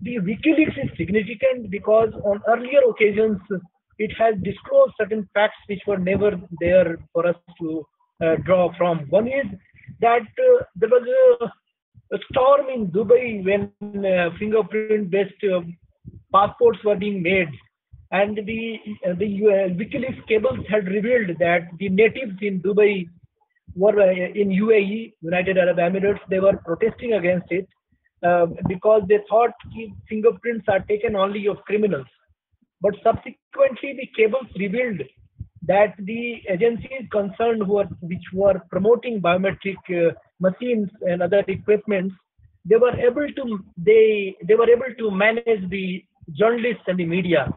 The WikiLeaks is significant because on earlier occasions, it has disclosed certain facts which were never there for us to draw from. One is that there was a storm in Dubai when fingerprint-based passports were being made. And the WikiLeaks cables had revealed that the natives in Dubai were in UAE, United Arab Emirates. They were protesting against it because they thought fingerprints are taken only of criminals. But subsequently, the cables revealed that the agencies concerned which were promoting biometric machines and other equipments, they were able to manage the journalists and the media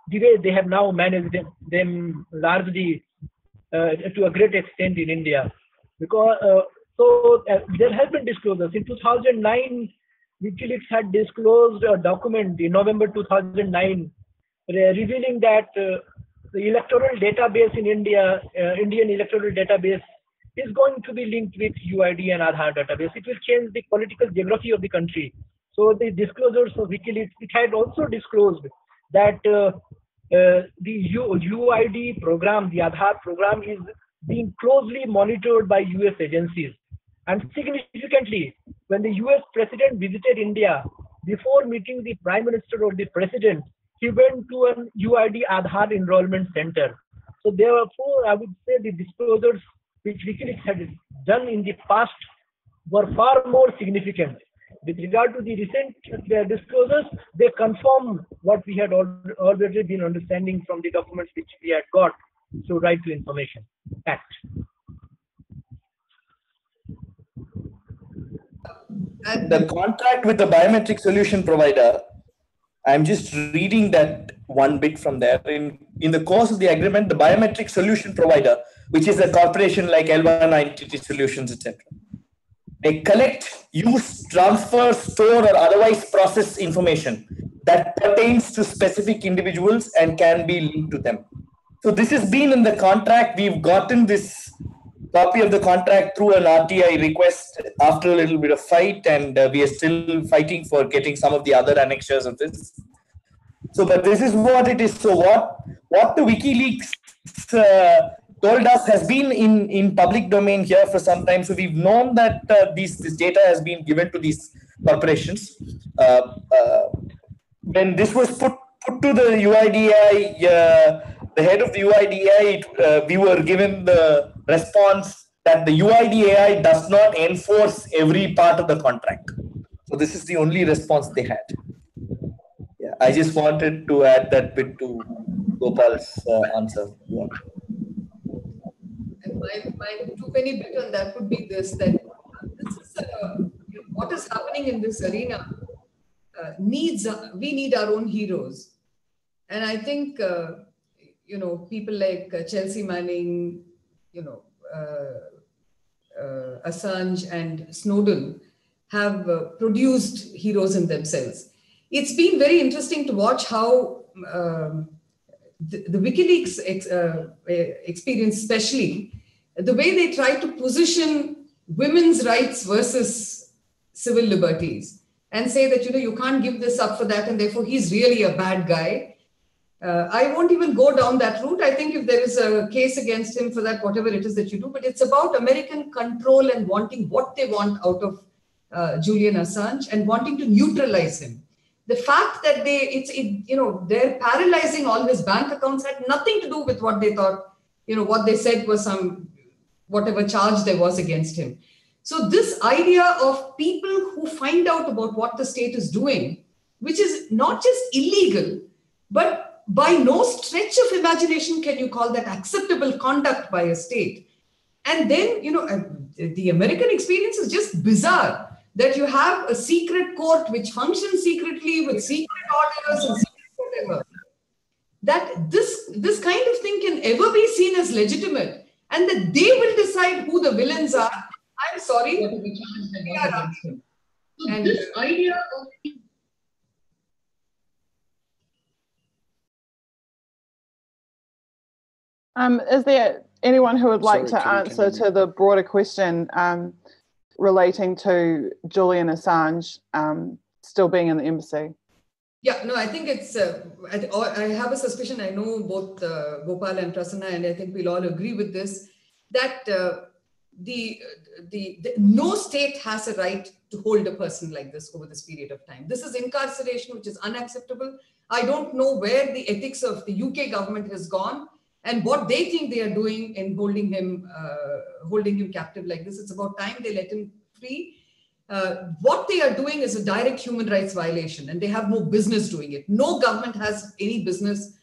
the way they have now managed them largely to a great extent in India. Because there has been disclosures. In 2009, WikiLeaks had disclosed a document in November 2009 revealing that the electoral database in India, Indian electoral database, is going to be linked with UID and Aadhaar database. It will change the political geography of the country. So the disclosures of WikiLeaks, it had also disclosed that the UID program, the Aadhaar program, is being closely monitored by US agencies. And significantly, when the US president visited India, before meeting the prime minister or the president, he went to an UID Aadhaar enrollment center. So therefore, I would say the disclosures which WikiLeaks had done in the past were far more significant. With regard to the recent disclosures, they confirm what we had already been understanding from the documents which we had got through Right to Information Act. The contract with the biometric solution provider, I'm just reading that one bit from there. In the course of the agreement, the biometric solution provider, which is a corporation like L1 Entity Solutions, etc., they collect, use, transfer, store, or otherwise process information that pertains to specific individuals and can be linked to them. So this has been in the contract. We've gotten this copy of the contract through an RTI request after a little bit of fight, and we are still fighting for getting some of the other annexures of this. So, but this is what it is. So what the WikiLeaks told us has been in public domain here for some time. So we've known that this data has been given to these corporations. When this was put to the UIDAI, the head of the UIDAI, we were given the response that the UIDAI does not enforce every part of the contract. So this is the only response they had. Yeah, I just wanted to add that bit to Gopal's answer. Yeah. And my two-penny bit on that would be this, that this is what is happening in this arena we need our own heroes. And I think, people like Chelsea Manning, Assange and Snowden have produced heroes in themselves. It's been very interesting to watch how the WikiLeaks experience, especially the way they try to position women's rights versus civil liberties and say that, you can't give this up for that, and therefore he's really a bad guy. I won't even go down that route. I think if there is a case against him for that, whatever it is that you do, but it's about American control and wanting what they want out of Julian Assange and wanting to neutralize him. The fact that they're paralyzing all his bank accounts had nothing to do with what they thought, what they said was whatever charge there was against him. So this idea of people who find out about what the state is doing, which is not just illegal, but by no stretch of imagination can you call that acceptable conduct by a state. And then, the American experience is just bizarre, that you have a secret court which functions secretly with secret orders and secret whatever. That this kind of thing can ever be seen as legitimate, and that they will decide who the villains are. I'm sorry. And this idea of is there anyone who would like to answer to the broader question relating to Julian Assange still being in the embassy? Yeah, no, I think it's, I have a suspicion, I know both Gopal and Prasanna, and I think we'll all agree with this, that no state has a right to hold a person like this over this period of time. This is incarceration, which is unacceptable. I don't know where the ethics of the UK government has gone and what they think they are doing in holding him captive like this. It's about time they let him free. What they are doing is a direct human rights violation, and they have no business doing it. No government has any business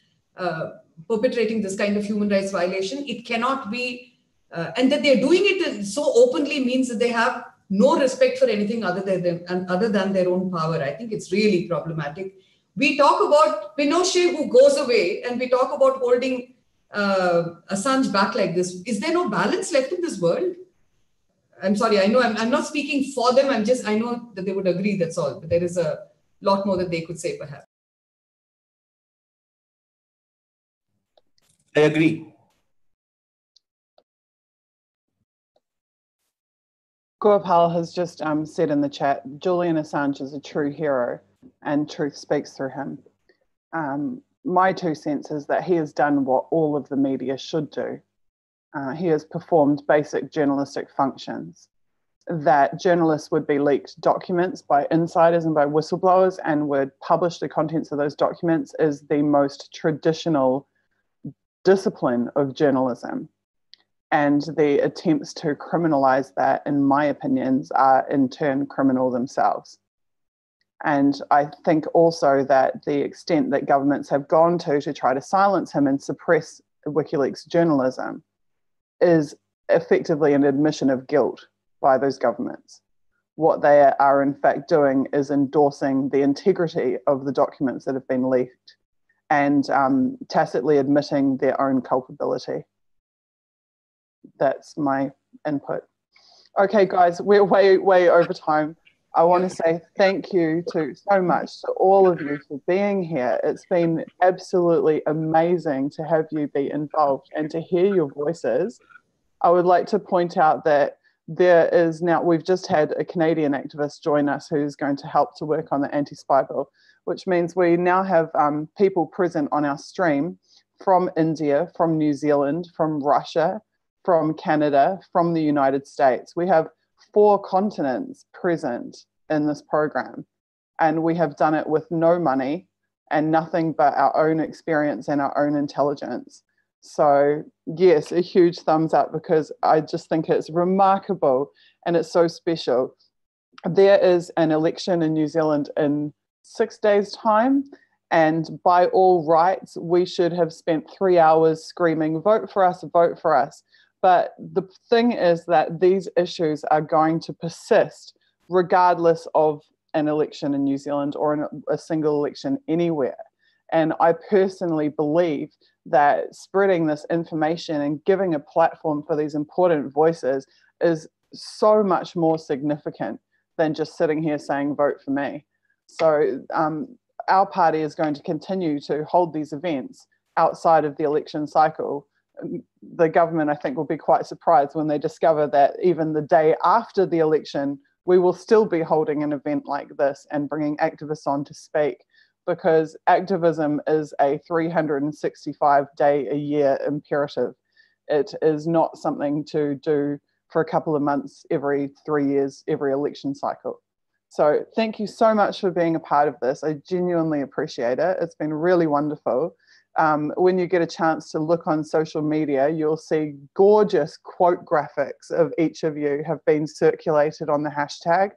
perpetrating this kind of human rights violation. It cannot be, and that they're doing it so openly means that they have no respect for anything other than their own power. I think it's really problematic. We talk about Pinochet who goes away, and we talk about holding Assange back like this. Is there no balance left in this world? I'm sorry, I know I'm not speaking for them. I know that they would agree, that's all. But there is a lot more that they could say, perhaps. I agree. Gopal has just said in the chat, Julian Assange is a true hero and truth speaks through him. My 2 cents is that he has done what all of the media should do. He has performed basic journalistic functions. That journalists would be leaked documents by insiders and by whistleblowers and would publish the contents of those documents is the most traditional discipline of journalism. And the attempts to criminalize that, in my opinions, are in turn criminal themselves. And I think also that the extent that governments have gone to try to silence him and suppress WikiLeaks journalism is effectively an admission of guilt by those governments. what they are in fact doing is endorsing the integrity of the documents that have been leaked and tacitly admitting their own culpability. That's my input. Okay, guys, we're way over time. I want to say thank you so much to all of you for being here. It's been absolutely amazing to have you be involved and to hear your voices. I would like to point out that there is now, we've just had a Canadian activist join us who's going to help to work on the anti-spy bill, which means we now have people present on our stream from India, from New Zealand, from Russia, from Canada, from the United States. We have 4 continents present in this program, and we have done it with no money and nothing but our own experience and our own intelligence. So yes, a huge thumbs up, because I just think it's remarkable and it's so special. There is an election in New Zealand in 6 days' time, and by all rights, we should have spent 3 hours screaming, vote for us, vote for us. But the thing is that these issues are going to persist regardless of an election in New Zealand or a single election anywhere. And I personally believe that spreading this information and giving a platform for these important voices is so much more significant than just sitting here saying, vote for me. So our party is going to continue to hold these events outside of the election cycle. The government, I think, will be quite surprised when they discover that even the day after the election, we will still be holding an event like this and bringing activists on to speak, because activism is a 365-day-a-year imperative. It is not something to do for a couple of months every 3 years, every election cycle. So thank you so much for being a part of this. I genuinely appreciate it. It's been really wonderful. When you get a chance to look on social media, you'll see gorgeous quote graphics of each of you have been circulated on the hashtag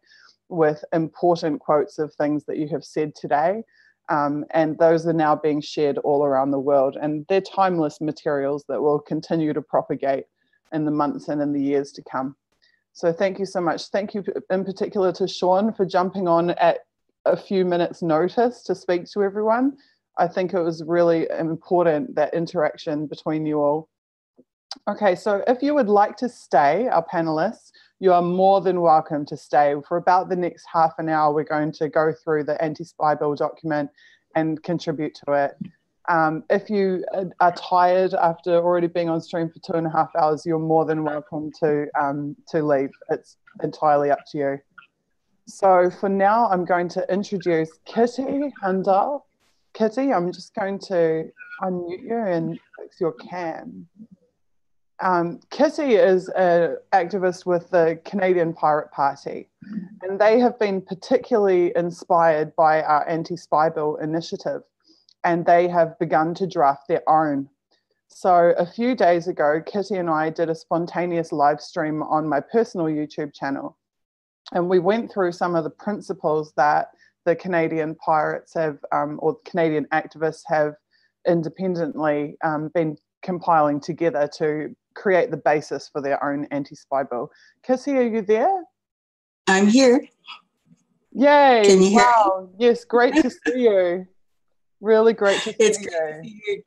with important quotes of things that you have said today. And those are now being shared all around the world. And they're timeless materials that will continue to propagate in the months and in the years to come. So thank you so much. Thank you in particular to Sean for jumping on at a few minutes' notice to speak to everyone. I think it was really important, that interaction between you all. Okay, so if you would like to stay, our panelists, you are more than welcome to stay. For about the next half an hour, we're going to go through the anti-spy bill document and contribute to it. If you are tired after already being on stream for 2.5 hours, you're more than welcome to leave. It's entirely up to you. So for now, I'm going to introduce Kitty Handel. Kitty, I'm just going to unmute you and fix your cam. Kitty is an activist with the Canadian Pirate Party, and they have been particularly inspired by our anti-spy bill initiative, and they have begun to draft their own. So a few days ago, Kitty and I did a spontaneous live stream on my personal YouTube channel, and we went through some of the principles that the Canadian pirates have, or Canadian activists have independently been compiling together to create the basis for their own anti-spy bill. Kitty, are you there? I'm here. Yay! Can you hear me? Yes, great to see you. Really great to see you. It's great to see you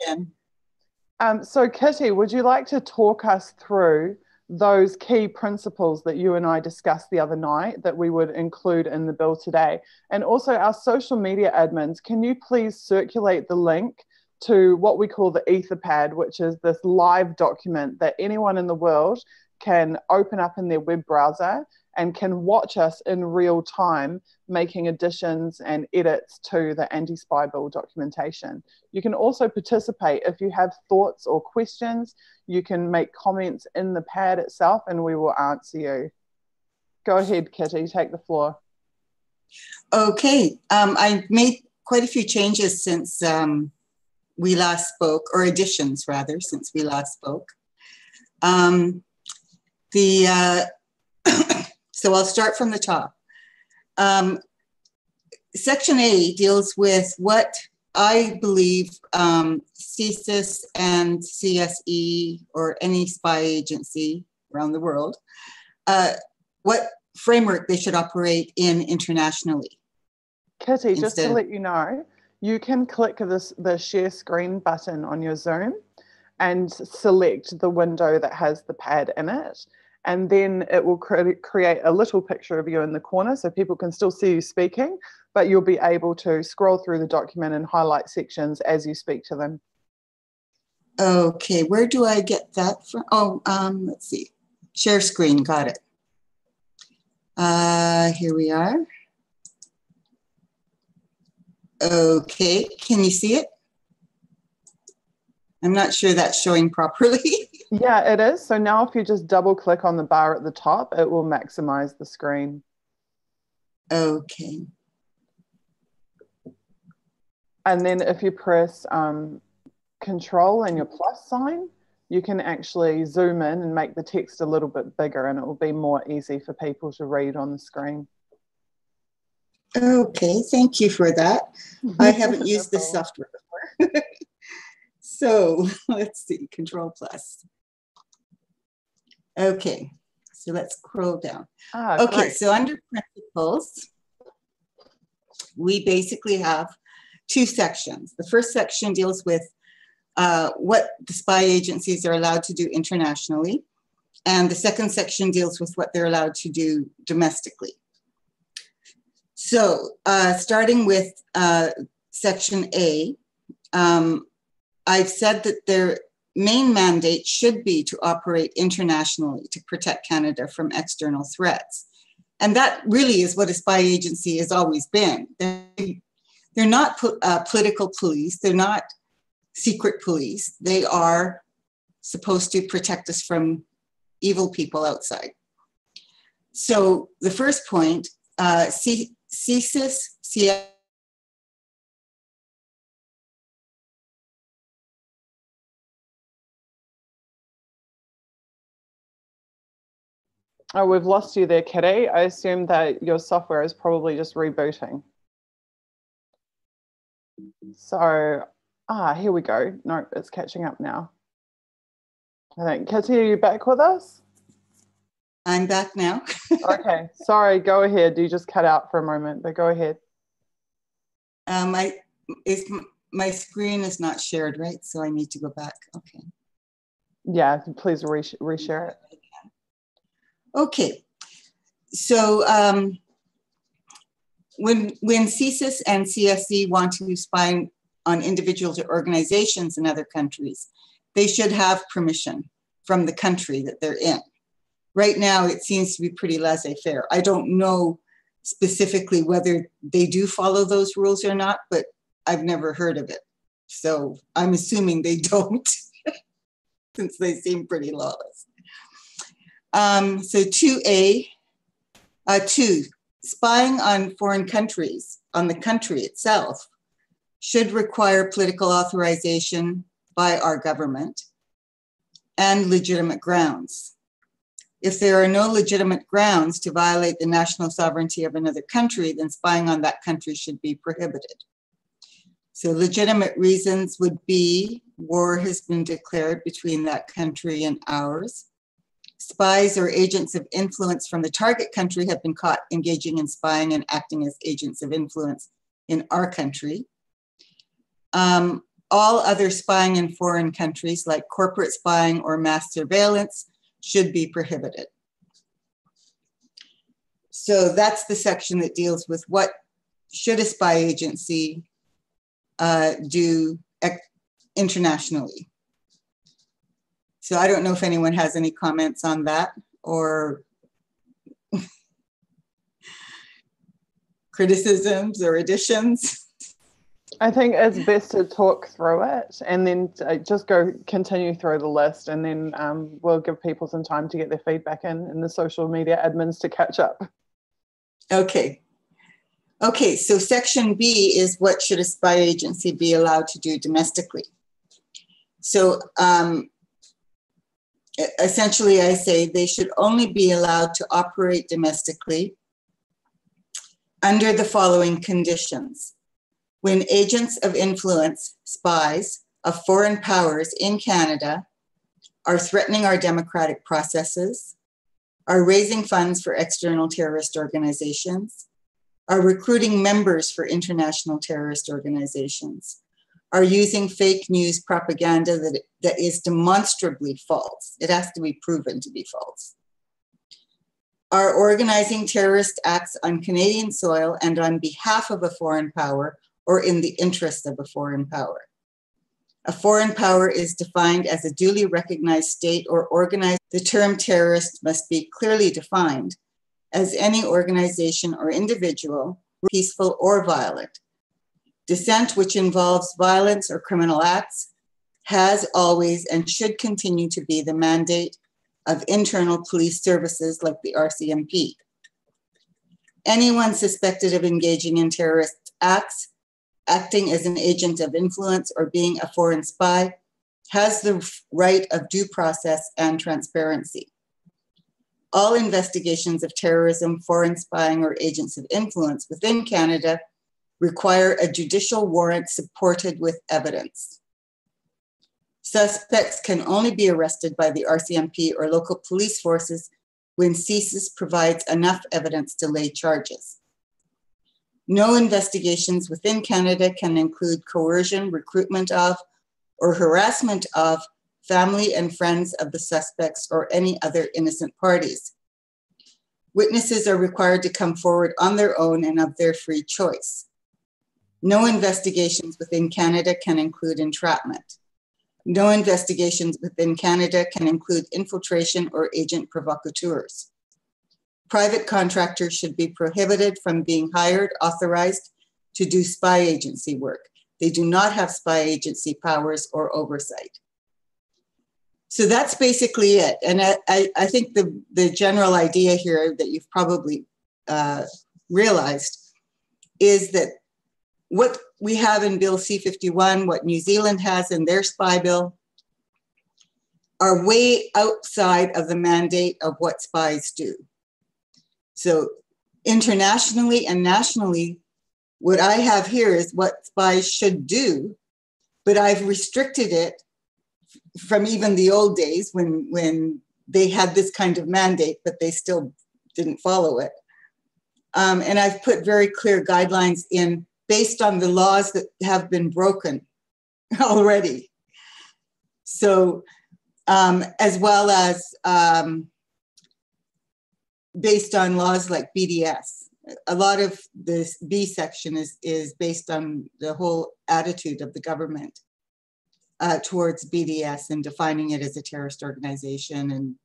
again. So Kitty, would you like to talk us through those key principles that you and I discussed the other night that we would include in the bill today? And also our social media admins, can you please circulate the link to what we call the Etherpad, which is this live document that anyone in the world can open up in their web browser and can watch us in real time making additions and edits to the anti-spy bill documentation. You can also participate if you have thoughts or questions. You can make comments in the pad itself and we will answer you. Go ahead, Kitty, take the floor. Okay, I've made quite a few changes since we last spoke, or additions rather, since we last spoke. So I'll start from the top. Section A deals with what I believe CSIS and CSE, or any spy agency around the world, what framework they should operate in internationally. Kitty, just to let you know, you can click the share screen button on your Zoom and select the window that has the pad in it. And then it will create a little picture of you in the corner so people can still see you speaking, but you'll be able to scroll through the document and highlight sections as you speak to them. Okay, where do I get that from? Oh, let's see. Share screen, got it. Here we are. Okay, can you see it? I'm not sure that's showing properly. Yeah, it is. So now if you just double click on the bar at the top, it will maximize the screen. Okay. And then if you press Control and your plus sign, you can actually zoom in and make the text a little bit bigger, and it will be more easy for people to read on the screen. Okay, thank you for that. I haven't used this software before. So let's see, Control plus. Okay, so let's scroll down. Okay, great. So under principles, we basically have two sections. The first section deals with what the spy agencies are allowed to do internationally. And the second section deals with what they're allowed to do domestically. So starting with section A, I've said that their main mandate should be to operate internationally to protect Canada from external threats. And that really is what a spy agency has always been. They're not political police. They're not secret police. They are supposed to protect us from evil people outside. So the first point, CSIS, Oh, we've lost you there, Kitty. I assume that your software is probably just rebooting. So, here we go. No, it's catching up now. I think, Kitty, are you back with us? I'm back now. Okay, sorry, go ahead. You just cut out for a moment, but go ahead. My screen is not shared, right? So I need to go back. Okay. Yeah, please reshare it. Okay. So when CSIS and CSC want to spy on individuals or organizations in other countries, they should have permission from the country that they're in. Right now, it seems to be pretty laissez-faire. I don't know specifically whether they do follow those rules or not, but I've never heard of it. So I'm assuming they don't, since they seem pretty lawless. So 2A, 2, spying on foreign countries, on the country itself, should require political authorization by our government and legitimate grounds. If there are no legitimate grounds to violate the national sovereignty of another country, then spying on that country should be prohibited. So legitimate reasons would be war has been declared between that country and ours. Spies or agents of influence from the target country have been caught engaging in spying and acting as agents of influence in our country. All other spying in foreign countries, like corporate spying or mass surveillance, should be prohibited. So that's the section that deals with what should a spy agency do internationally. So I don't know if anyone has any comments on that or criticisms or additions. I think it's best to talk through it and then just continue through the list, and then we'll give people some time to get their feedback in and the social media admins to catch up. Okay. Okay, so section B is what should a spy agency be allowed to do domestically. So essentially I say they should only be allowed to operate domestically under the following conditions. When agents of influence, spies of foreign powers in Canada are threatening our democratic processes, are raising funds for external terrorist organizations, are recruiting members for international terrorist organizations, are using fake news propaganda that is demonstrably false. It has to be proven to be false. Are organizing terrorist acts on Canadian soil and on behalf of a foreign power or in the interest of a foreign power. A foreign power is defined as a duly recognized state or organized. The term terrorist must be clearly defined as any organization or individual, peaceful or violent. Dissent which involves violence or criminal acts has always and should continue to be the mandate of internal police services like the RCMP. Anyone suspected of engaging in terrorist acts, acting as an agent of influence, or being a foreign spy has the right of due process and transparency. All investigations of terrorism, foreign spying, or agents of influence within Canada require a judicial warrant supported with evidence. Suspects can only be arrested by the RCMP or local police forces when CSIS provides enough evidence to lay charges. No investigations within Canada can include coercion, recruitment of, or harassment of family and friends of the suspects or any other innocent parties. Witnesses are required to come forward on their own and of their free choice. No investigations within Canada can include entrapment. No investigations within Canada can include infiltration or agent provocateurs. Private contractors should be prohibited from being hired, authorized to do spy agency work. They do not have spy agency powers or oversight. So that's basically it. And I think the general idea here that you've probably realized is that what we have in Bill C-51, what New Zealand has in their spy bill, are way outside of the mandate of what spies do. So internationally and nationally, what I have here is what spies should do, but I've restricted it from even the old days when they had this kind of mandate, but they still didn't follow it. And I've put very clear guidelines in based on the laws that have been broken already. So, as well as based on laws like BDS. A lot of this B section is based on the whole attitude of the government towards BDS and defining it as a terrorist organization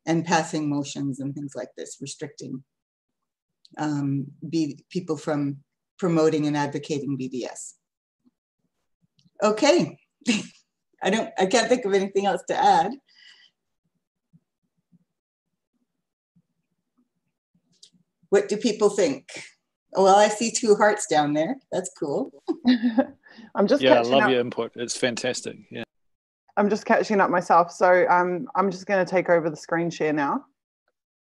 and passing motions and things like this, restricting people from promoting and advocating BDS. Okay, I can't think of anything else to add. What do people think? Oh, well, I see 2 hearts down there. That's cool. I'm just I love your input. It's fantastic. Yeah. I'm just catching up myself. So I'm just going to take over the screen share now.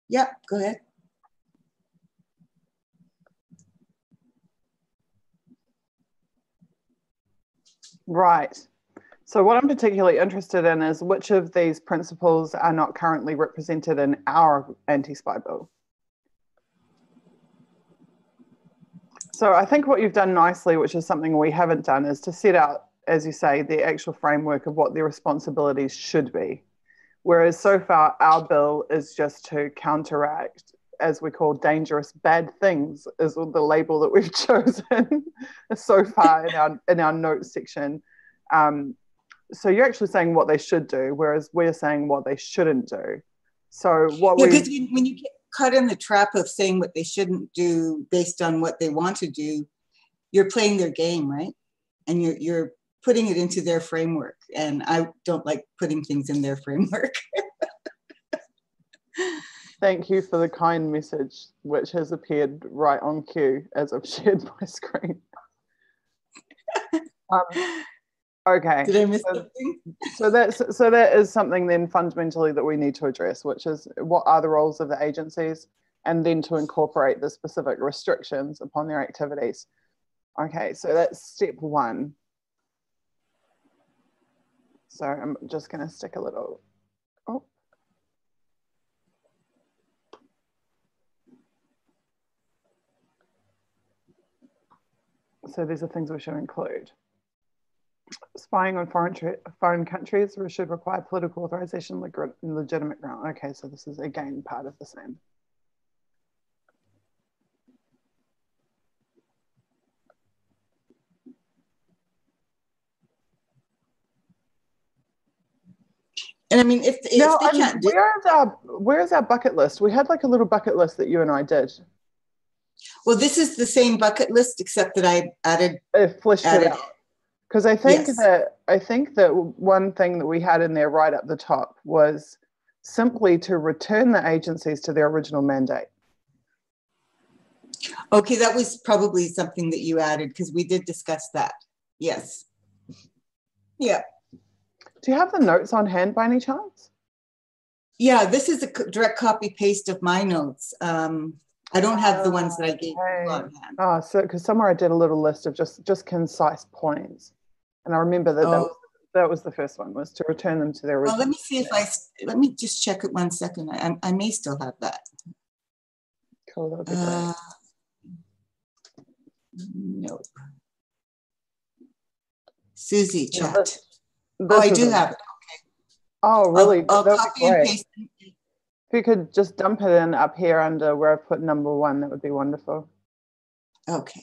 Yeah, go ahead. Right. So what I'm particularly interested in is which of these principles are not currently represented in our anti-spy bill. So I think what you've done nicely, which is something we haven't done, is to set out, as you say, the actual framework of what their responsibilities should be. Whereas so far, our bill is just to counteract, as we call, dangerous bad things, is the label that we've chosen so far in our notes section. So you're actually saying what they should do, whereas we're saying what they shouldn't do. So what because when you get caught in the trap of saying what they shouldn't do based on what they want to do, you're playing their game, right? And you're putting it into their framework. And I don't like putting things in their framework. Thank you for the kind message, which has appeared right on cue as I've shared my screen. Okay. Did I miss something? So that is something then fundamentally that we need to address, which is what are the roles of the agencies, and then to incorporate the specific restrictions upon their activities. Okay, so that's step 1. So I'm just going to stick a little. Oh. So these are things we should include. Spying on foreign countries should require political authorization, legitimate ground. Okay, so this is again part of the same. And I mean, if they can't do, where's our bucket list? We had like a little bucket list that you and I did. Well, this is the same bucket list, except that I added fleshed it out. Because I think that one thing that we had in there right up the top was simply to return the agencies to their original mandate. Okay, that was probably something that you added because we did discuss that. Yes. Yeah. Do you have the notes on hand by any chance? Yeah, this is a direct copy paste of my notes. I don't have the ones that I gave you on hand. Oh, so because somewhere I did a little list of just concise points, and I remember that was the first one, was to return them to their original. Well, let me see if let me just check it 1 second. I may still have that. Cool, that would be great. Nope. Susie, chat. This I do have it. Okay. Oh, really? I'll copy and paste it. If you could just dump it in up here under where I put number 1, that would be wonderful. Okay.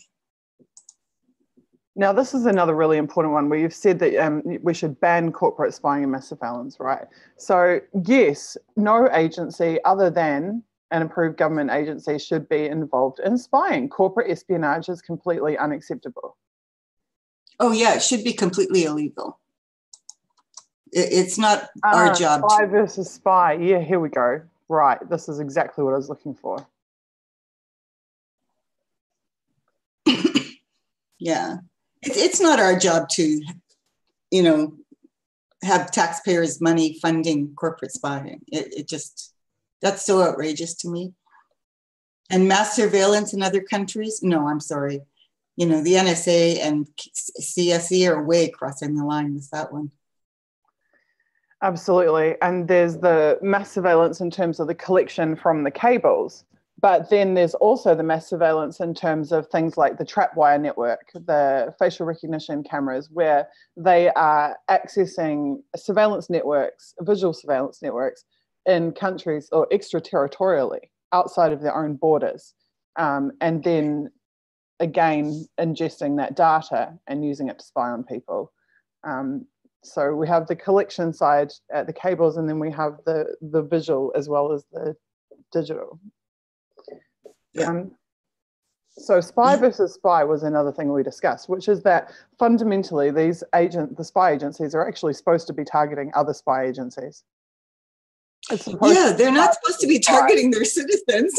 Now, this is another really important one where you've said that we should ban corporate spying and mass surveillance, right? So, yes, no agency other than an approved government agency should be involved in spying. Corporate espionage is completely unacceptable. Oh, yeah, it should be completely illegal. It's not our job. Spy versus spy. Yeah, here we go. Right, this is exactly what I was looking for. Yeah, it's not our job to, have taxpayers' money funding corporate spying. It just, that's so outrageous to me. And mass surveillance in other countries? No, I'm sorry. The NSA and CSE are way crossing the line with that one. Absolutely. And there's the mass surveillance in terms of the collection from the cables, but then there's also the mass surveillance in terms of things like the trapwire network, the facial recognition cameras, where they are accessing surveillance networks, visual surveillance networks in countries or extraterritorially outside of their own borders. And then again, ingesting that data and using it to spy on people. So we have the collection side at the cables, and then we have the visual as well as the digital. Yeah. So spy versus spy was another thing we discussed, which is that fundamentally the spy agencies are actually supposed to be targeting other spy agencies. They're not supposed to be targeting their citizens.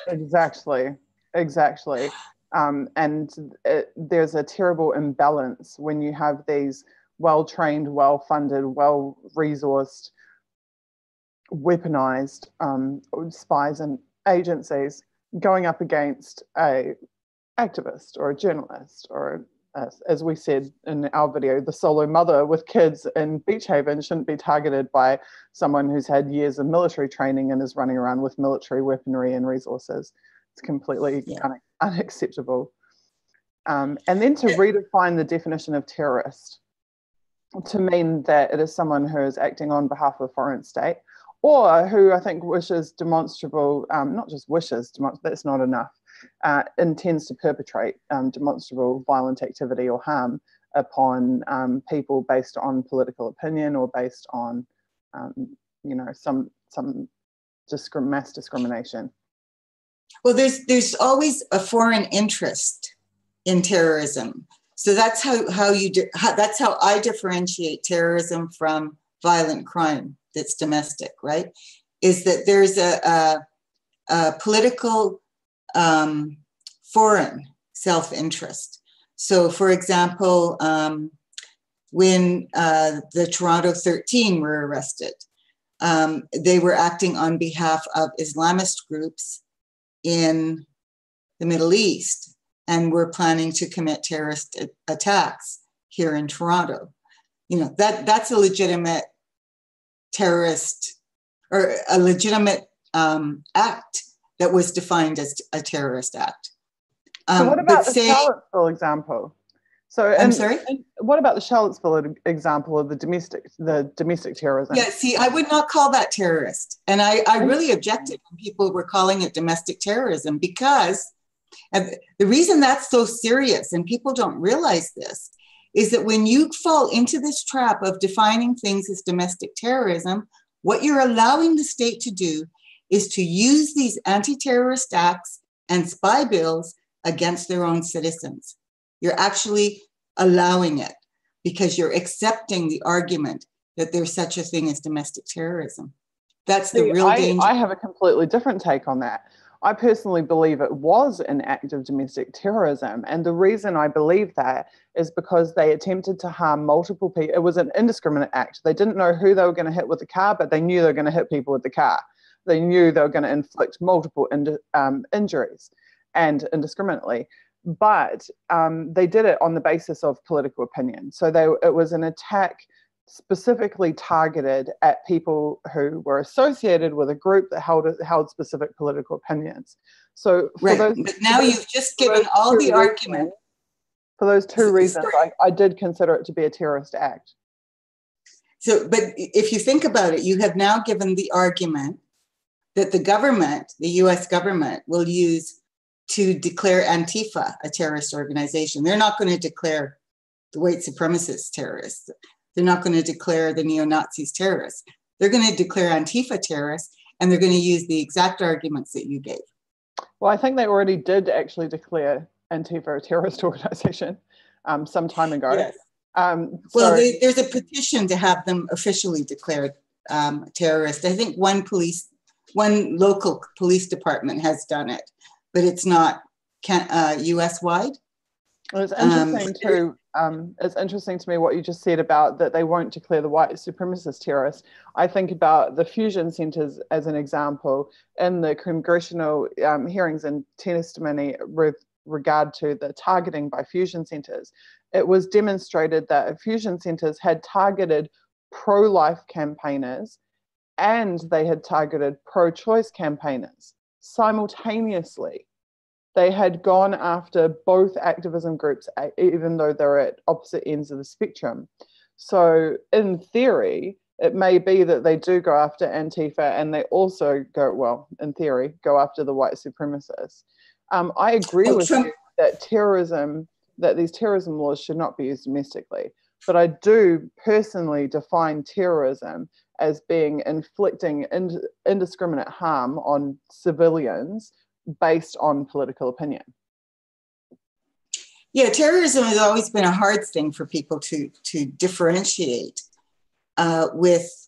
Exactly. And there's a terrible imbalance when you have these well-trained, well-funded, well-resourced, weaponized spies and agencies going up against a activist or a journalist or, as we said in our video, the solo mother with kids in Beach Haven shouldn't be targeted by someone who's had years of military training and is running around with military weaponry and resources. It's completely unacceptable. And then to redefine the definition of terrorist to mean that it is someone who is acting on behalf of a foreign state, or who I think wishes demonstrable, not just wishes, that's not enough, intends to perpetrate demonstrable violent activity or harm upon people based on political opinion or based on, some mass discrimination. Well, there's always a foreign interest in terrorism. So that's that's how I differentiate terrorism from violent crime that's domestic, right? Is that there's a political foreign self-interest. So, for example, when the Toronto 13 were arrested, they were acting on behalf of Islamist groups in the Middle East and were planning to commit terrorist attacks here in Toronto. That's a legitimate terrorist or a legitimate act that was defined as a terrorist act. So what about the Charlottesville example? So, I'm sorry? What about the Charlottesville example of the domestic terrorism? Yeah, see, I would not call that terrorist. And I really objected when people were calling it domestic terrorism, because the reason that's so serious, and people don't realize this, is that when you fall into this trap of defining things as domestic terrorism, what you're allowing the state to do is to use these anti-terrorist acts and spy bills against their own citizens. You're actually allowing it because you're accepting the argument that there's such a thing as domestic terrorism. That's the real danger. I have a completely different take on that. I personally believe it was an act of domestic terrorism. And the reason I believe that is because they attempted to harm multiple people. It was an indiscriminate act. They didn't know who they were going to hit with the car, but they knew they were going to hit people with the car. They knew they were going to inflict multiple injuries, and indiscriminately. But they did it on the basis of political opinion. So it was an attack specifically targeted at people who were associated with a group that held specific political opinions. So but now you've just given all the argument. For those two reasons, I did consider it to be a terrorist act. So, but if you think about it, you have now given the argument that the government, the US government, will use to declare Antifa a terrorist organization. They're not going to declare the white supremacists terrorists. They're not going to declare the neo-Nazis terrorists. They're going to declare Antifa terrorists, and they're going to use the exact arguments that you gave. Well, I think they already did actually declare Antifa a terrorist organization some time ago. Yes. Well, there's a petition to have them officially declared terrorist. I think one local police department has done it, but it's not US-wide. Well, it's interesting too. It's interesting to me what you just said about that they won't declare the white supremacist terrorists. I think about the fusion centers as an example in the congressional hearings and testimony with regard to the targeting by fusion centers. It was demonstrated that fusion centers had targeted pro-life campaigners and they had targeted pro-choice campaigners simultaneously. They had gone after both activism groups, even though they're at opposite ends of the spectrum. So in theory, it may be that they do go after Antifa and they also go, well, in theory, go after the white supremacists. I agree with you that these terrorism laws should not be used domestically. But I do personally define terrorism as being inflicting indiscriminate harm on civilians based on political opinion. Yeah, terrorism has always been a hard thing for people to differentiate with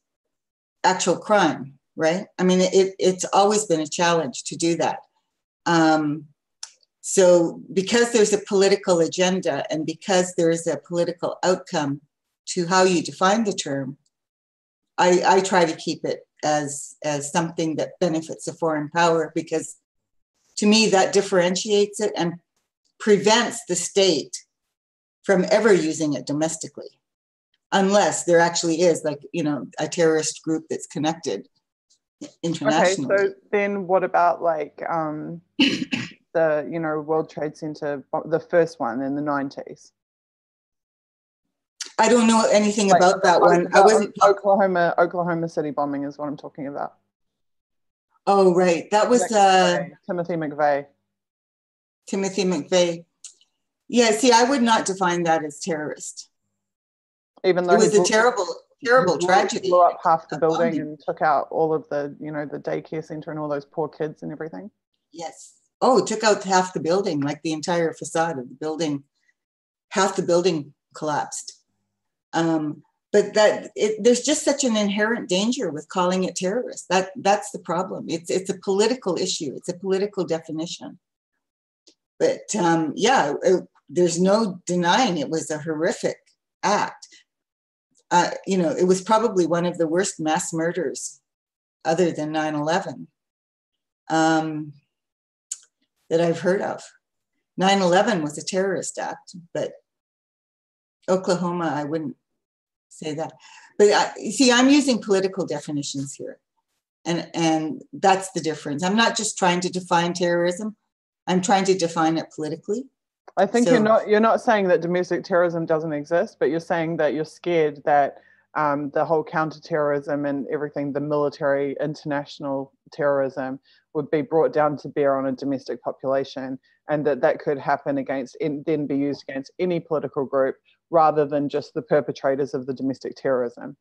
actual crime, right? I mean, it's always been a challenge to do that. So because there's a political agenda and because there is a political outcome to how you define the term, I try to keep it as something that benefits a foreign power, because to me, that differentiates it and prevents the state from ever using it domestically, unless there actually is, like, a terrorist group that's connected internationally. Okay, so then what about like the World Trade Center, the first one in the 90s? I don't know anything about that one. I wasn't. Oklahoma City bombing is what I'm talking about. Oh, right. That was Timothy McVeigh. Timothy McVeigh. Yeah, see, I would not define that as terrorist. Even though it was a terrible tragedy. Blew up half the building and took out all of the, the daycare center and all those poor kids and everything. Yes. Oh, it took out half the building, like the entire facade of the building. Half the building collapsed. But there's just such an inherent danger with calling it terrorist. That's the problem. It's a political issue. It's a political definition. But there's no denying it was a horrific act. It was probably one of the worst mass murders, other than 9/11, that I've heard of. 9/11 was a terrorist act, but Oklahoma, I wouldn't say that. But I'm using political definitions here. And that's the difference. I'm not just trying to define terrorism. I'm trying to define it politically. I think So- you're not saying that domestic terrorism doesn't exist, but you're saying that you're scared that the whole counterterrorism and everything, the military, international terrorism, would be brought down to bear on a domestic population, and that could happen against, and then be used against any political group rather than just the perpetrators of the domestic terrorism.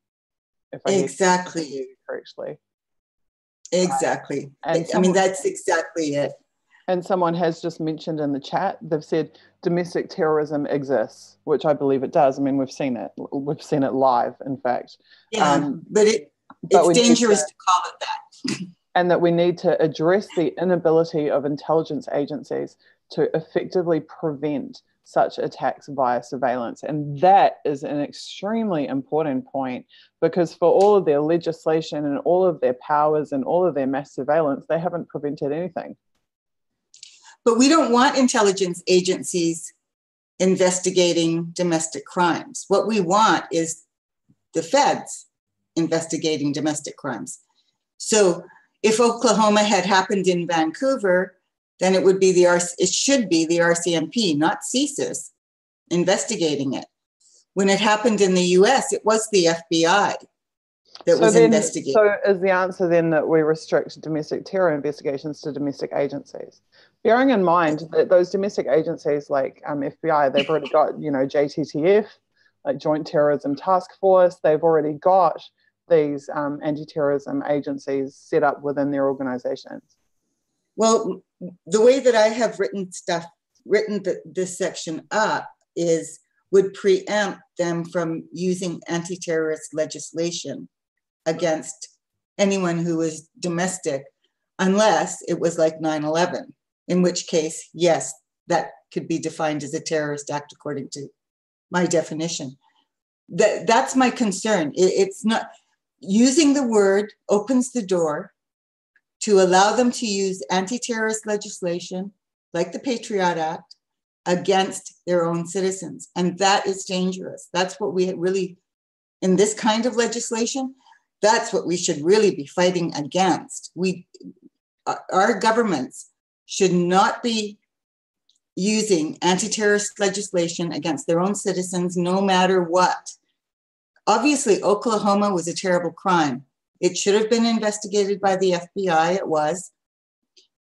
If I Exactly. hear you correctly. Exactly. And I mean, that's exactly it. And someone has just mentioned in the chat, they've said domestic terrorism exists, which I believe it does. I mean, we've seen it. We've seen it live, in fact. Yeah, but it's dangerous to call it that. And that we need to address the inability of intelligence agencies to effectively prevent such attacks via surveillance. And that is an extremely important point, because for all of their legislation and all of their powers and all of their mass surveillance, they haven't prevented anything. But we don't want intelligence agencies investigating domestic crimes. What we want is the feds investigating domestic crimes. So if Oklahoma had happened in Vancouver, then it would be it should be the RCMP, not CSIS, investigating it. When it happened in the US, it was the FBI that was investigating. So is the answer then that we restrict domestic terror investigations to domestic agencies? Bearing in mind that those domestic agencies like FBI, they've already got, JTTF, like Joint Terrorism Task Force, they've already got these anti-terrorism agencies set up within their organizations. Well, the way that I have written this section up would preempt them from using anti-terrorist legislation against anyone who was domestic, unless it was like 9/11, in which case, yes, that could be defined as a terrorist act according to my definition. That's my concern. It's not, using the word opens the door to allow them to use anti-terrorist legislation like the Patriot Act against their own citizens. And that is dangerous. That's what we really, in this kind of legislation, that's what we should really be fighting against. Our governments should not be using anti-terrorist legislation against their own citizens, no matter what. Obviously, Oklahoma was a terrible crime. It should have been investigated by the FBI, it was.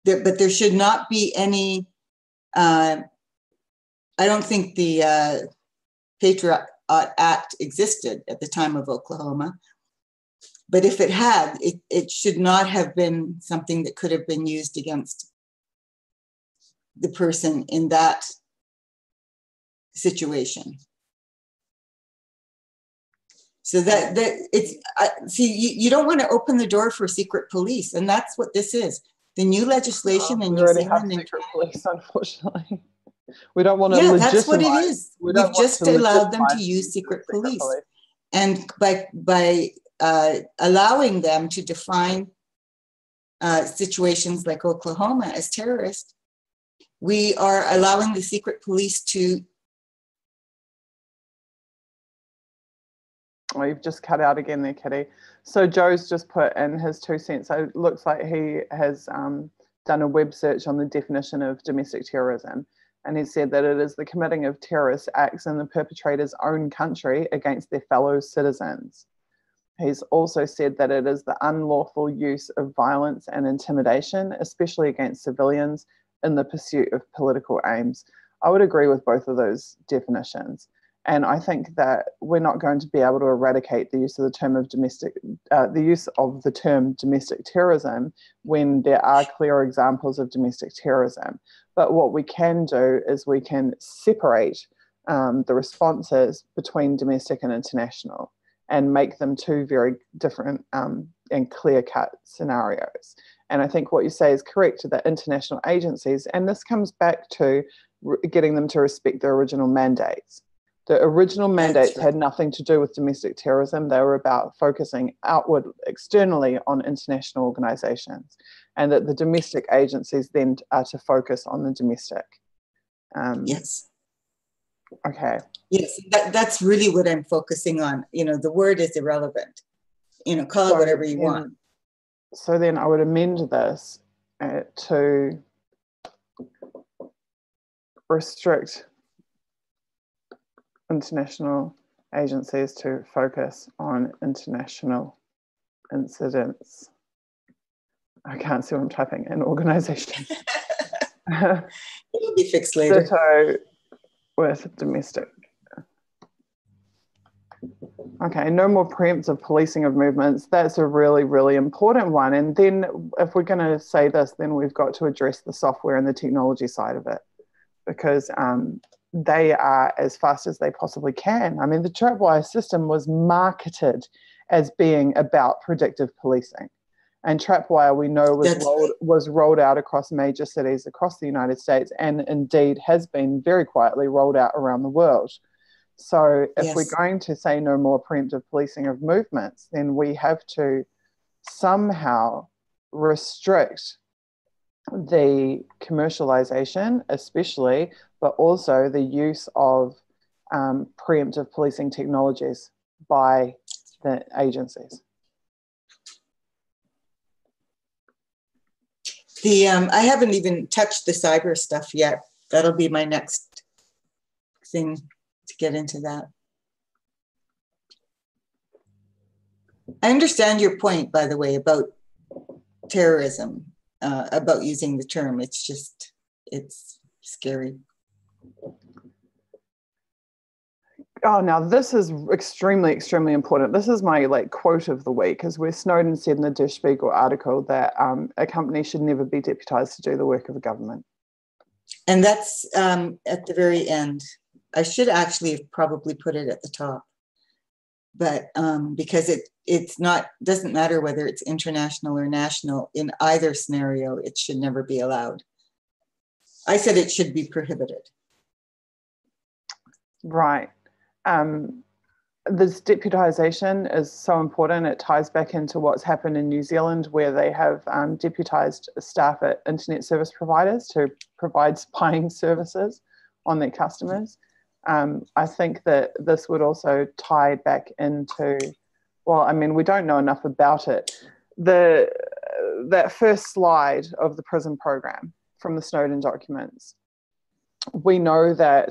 But there should not be any, I don't think the Patriot Act existed at the time of Oklahoma. But if it had, it should not have been something that could have been used against the person in that situation. So that it's, see, you don't want to open the door for secret police, and that's what this is. The new legislation in New Zealand. Secret police, unfortunately. We don't want to. Yeah, that's what it is. We've just allowed them to use secret police, and by allowing them to define situations like Oklahoma as terrorist, we are allowing the secret police to. Oh, you've just cut out again there, Kitty. So Joe's just put in his 2 cents. So it looks like he has done a web search on the definition of domestic terrorism. And he said that it is the committing of terrorist acts in the perpetrator's own country against their fellow citizens. He's also said that it is the unlawful use of violence and intimidation, especially against civilians, in the pursuit of political aims. I would agree with both of those definitions. And I think that we're not going to be able to eradicate the use of the term domestic terrorism when there are clear examples of domestic terrorism. But what we can do is we can separate the responses between domestic and international and make them two very different and clear-cut scenarios. And I think what you say is correct, that international agencies, and this comes back to getting them to respect their original mandates. The original mandates had nothing to do with domestic terrorism. They were about focusing outward, externally on international organizations, and that the domestic agencies then are to focus on the domestic. Yes. Okay. Yes, that's really what I'm focusing on. The word is irrelevant. Call it whatever you want. So then I would amend this to restrict international agencies to focus on international incidents. I can't see what I'm typing in organizations. It'll be fixed later. Ditto with domestic. Okay, no more preemptive policing of movements. That's a really, really important one. And then if we're going to say this, then we've got to address the software and the technology side of it, because they are as fast as they possibly can. I mean, the tripwire system was marketed as being about predictive policing. And tripwire, we know, was rolled out across major cities across the United States, and indeed has been very quietly rolled out around the world. So if we're going to say no more preemptive policing of movements, then we have to somehow restrict the commercialization, especially, but also the use of preemptive policing technologies by the agencies. I haven't even touched the cyber stuff yet. That'll be my next thing to get into that. I understand your point, by the way, about terrorism, about using the term. It's just, it's scary. Oh, now this is extremely, extremely important. This is my quote of the week, is where Snowden said in the Der Spiegel article that a company should never be deputized to do the work of a government. And that's at the very end. I should actually have probably put it at the top, but because it's not, doesn't matter whether it's international or national, in either scenario, it should never be allowed. I said it should be prohibited. Right. This deputization is so important. It ties back into what's happened in New Zealand, where they have deputized staff at internet service providers to provide spying services on their customers. I think that this would also tie back into, well, I mean, we don't know enough about it. That first slide of the prison program from the Snowden documents, we know that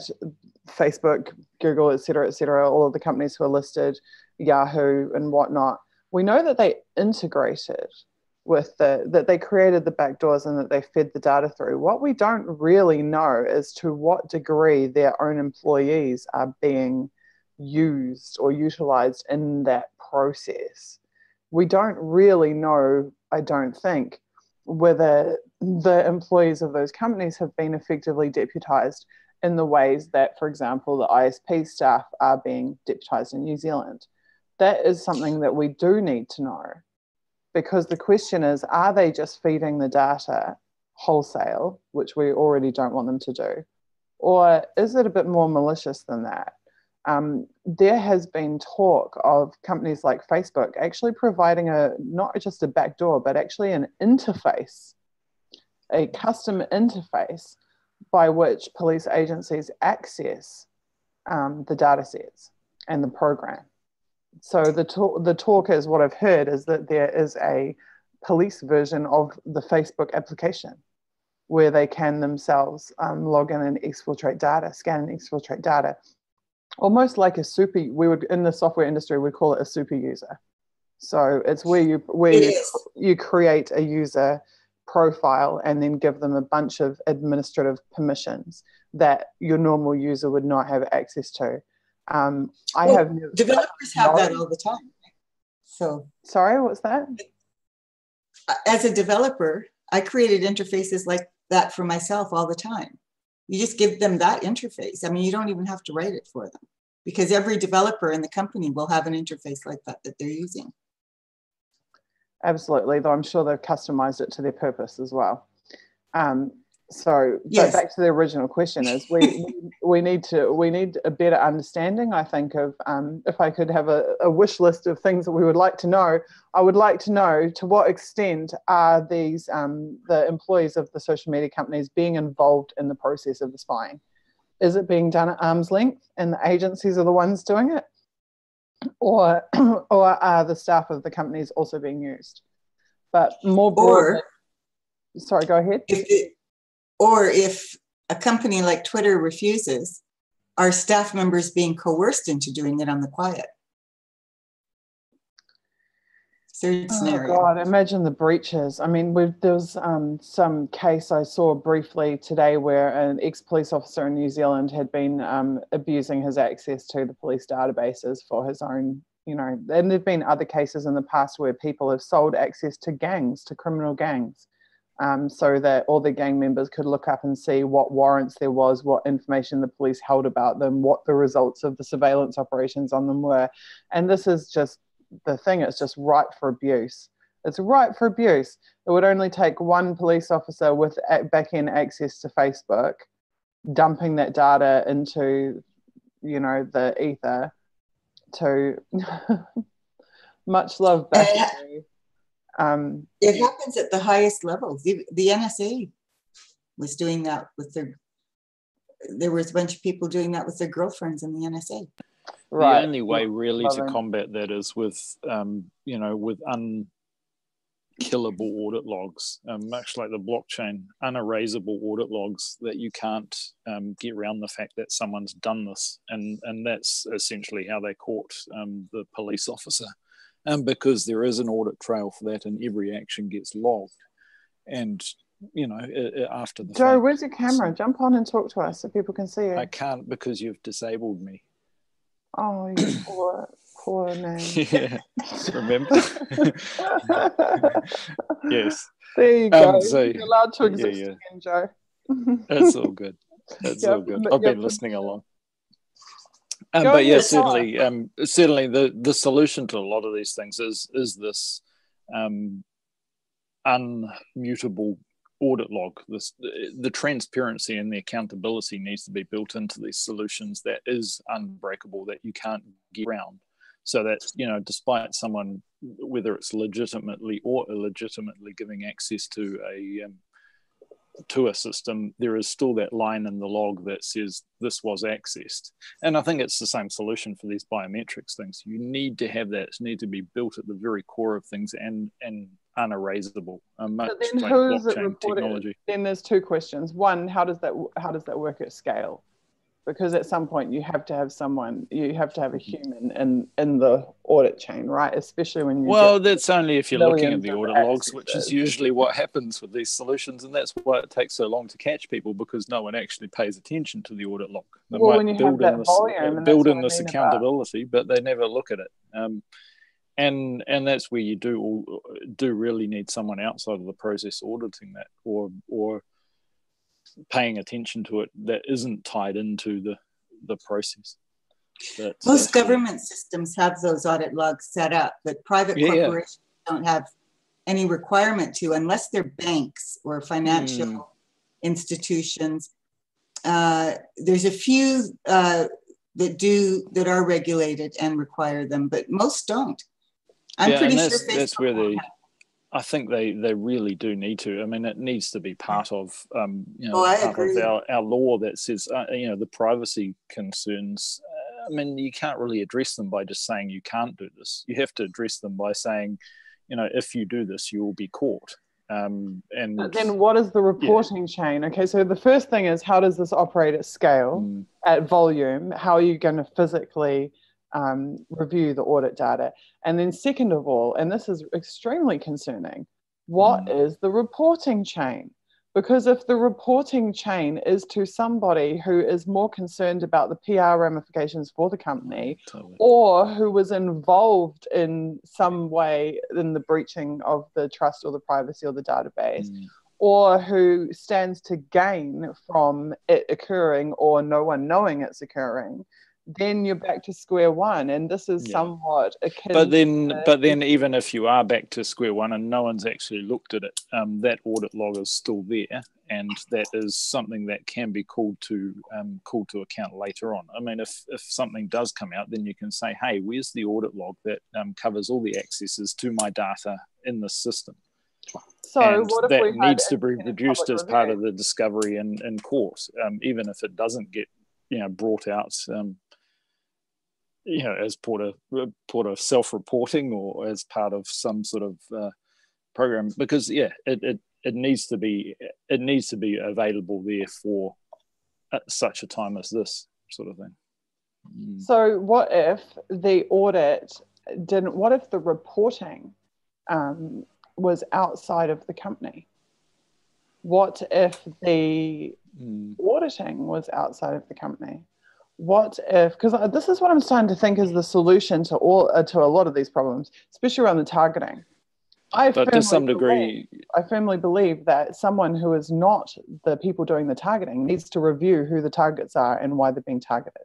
Facebook, Google, et cetera, all of the companies who are listed, Yahoo and whatnot, we know that they integrated with that they created the backdoors and that they fed the data through. What we don't really know is to what degree their own employees are being used or utilized in that process. We don't really know, I don't think, whether the employees of those companies have been effectively deputized in the ways that, for example, the ISP staff are being deputized in New Zealand. That is something that we do need to know, because the question is, are they just feeding the data wholesale, which we already don't want them to do, or is it a bit more malicious than that? There has been talk of companies like Facebook actually providing not just a backdoor, but actually an interface, a custom interface by which police agencies access the data sets and the program. So the talk is, what I've heard is that there is a police version of the Facebook application where they can themselves log in and exfiltrate data, scan and exfiltrate data, almost like a super. We would, in the software industry, we call it a super user. So it's where you create a user profile and then give them a bunch of administrative permissions that your normal user would not have access to. Developers have that all the time. So sorry, what's that? As a developer, I created interfaces like that for myself all the time. You just give them that interface. I mean, you don't even have to write it for them, because every developer in the company will have an interface like that they're using. Absolutely, though I'm sure they've customized it to their purpose as well. Yes. But back to the original question is we need a better understanding, I think, of if I could have a wish list of things that we would like to know, I would like to know to what extent are these the employees of the social media companies being involved in the process of the spying? Is it being done at arm's length and the agencies are the ones doing it? Or are the staff of the companies also being used? But more broadly, sorry, go ahead. Or if a company like Twitter refuses, are staff members being coerced into doing it on the quiet? Third scenario. Oh God, imagine the breaches. I mean, there was some case I saw briefly today where an ex-police officer in New Zealand had been abusing his access to the police databases for his own, and there've been other cases in the past where people have sold access to gangs, to criminal gangs, so that all the gang members could look up and see what warrants there was, what information the police held about them, what the results of the surveillance operations on them were. And this is just the thing, it's just ripe for abuse. It's ripe for abuse. It would only take one police officer with back-end access to Facebook dumping that data into, the ether to much love Battery. It happens at the highest levels. The NSA was doing that with there was a bunch of people doing that with their girlfriends in the NSA. Right. The only way really to combat that is with, with unkillable audit logs, much like the blockchain, unerasable audit logs that you can't get around the fact that someone's done this. And that's essentially how they caught the police officer, because there is an audit trail for that and every action gets logged. And, after the Joe, fact, where's your camera? Jump on and talk to us so people can see you. I can't because you've disabled me. Oh, you poor man. Yeah, remember? Yes. There you go. So, you're allowed to exist again, Joe. It's all good. It's all good. I've been listening along. But yeah, certainly the solution to a lot of these things is this unmutable audit log. The transparency and the accountability needs to be built into these solutions that is unbreakable, that you can't get around. So that, despite someone, whether it's legitimately or illegitimately giving access to a system, there is still that line in the log that says this was accessed. And I think it's the same solution for these biometrics things. You need to have that. It needs to be built at the very core of things and unerasable. Much but then like who is it blockchain reported? technology. Then there's two questions. One, how does that work at scale? Because at some point you have to have a human in the audit chain, right? Especially when that's only if you're looking at the audit logs, which is usually what happens with these solutions, and that's why it takes so long to catch people, because no one actually pays attention to the audit log. They might build in this accountability, but they never look at it. And that's where you do really need someone outside of the process auditing that, or paying attention to it that isn't tied into the process. Most government systems have those audit logs set up, but private corporations don't have any requirement to, unless they're banks or financial institutions. There's a few that are regulated and require them, but most don't. I'm pretty sure that's where I think they really do need to. I mean, it needs to be part of part of our law that says the privacy concerns. I mean, you can't really address them by just saying you can't do this. You have to address them by saying, if you do this, you will be caught. But then what is the reporting chain? Okay, so the first thing is, how does this operate at scale, at volume? How are you going to physically review the audit data? And then second of all, and this is extremely concerning, what is the reporting chain? Because if the reporting chain is to somebody who is more concerned about the PR ramifications for the company, or who was involved in some way in the breaching of the trust or the privacy or the database, or who stands to gain from it occurring or no one knowing it's occurring, then you're back to square one. And this is somewhat akin. But then even if you are back to square one and no one's actually looked at it, that audit log is still there, and that is something that can be called to account later on. I mean, if something does come out, then you can say, hey, where's the audit log that covers all the accesses to my data in this system? So and what if that we needs to be produced as part of the discovery in court, even if it doesn't get brought out as part of self-reporting or as part of some sort of program, because it needs to be available there for such a time as this sort of thing. So what if the audit didn't, what if the reporting was outside of the company? What if the auditing was outside of the company? What if, because this is what I'm starting to think is the solution to a lot of these problems, especially around the targeting. But to some degree, I firmly believe that someone who is not the people doing the targeting needs to review who the targets are and why they're being targeted.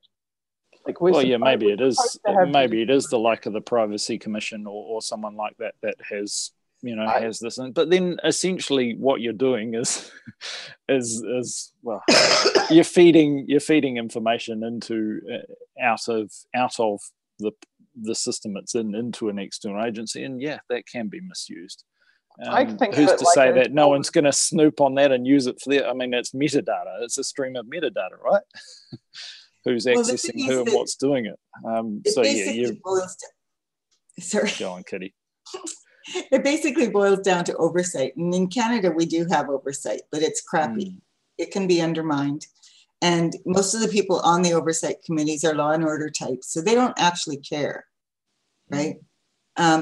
Like maybe it is the like of the Privacy Commission or someone like that has has this. But then essentially what you're doing is well, you're feeding information into out of the system it's into an external agency, and that can be misused. I think who's to say that no one's going to snoop on that and use it for their? I mean, it's metadata. It's a stream of metadata, right? Who's accessing who and what's doing it? Sorry. Go on, Kitty. It basically boils down to oversight. And in Canada, we do have oversight, but it's crappy. It can be undermined. And most of the people on the oversight committees are law and order types, so they don't actually care, right?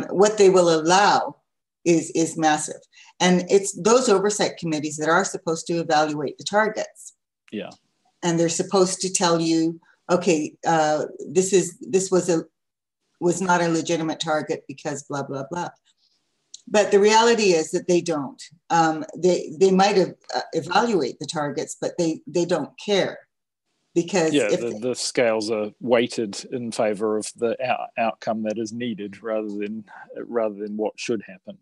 What they will allow is massive. And it's those oversight committees that are supposed to evaluate the targets. Yeah. And they're supposed to tell you, okay, this was not a legitimate target because blah, blah, blah. But the reality is that they don't. They might evaluate the targets, but they don't care, because the scales are weighted in favor of the outcome that is needed rather than what should happen.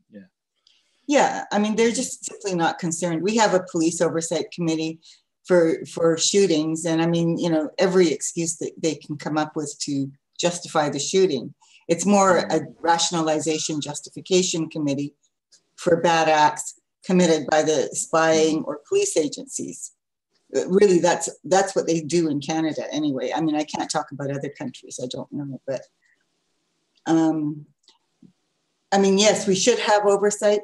Yeah. I mean, they're just simply not concerned. We have a police oversight committee for shootings, and I mean, every excuse that they can come up with to justify the shooting. It's more a rationalization justification committee for bad acts committed by the spying or police agencies. Really, that's what they do in Canada anyway. I mean, I can't talk about other countries. I don't know, but I mean, yes, we should have oversight.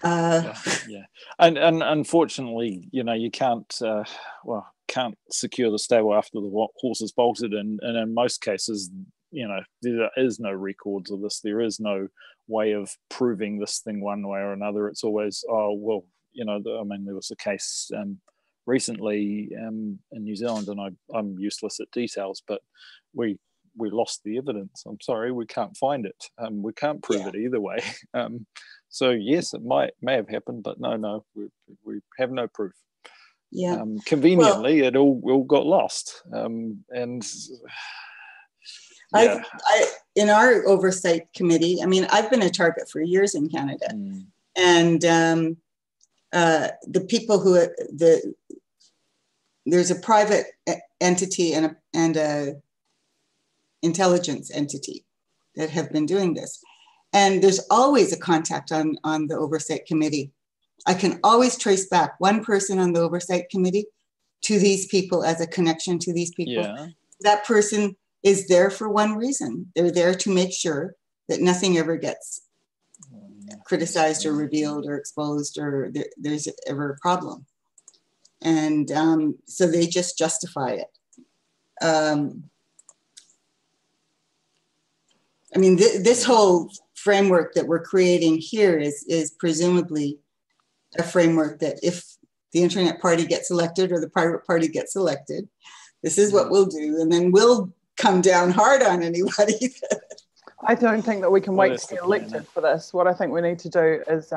And unfortunately, you can't secure the stable after the horse is bolted, and in most cases, there is no records of this. There is no way of proving this thing one way or another. It's always, I mean, there was a case recently in New Zealand, and I'm useless at details, but we lost the evidence. I'm sorry, we can't find it. We can't prove it either way. So yes, it may have happened, but no, we have no proof. Yeah. Conveniently, it all got lost, and. I in our oversight committee, I mean, I've been a target for years in Canada, and the people there's a private entity and a intelligence entity that have been doing this, and there's always a contact on the oversight committee. I can always trace back one person on the oversight committee to these people as a connection to these people. Yeah. That person is there for one reason. They're there to make sure that nothing ever gets criticized or revealed or exposed, or there's ever a problem. And so they just justify it. I mean, this whole framework that we're creating here is presumably a framework that if the internet party gets elected or the private party gets elected, this is what we'll do. And then we'll come down hard on anybody. I don't think that we can wait to get elected for this. What I think we need to do is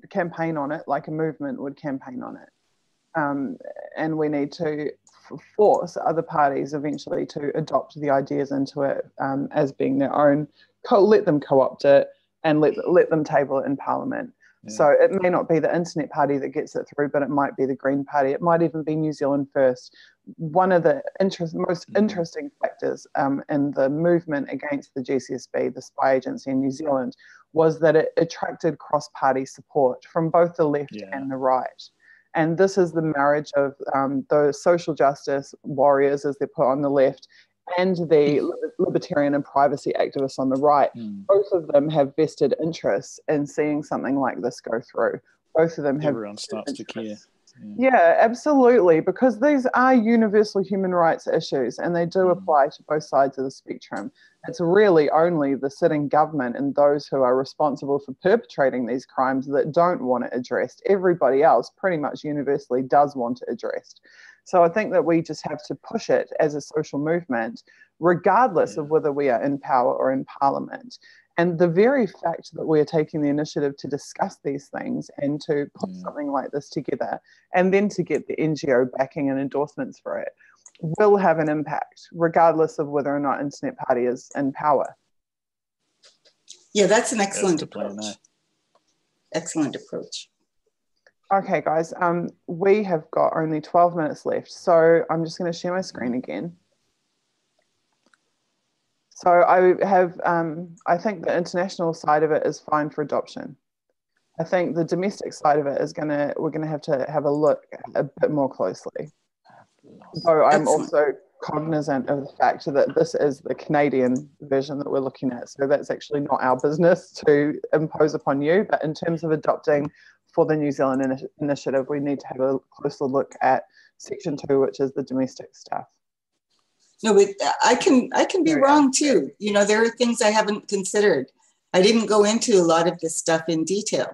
campaign on it, like a movement would campaign on it. And we need to force other parties eventually to adopt the ideas into it as being their own, let them co-opt it and let them table it in Parliament. Yeah. So it may not be the Internet Party that gets it through, but it might be the Green Party. It might even be New Zealand First. One of the most interesting factors in the movement against the GCSB, the spy agency in New Zealand, was that it attracted cross-party support from both the left and the right. And this is the marriage of those social justice warriors, as they're put on the left, and the libertarian and privacy activists on the right, both of them have vested interests in seeing something like this go through. Both of them have. Everyone starts to care. Yeah, absolutely, because these are universal human rights issues and they do apply to both sides of the spectrum. It's really only the sitting government and those who are responsible for perpetrating these crimes that don't want it addressed. Everybody else pretty much universally does want it addressed. So I think that we just have to push it as a social movement, regardless of whether we are in power or in parliament. And the very fact that we're taking the initiative to discuss these things and to put something like this together and then to get the NGO backing and endorsements for it will have an impact, regardless of whether or not Internet Party is in power. Yeah, that's an excellent approach. Excellent approach. Okay, guys, we have got only 12 minutes left, so I'm just going to share my screen again. So I have, I think the international side of it is fine for adoption. I think the domestic side of it is we're gonna have to have a look a bit more closely. Though I'm also cognizant of the fact that this is the Canadian version that we're looking at. So that's actually not our business to impose upon you, but in terms of adopting for the New Zealand initiative, we need to have a closer look at Section 2, which is the domestic stuff. No, but I can be wrong too. You know, there are things I haven't considered. I didn't go into a lot of this stuff in detail.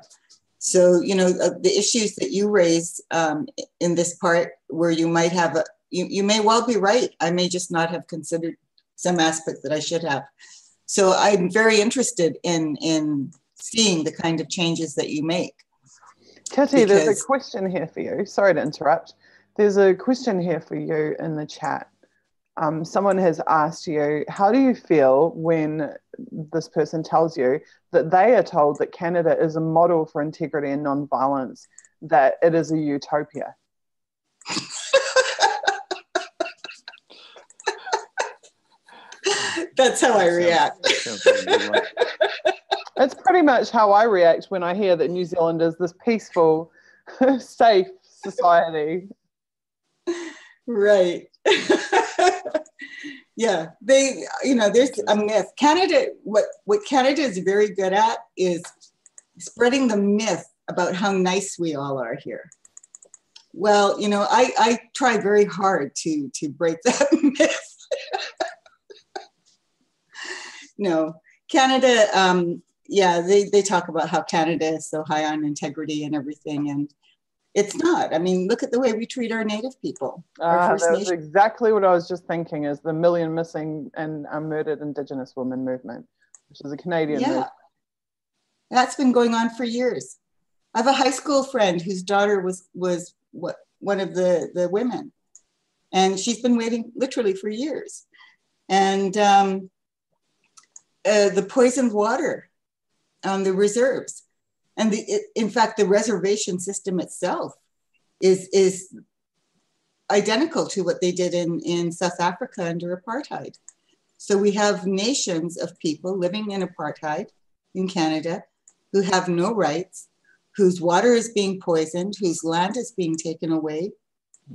So, you know, the issues that you raised in this part where you might have, you may well be right. I may just not have considered some aspect that I should have. So I'm very interested in seeing the kind of changes that you make. Kitty, there's a question here for you. Sorry to interrupt. There's a question here for you in the chat. Someone has asked you, how do you feel when this person tells you that they are told that Canada is a model for integrity and non-violence, that it is a utopia? That's how I react. It's pretty much how I react when I hear that New Zealand is this peaceful, safe society. Right. Yeah, they, you know, there's a myth. Canada, what Canada is very good at is spreading the myth about how nice we all are here. Well, you know, I try very hard to break that myth. No, Canada, yeah, they talk about how Canada is so high on integrity and everything, and it's not. I mean, look at the way we treat our Native people. That's exactly what I was just thinking, is the Million Missing and Murdered Indigenous Women movement, which is a Canadian movement. That's been going on for years. I have a high school friend whose daughter was one of the women, and she's been waiting literally for years. And the poisoned water on the reserves. And in fact, the reservation system itself is identical to what they did in South Africa under apartheid. So we have nations of people living in apartheid in Canada who have no rights, whose water is being poisoned, whose land is being taken away,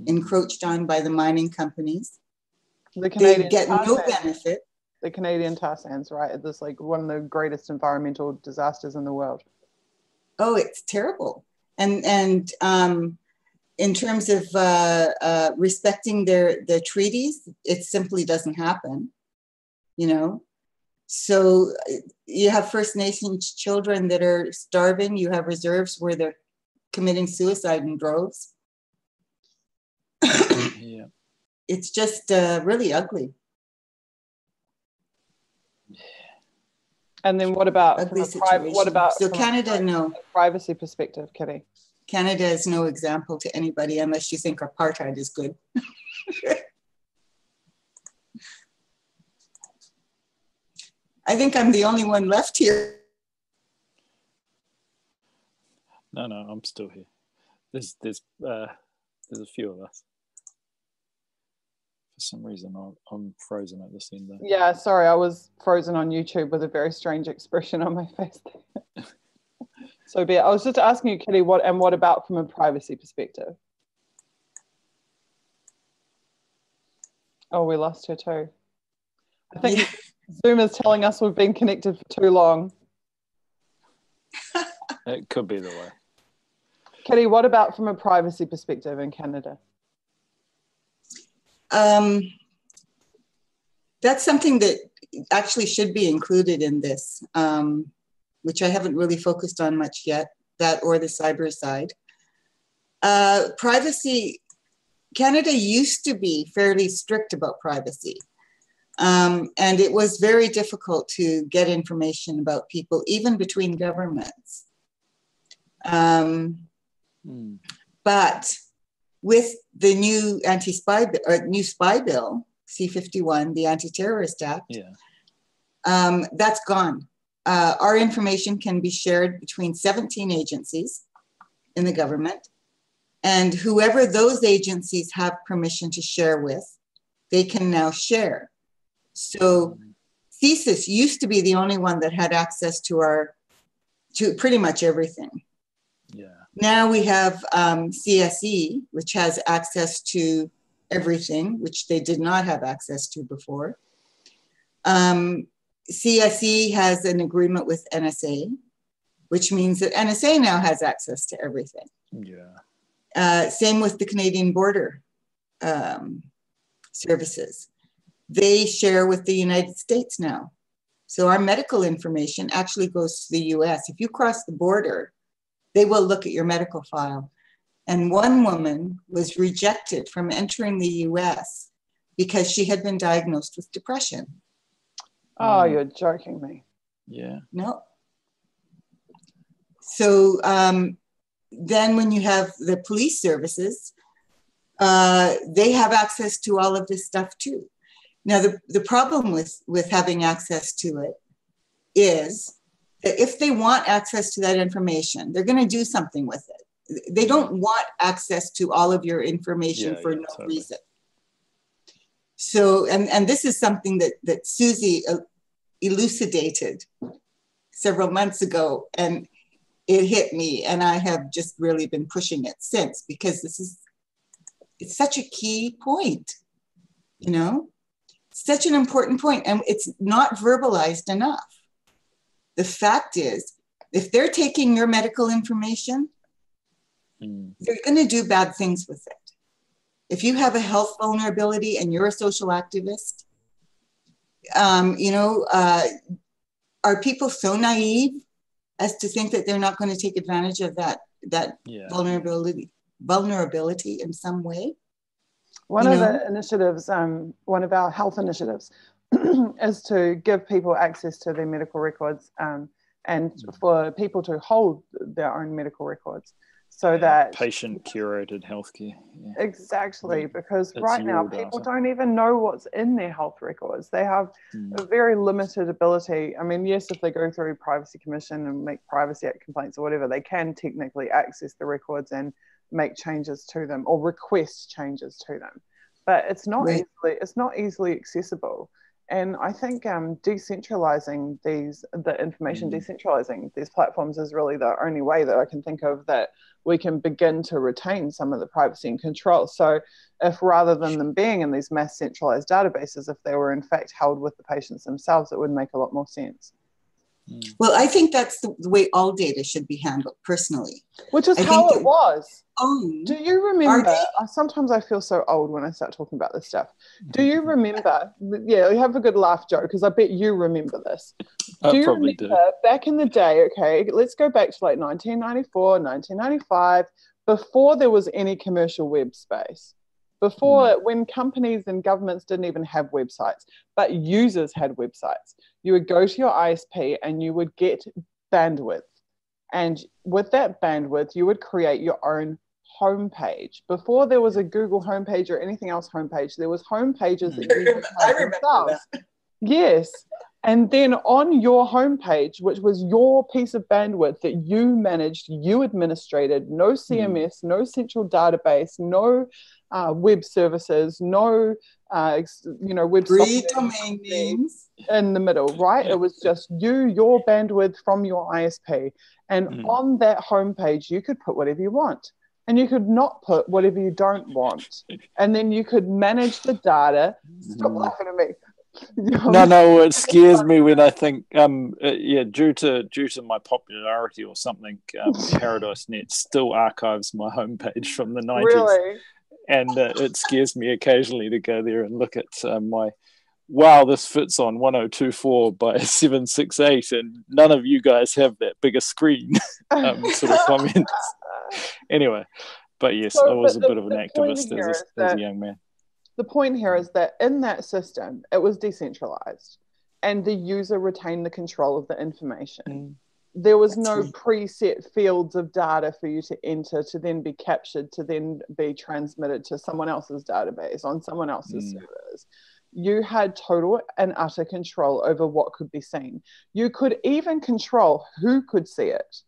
encroached on by the mining companies. They get no benefit. The Canadian tar sands, right? It's like one of the greatest environmental disasters in the world. Oh, it's terrible. And in terms of respecting the treaties, it simply doesn't happen, you know? So you have First Nations children that are starving. You have reserves where they're committing suicide in droves. Yeah. It's just really ugly. And then what about so Canada? No, privacy perspective, Kitty. Canada is no example to anybody unless you think apartheid is good. I think I'm the only one left here. No, I'm still here. There's a few of us. For some reason, I'm frozen at this end. Yeah, sorry, I was frozen on YouTube with a very strange expression on my face. So, I was just asking you, Kitty, what about from a privacy perspective? Oh, we lost her too. I think Zoom is telling us we've been connected for too long. It could be the way. Kitty, what about from a privacy perspective in Canada? That's something that actually should be included in this, which I haven't really focused on much yet, that or the cyber side. Privacy, Canada used to be fairly strict about privacy. And it was very difficult to get information about people, even between governments. But with the new new spy bill, C-51, the Anti-Terrorist Act, that's gone. Our information can be shared between 17 agencies in the government, and whoever those agencies have permission to share with, they can now share. So CSIS used to be the only one that had access to pretty much everything. Yeah. Now we have CSE, which has access to everything, which they did not have access to before. CSE has an agreement with NSA, which means that NSA now has access to everything. Yeah. Same with the Canadian Border Services. They share with the United States now. So our medical information actually goes to the US. If you cross the border, they will look at your medical file. And one woman was rejected from entering the US because she had been diagnosed with depression. Oh, you're joking me. Yeah. No. So then when you have the police services, they have access to all of this stuff too. Now, the problem with having access to it is that if they want access to that information, they're going to do something with it. They don't want access to all of your information for no reason. So, and this is something that Susie elucidated several months ago, and it hit me, and I have just really been pushing it since, because it's such a key point, you know? Such an important point, and it's not verbalized enough. The fact is, if they're taking your medical information, they're going to do bad things with it. If you have a health vulnerability and you're a social activist, are people so naive as to think that they're not going to take advantage of that vulnerability in some way? One of the initiatives, one of our health initiatives is to give people access to their medical records and for people to hold their own medical records so that... Patient curated healthcare. Yeah. Exactly, because right now people don't even know what's in their health records. They have a very limited ability. I mean, yes, if they go through Privacy Commission and make Privacy Act complaints or whatever, they can technically access the records and make changes to them or request changes to them, but it's not easily accessible. And I think decentralizing the information, decentralizing these platforms is really the only way that I can think of that we can begin to retain some of the privacy and control. So if rather than them being in these mass centralized databases, if they were in fact held with the patients themselves, it would make a lot more sense. Well, I think that's the way all data should be handled, personally. Which is how it was. Do you remember? Sometimes I feel so old when I start talking about this stuff. Do you remember? Yeah, have a good laugh, Joe, because I bet you remember this. Do you remember back in the day, okay, let's go back to like 1994, 1995, before there was any commercial web space. Before, when companies and governments didn't even have websites, but users had websites, you would go to your ISP and you would get bandwidth. And with that bandwidth, you would create your own homepage. Before there was a Google homepage or anything else homepage, there was homepages that you I remember that. Yes. And then on your homepage, which was your piece of bandwidth that you managed, you administrated, no CMS, no central database, no web services, no, web free domain names in the middle, right? It was just your bandwidth from your ISP. And on that homepage, you could put whatever you want. And you could not put whatever you don't want. And then you could manage the data. Stop laughing at me. No, it scares me when I think, due to my popularity or something, Paradise Net still archives my homepage from the 90s. Really? And it scares me occasionally to go there and look at wow, this fits on 1024 by 768, and none of you guys have that bigger screen sort of comments. Anyway, but yes, I was a bit of an activist as a young man. The point here is that in that system, it was decentralized and the user retained the control of the information. There was no preset fields of data for you to enter to then be captured, to then be transmitted to someone else's database on someone else's servers. You had total and utter control over what could be seen. You could even control who could see it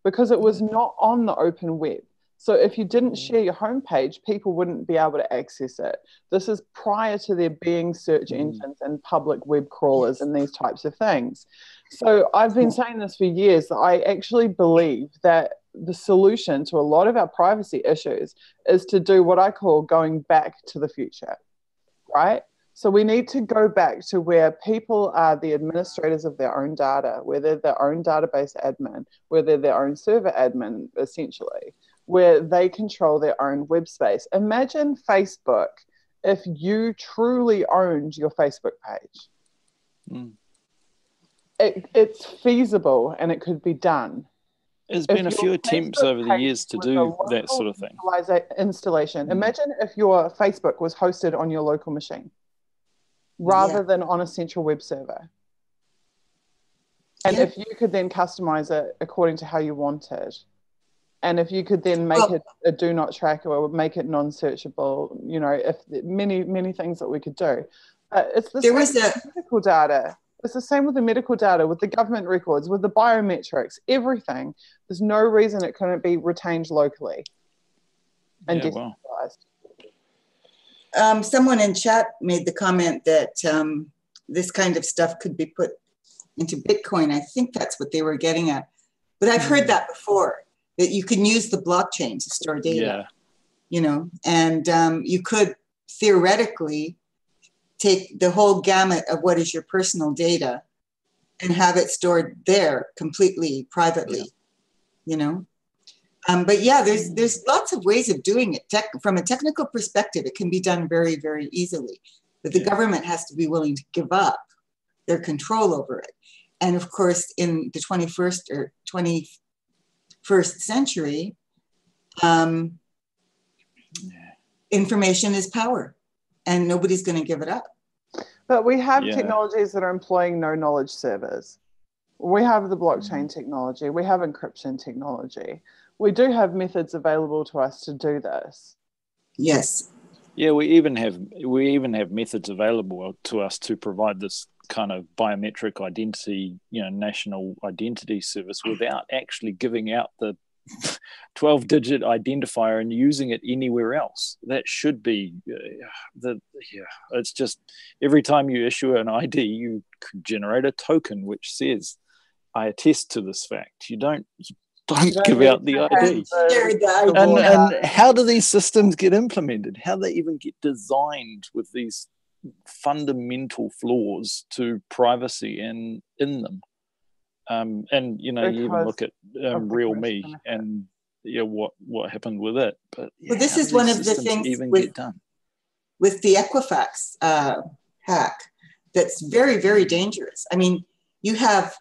because it was not on the open web. So if you didn't share your homepage, people wouldn't be able to access it. This is prior to there being search engines and public web crawlers and these types of things. So I've been saying this for years. I actually believe that the solution to a lot of our privacy issues is to do what I call going back to the future, right? So we need to go back to where people are the administrators of their own data, where they're their own database admin, where they're their own server admin, essentially, where they control their own web space. Imagine Facebook if you truly owned your Facebook page. It's feasible and it could be done. There's been a few attempts over the years to do that sort of thing. Installation. Imagine if your Facebook was hosted on your local machine rather than on a central web server. And if you could then customize it according to how you wanted. And if you could then make it a do not track or make it non-searchable, you know, if many things that we could do. It's the same with medical data. It's the same with the medical data, with the government records, with the biometrics, everything. There's no reason it couldn't be retained locally and decentralized. Someone in chat made the comment that this kind of stuff could be put into Bitcoin. I think that's what they were getting at. But I've heard that before, that you can use the blockchain to store data, you know, and you could theoretically take the whole gamut of what is your personal data and have it stored there completely privately, you know. But yeah, there's lots of ways of doing it. From a technical perspective, it can be done very, very easily. But the government has to be willing to give up their control over it. And of course, in the 21st century, information is power, and nobody's going to give it up. But we have technologies that are employing no knowledge servers. We have the blockchain technology. We have encryption technology. We do have methods available to us to do this. Yes. Yeah, we even have methods available to us to provide this kind of biometric identity, you know, national identity service without actually giving out the 12-digit identifier and using it anywhere else. That should be it's just every time you issue an ID, you generate a token which says, I attest to this fact. You don't give out the ID. And how do these systems get implemented? How do they even get designed with these fundamental flaws to privacy and in them? And you know, you even look at Real Me and what happened with it. But well, this is one of the things with the Equifax hack that's very, very dangerous. I mean, you have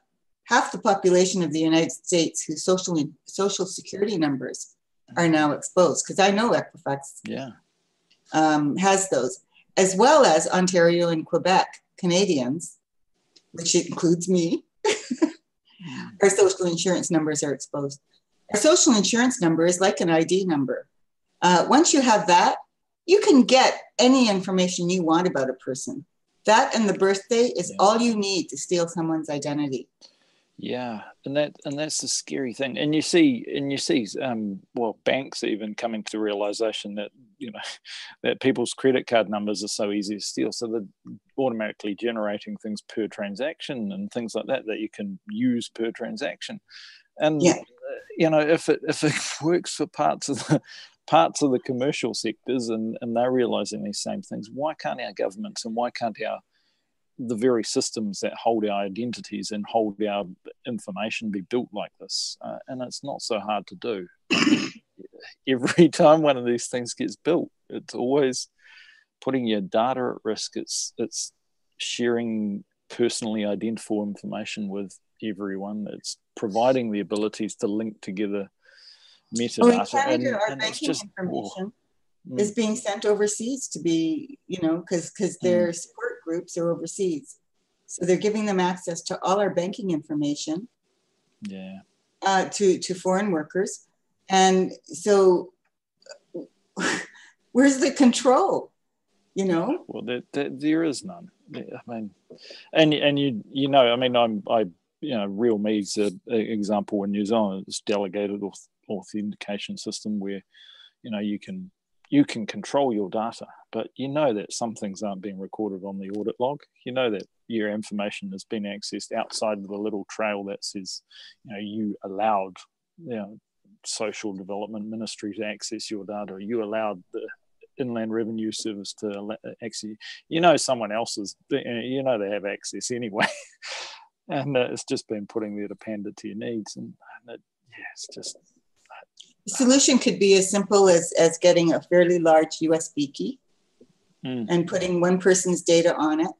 half the population of the United States whose social security numbers are now exposed, because I know Equifax has those, as well as Ontario and Quebec Canadians, which includes me. Our social insurance numbers are exposed. Our social insurance number is like an ID number. Once you have that, you can get any information you want about a person. That and the birthday is all you need to steal someone's identity. Yeah, and that's the scary thing. And you see, banks even coming to the realization that, you know, that people's credit card numbers are so easy to steal. So they're automatically generating things per transaction and things like that you can use per transaction. And you know, if it works for parts of the commercial sectors and they're realizing these same things, why can't our governments and why can't our the very systems that hold our identities and hold our information be built like this. And it's not so hard to do. Every time one of these things gets built, it's always putting your data at risk. It's sharing personally identifiable information with everyone. It's providing the abilities to link together metadata. In Canada, our banking information is being sent overseas to be, because their support groups are overseas. So they're giving them access to all our banking information to foreign workers. And so where's the control, Well, there is none. I mean, and Real Me's an example in New Zealand. It's delegated authentication system where, you can control your data, but that some things aren't being recorded on the audit log. That your information has been accessed outside of the little trail that says, you allowed, Social Development Ministry to access your data. You allowed the Inland Revenue Service to access. Someone else's. They have access anyway, and it's just been putting there to pander to your needs, and it's just. The solution could be as simple as getting a fairly large USB key and putting one person's data on it.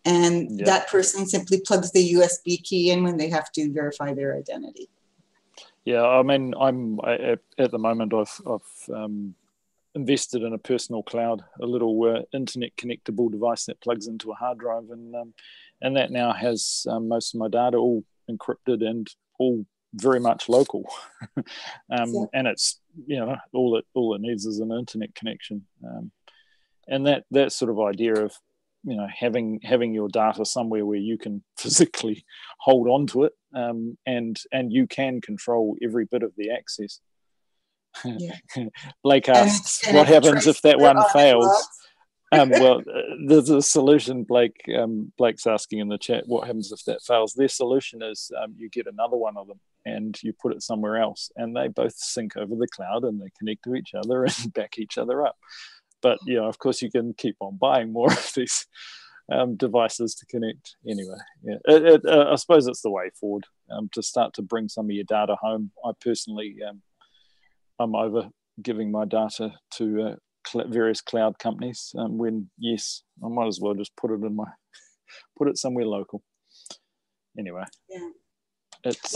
And that person simply plugs the USB key in when they have to verify their identity. Yeah, I mean, at the moment, I've invested in a personal cloud, a little internet connectable device that plugs into a hard drive, and that now has most of my data all encrypted and all very much local, and it's all it needs is an internet connection, and that sort of idea of having your data somewhere where you can physically hold on to it, and you can control every bit of the access. Blake asks, what happens if that one fails? Well, there's a solution. Blake's asking in the chat, what happens if that fails? Their solution is you get another one of them and you put it somewhere else, and they both sync over the cloud and they connect to each other and back each other up. But of course, you can keep on buying more of these devices to connect. Anyway, I suppose it's the way forward to start to bring some of your data home. I personally, I'm over giving my data to various cloud companies. When I might as well just put it somewhere local. Anyway. Yeah.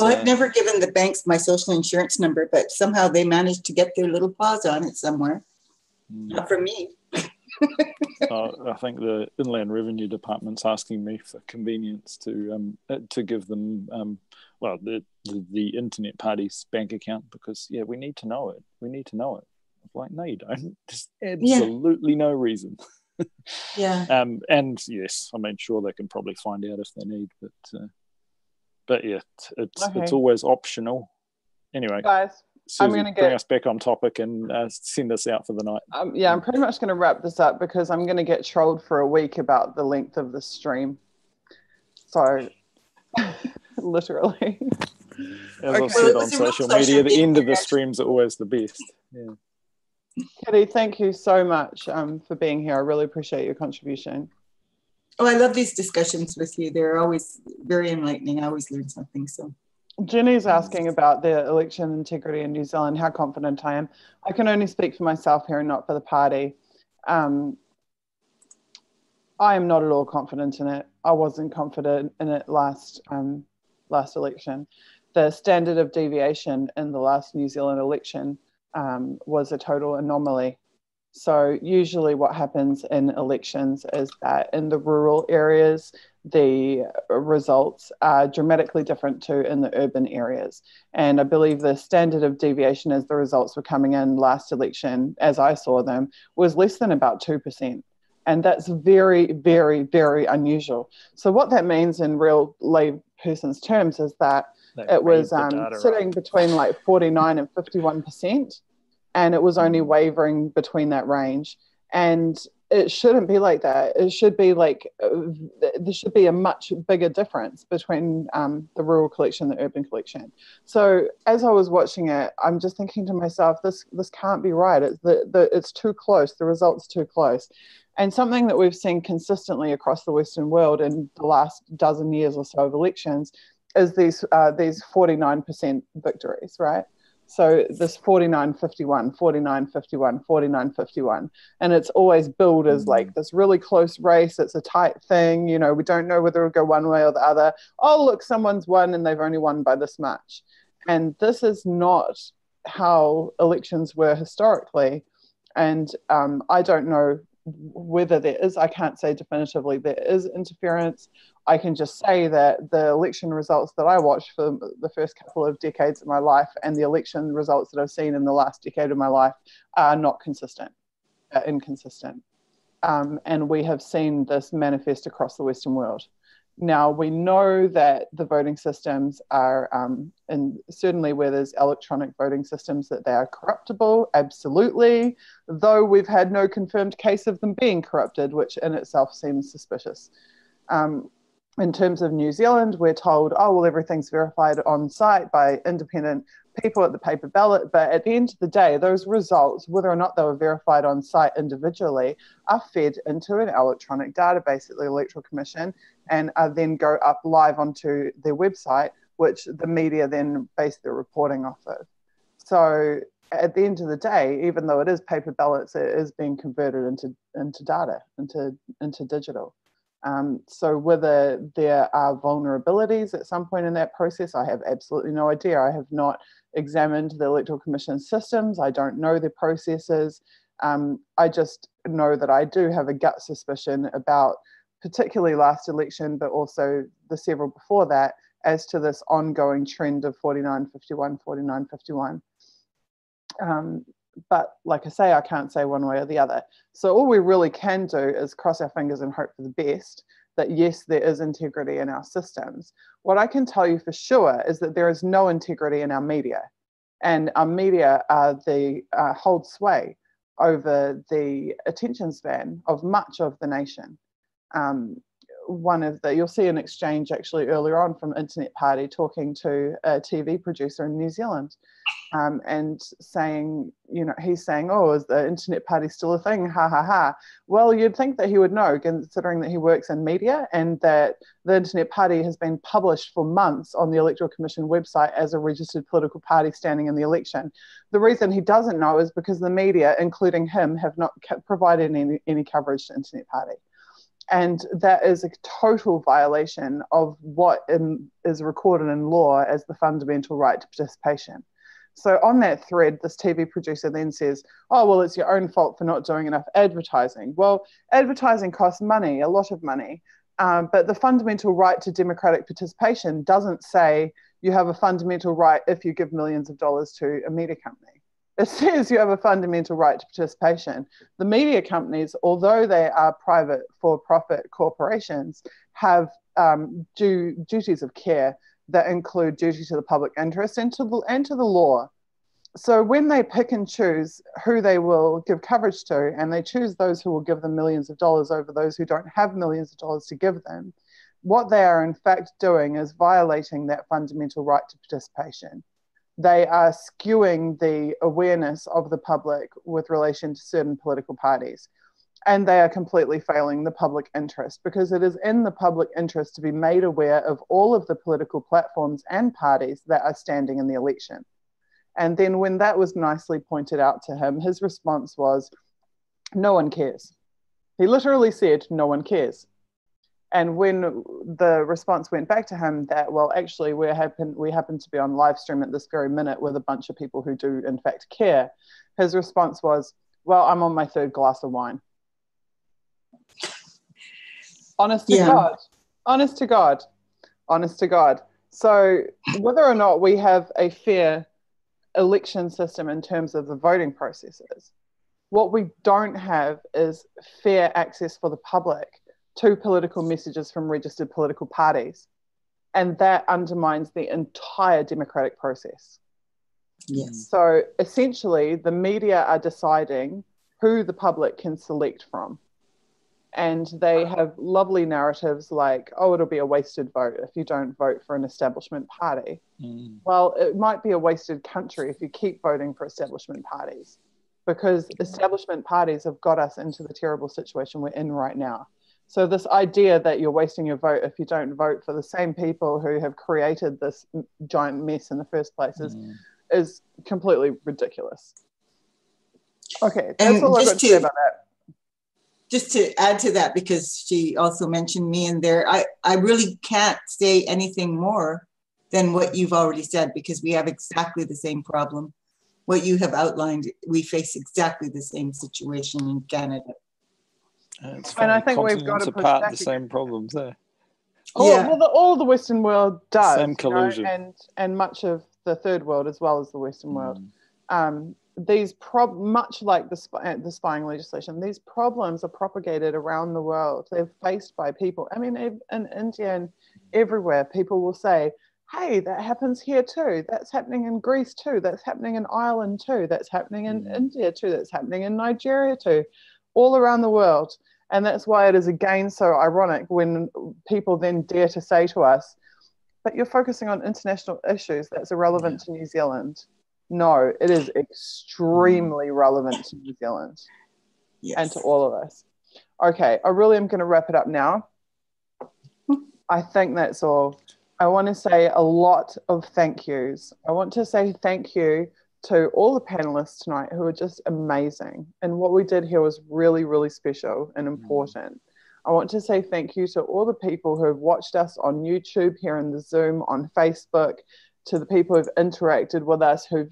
I've never given the banks my social insurance number, but somehow they managed to get their little paws on it somewhere. Not for me. I think the Inland Revenue Department's asking me for convenience to give them the internet party's bank account, because we need to know it. We need to know it. I'm like, no, you don't. There's absolutely no reason. And yes, I mean, sure, they can probably find out if they need, but it's always optional. Anyway, guys, Susie, I'm going to bring us back on topic and send us out for the night. I'm pretty much going to wrap this up because I'm going to get trolled for a week about the length of the stream. So, literally. As I've said on social media, the end of the streams are always the best. Yeah. Kitty, thank you so much for being here. I really appreciate your contribution. Oh, I love these discussions with you. They're always very enlightening. I always learn something. So, Jenny's asking about the election integrity in New Zealand, how confident I am. I can only speak for myself here and not for the party. I am not at all confident in it. I wasn't confident in it last election. The standard of deviation in the last New Zealand election was a total anomaly. So usually what happens in elections is that in the rural areas, the results are dramatically different to in the urban areas. And I believe the standard of deviation as the results were coming in last election, as I saw them, was less than about 2%. And that's very, very, very unusual. So what that means in real lay person's terms is that it was sitting between like 49 and 51%. And it was only wavering between that range. And it shouldn't be like that. It should be like, there should be a much bigger difference between the rural collection and the urban collection. So as I was watching it, I'm just thinking to myself, this can't be right. It's too close. The result's too close. And something that we've seen consistently across the Western world in the last dozen years or so of elections is these 49% victories, right? So this 49-51, 49-51, 49-51. And it's always billed as like this really close race. It's a tight thing. You know, we don't know whether it'll go one way or the other. Oh, look, someone's won and they've only won by this much. And this is not how elections were historically. And I don't know whether there is, I can't say definitively there is interference. I can just say that the election results that I watched for the first couple of decades of my life and the election results that I've seen in the last decade of my life are not consistent, inconsistent. And we have seen this manifest across the Western world. Now, we know that the voting systems are, and certainly where there's electronic voting systems, that they are corruptible, absolutely, though we've had no confirmed case of them being corrupted, which in itself seems suspicious. In terms of New Zealand, we're told, oh, well, everything's verified on site by independent people at the paper ballot. But at the end of the day, those results, whether or not they were verified on site individually, are fed into an electronic database at the Electoral Commission and then go up live onto their website, which the media then base their reporting off of. So at the end of the day, even though it is paper ballots, it is being converted into data, into digital. So whether there are vulnerabilities at some point in that process, I have absolutely no idea. I have not examined the Electoral Commission systems. I don't know their processes. I just know that I do have a gut suspicion about particularly last election, but also the several before that, as to this ongoing trend of 49-51, 49-51. But like I say, I can't say one way or the other. So all we really can do is cross our fingers and hope for the best, that yes, there is integrity in our systems. What I can tell you for sure is that there is no integrity in our media. And our media hold sway over the attention span of much of the nation. You'll see an exchange actually earlier on from Internet Party talking to a TV producer in New Zealand. And saying, he's saying, oh, is the Internet Party still a thing? Ha, ha, ha. Well, you'd think that he would know, considering that he works in media and that the Internet Party has been published for months on the Electoral Commission website as a registered political party standing in the election. The reason he doesn't know is because the media, including him, have not provided any coverage to Internet Party. And that is a total violation of what is recorded in law as the fundamental right to participation. So on that thread, this TV producer then says, oh, well, it's your own fault for not doing enough advertising. Well, advertising costs money, a lot of money. But the fundamental right to democratic participation doesn't say you have a fundamental right if you give millions of dollars to a media company. It says you have a fundamental right to participation. The media companies, although they are private for-profit corporations, have duties of care that include duty to the public interest and to the law. So when they pick and choose who they will give coverage to, and they choose those who will give them millions of dollars over those who don't have millions of dollars to give them, what they are in fact doing is violating that fundamental right to participation. They are skewing the awareness of the public with relation to certain political parties. And they are completely failing the public interest, because it is in the public interest to be made aware of all of the political platforms and parties that are standing in the election. And then when that was nicely pointed out to him, his response was, no one cares. He literally said, no one cares. And when the response went back to him that, well, actually, we happen to be on live stream at this very minute with a bunch of people who do in fact care, his response was, well, I'm on my third glass of wine. Honest to God, honest to God, honest to God. So whether or not we have a fair election system in terms of the voting processes, what we don't have is fair access for the public to political messages from registered political parties. And that undermines the entire democratic process. Yes. So essentially, the media are deciding who the public can select from. and they have lovely narratives like, oh, it'll be a wasted vote if you don't vote for an establishment party. Well, it might be a wasted country if you keep voting for establishment parties, because establishment parties have got us into the terrible situation we're in right now. So this idea that you're wasting your vote if you don't vote for the same people who have created this giant mess in the first place is completely ridiculous. Okay, that's all I've got to say about that. Just to add to that, because she also mentioned me in there, I really can't say anything more than what you've already said, because we have exactly the same problem. What you have outlined, we face exactly the same situation in Canada. It's funny, and I think we've got to push apart back the same problems there. All the Western world does, same collusion, and much of the third world as well as the Western world. These much like the spying legislation, these problems are propagated around the world. They're faced by people. I mean, in India and everywhere, people will say, hey, that happens here too. That's happening in Greece too. That's happening in Ireland too. That's happening in India too. That's happening in Nigeria too. All around the world. And that's why it is again so ironic when people then dare to say to us, but you're focusing on international issues that's irrelevant to New Zealand. No, it is extremely relevant to New Zealand and to all of us. Okay, I really am going to wrap it up now. I think that's all. I want to say a lot of thank yous. I want to say thank you to all the panelists tonight who are just amazing. And what we did here was really, really special and important. I want to say thank you to all the people who have watched us on YouTube, here in the Zoom, on Facebook, to the people who've interacted with us, who've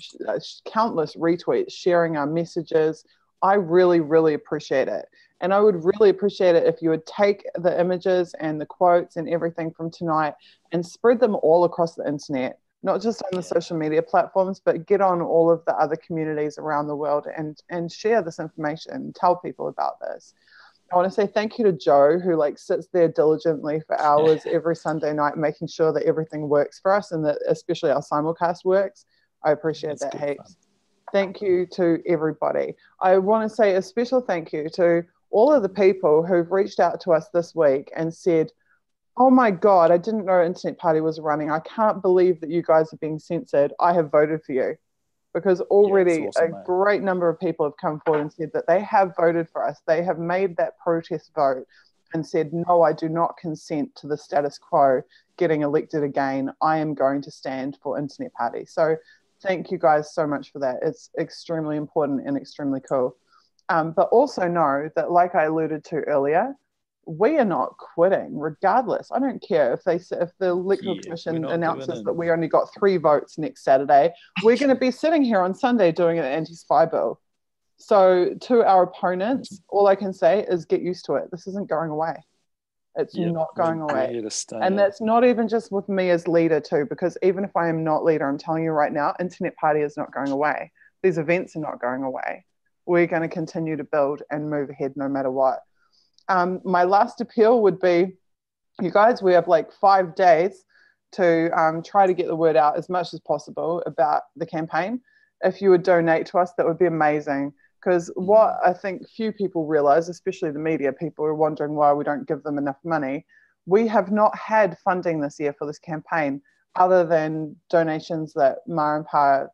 countless retweets, sharing our messages. I really, really appreciate it. And I would really appreciate it if you would take the images and the quotes and everything from tonight and spread them all across the internet, not just on the social media platforms, but get on all of the other communities around the world and share this information, tell people about this. I want to say thank you to Joe, who sits there diligently for hours every Sunday night, making sure that everything works for us and that especially our simulcast works. I appreciate that heaps. Thank you to everybody. I want to say a special thank you to all of the people who've reached out to us this week and said, oh my God, I didn't know Internet Party was running. I can't believe that you guys are being censored. I have voted for you. Because already awesome, a great number of people have come forward and said that they have voted for us. They have made that protest vote and said, no, I do not consent to the status quo getting elected again. I am going to stand for Internet Party. So thank you guys so much for that. It's extremely important and extremely cool. But also know that, like I alluded to earlier, we are not quitting regardless. I don't care if the Electoral Commission announces that we only got 3 votes next Saturday. We're going to be sitting here on Sunday doing an anti-spy bill. So to our opponents, all I can say is get used to it. This isn't going away. It's not going away. And that's not even just with me as leader too, because even if I am not leader, I'm telling you right now, Internet Party is not going away. These events are not going away. We're going to continue to build and move ahead no matter what. My last appeal would be, you guys, we have 5 days to try to get the word out as much as possible about the campaign. If you would donate to us, that would be amazing. Because what I think few people realize, especially the media, people are wondering why we don't give them enough money. We have not had funding this year for this campaign, other than donations that Ma and Pa,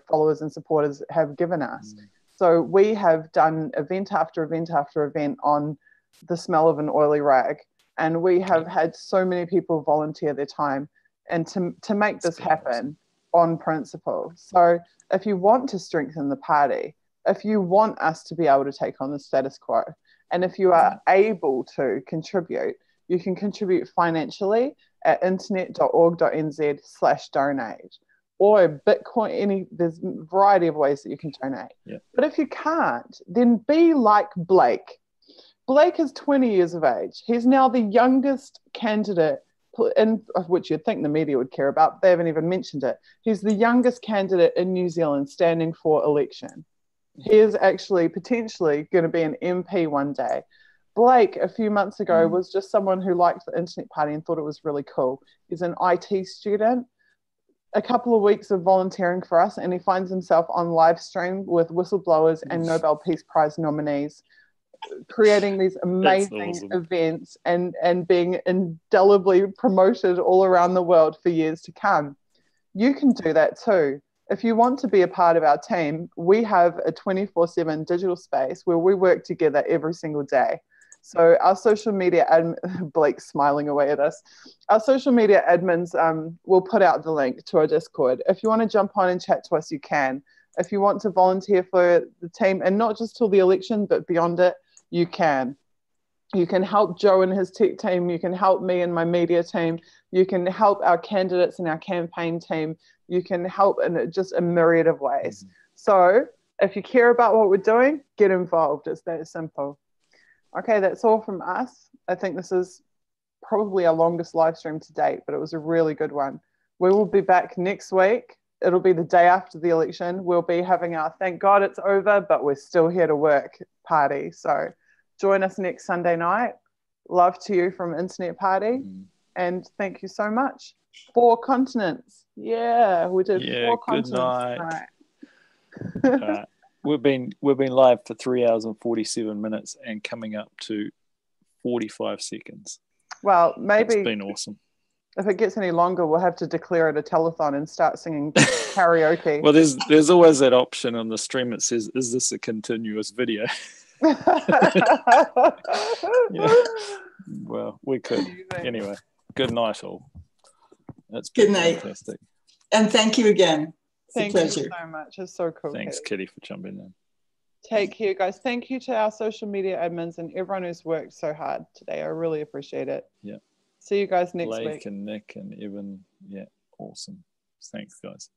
followers and supporters have given us. So we have done event after event after event on the smell of an oily rag. And we have had so many people volunteer their time and to make this happen on principle. So if you want to strengthen the party, if you want us to be able to take on the status quo, and if you are able to contribute, you can contribute financially at internet.org.nz/donate. Or Bitcoin, there's a variety of ways that you can donate. But if you can't, then be like Blake. Blake is 20 years of age. He's now the youngest candidate, of which you'd think the media would care about, but they haven't even mentioned it. He's the youngest candidate in New Zealand standing for election. He is actually potentially going to be an MP one day. Blake, a few months ago, was just someone who liked the Internet Party and thought it was really cool. He's an IT student. A couple of weeks of volunteering for us, and he finds himself on live stream with whistleblowers and Nobel Peace Prize nominees creating these amazing awesome. events and being indelibly promoted all around the world for years to come. You can do that too. If you want to be a part of our team, we have a 24/7 digital space where we work together every single day. So our social media, Blake's smiling away at us. Our social media admins will put out the link to our Discord. If you want to jump on and chat to us, you can. If you want to volunteer for the team, and not just till the election, but beyond it, you can. You can help Joe and his tech team. You can help me and my media team. You can help our candidates and our campaign team. You can help in just a myriad of ways. So if you care about what we're doing, get involved. It's that simple. Okay, that's all from us. I think this is probably our longest live stream to date, but it was a really good one. We will be back next week. It'll be the day after the election. We'll be having our thank God it's over, but we're still here to work party. So join us next Sunday night. Love to you from Internet Party. And thank you so much. 4 continents. Yeah, we did 4 continents. Good night. We've been live for 3 hours and 47 minutes and coming up to 45 seconds. Well, maybe it's been awesome. If it gets any longer, we'll have to declare it a telethon and start singing karaoke. Well, there's always that option on the stream that says, "Is this a continuous video?" Yeah. Well, we could. Anyway, good night all. That's been fantastic. And thank you again. Thank you so much. It's so cool. Thanks, Kitty, for jumping in. Take care, guys. Thank you to our social media admins and everyone who's worked so hard today. I really appreciate it. Yeah. See you guys next Blake week. And Nick and Evan. Yeah, awesome. Thanks, guys.